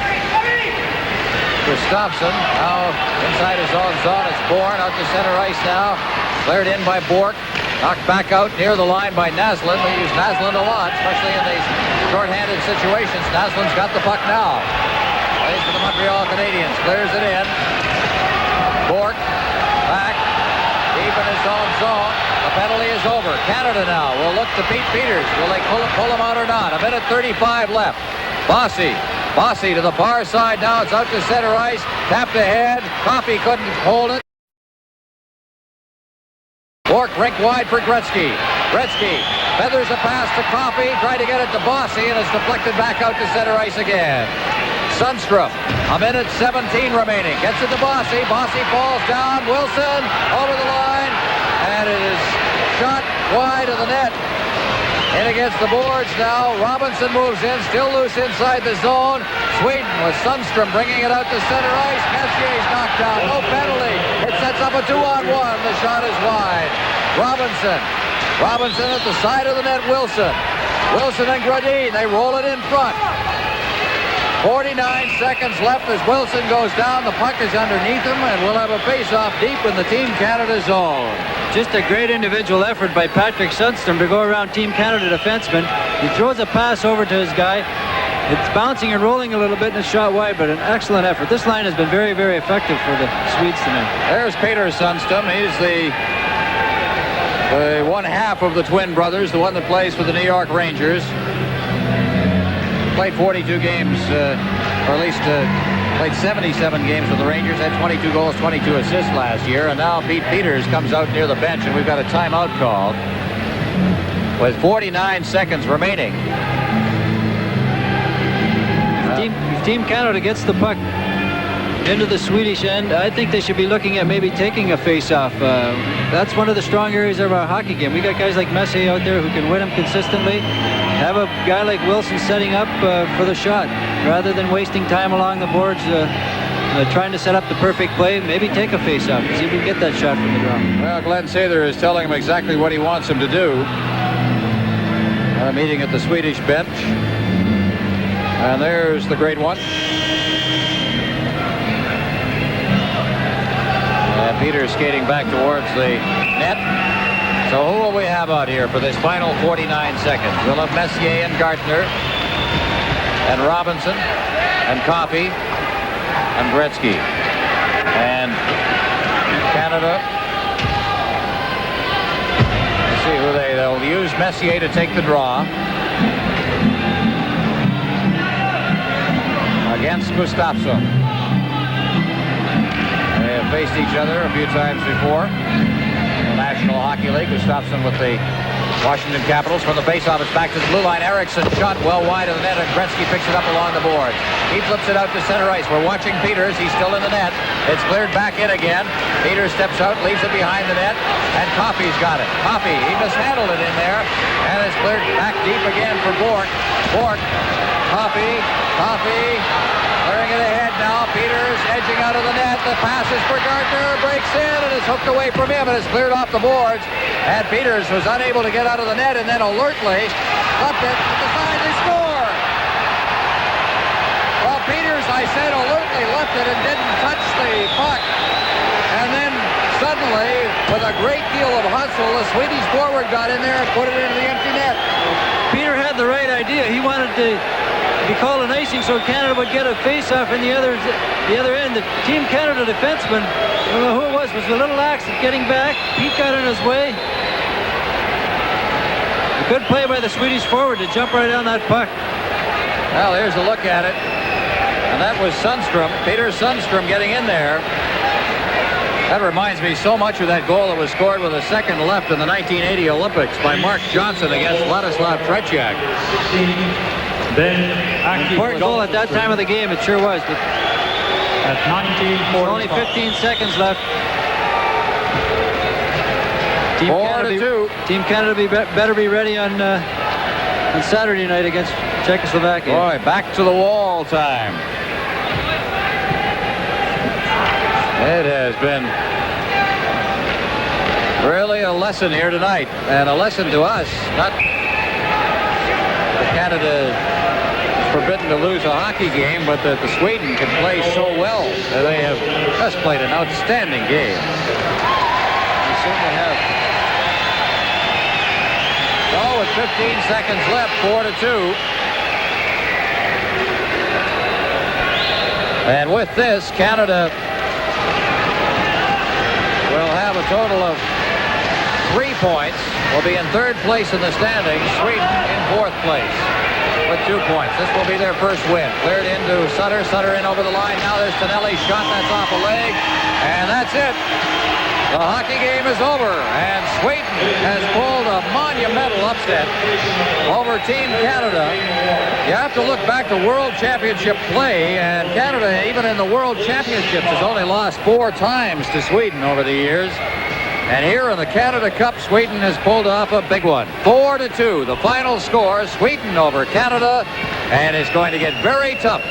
Gustafsson. Now inside his own zone. It's Bourne out to center ice now. Cleared in by Bourque. Knocked back out near the line by Naslund. We use Naslund a lot, especially in these short-handed situations. Naslund's got the puck now. Plays for the Montreal Canadiens. Clears it in. Bourque back deep in his own zone. The penalty is over. Canada now will look to Pete Peters. Will they pull him out or not? 1:35 left. Bossy to the far side now. It's out to center ice. Tapped ahead. Coffey couldn't hold it. Bourque rink wide for Gretzky. Gretzky feathers a pass to Coffey. Tried to get it to Bossy, and it's deflected back out to center ice again. Sundstrom, 1:17 remaining. Gets it to Bossy. Bossy falls down. Wilson over the line. And it is shot wide of the net. In against the boards now. Robinson moves in. Still loose inside the zone. Sweden with Sundstrom bringing it out to center ice. Messier's knocked down. No penalty. It sets up a 2-on-1. The shot is wide. Robinson at the side of the net. Wilson and Gradin. They roll it in front. 49 seconds left as Wilson goes down. The puck is underneath him, and we'll have a face-off deep in the Team Canada zone. Just a great individual effort by Patrick Sundstrom to go around Team Canada defenseman. He throws a pass over to his guy. It's bouncing and rolling a little bit, and it's shot wide, but an excellent effort. This line has been very, very effective for the Swedes tonight. There's Peter Sundstrom. He's the one half of the twin brothers, the one that plays for the New York Rangers. Played 42 games, or at least played 77 games with the Rangers, had 22 goals, 22 assists last year, and now Pete Peters comes out near the bench, and we've got a timeout called with 49 seconds remaining. If Team Canada gets the puck into the Swedish end, I think they should be looking at maybe taking a face-off. That's one of the strong areas of our hockey game. We got guys like Messier out there who can win them consistently. Have a guy like Wilson setting up for the shot rather than wasting time along the boards trying to set up the perfect play. Maybe take a face-off and see if we can get that shot from the draw. Well, Glenn Sather is telling him exactly what he wants him to do. A meeting at the Swedish bench. And there's the great one. And Peters skating back towards the net. So who will we have out here for this final 49 seconds? We'll have Messier and Gartner and Robinson and Coffey and Gretzky. And Canada. Let's see who they'll use Messier to take the draw against Gustafsson. They have faced each other a few times before. The National Hockey League, Gustafsson with the Washington Capitals. From the faceoff, it's back to the blue line. Eriksson shot well wide of the net, and Gretzky picks it up along the boards. He flips it out to center ice. We're watching Peters. He's still in the net. It's cleared back in again. Peters steps out, leaves it behind the net, and Coffey's got it. Coffey, he mishandled it in there, and it's cleared back deep again for Bourque. Bourque, Coffey, clearing it ahead now. Peters edging out of the net. The pass is for Gardner. Breaks in and is hooked away from him and is cleared off the boards. And Peters was unable to get out of the net and then alertly left it at the side. They score! Well, Peters, I said, alertly left it and didn't touch the puck. And then suddenly, with a great deal of hustle, the Swedish forward got in there and put it into the empty net. Peter had the right idea. He wanted to be called an icing so Canada would get a face-off in the other end. The Team Canada defenseman, I don't know who it was a little lax at getting back. Pete got in his way. A good play by the Swedish forward to jump right on that puck. Well, here's a look at it. And that was Sundstrom, Peter Sundstrom getting in there. That reminds me so much of that goal that was scored with a second left in the 1980 Olympics by Mark Johnson against Vladislav Tretiak. Then Aki Important goal at that time of the game, it sure was. But at 19:45. only 15 seconds left. Team 4-2. Team Canada better be ready on Saturday night against Czechoslovakia. Boy, back to the wall time. It has been really a lesson here tonight, and a lesson to us. Not that Canada is forbidden to lose a hockey game, but that the Sweden can play so well. They have just played an outstanding game. They certainly have. So with 15 seconds left, 4-2. And with this, Canada will have a total of 3 points. Will be in third place in the standings. Sweden in fourth place with 2 points. This will be their first win. Cleared into Sutter. Sutter in over the line. Now there's Tonelli's shot. That's off a leg. And that's it. The hockey game is over. And Sweden has pulled a monumental upset over Team Canada. You have to look back to World Championship play, and Canada, even in the World Championships, has only lost 4 times to Sweden over the years. And here in the Canada Cup, Sweden has pulled off a big one. 4-2, the final score, Sweden over Canada, and it's going to get very tough.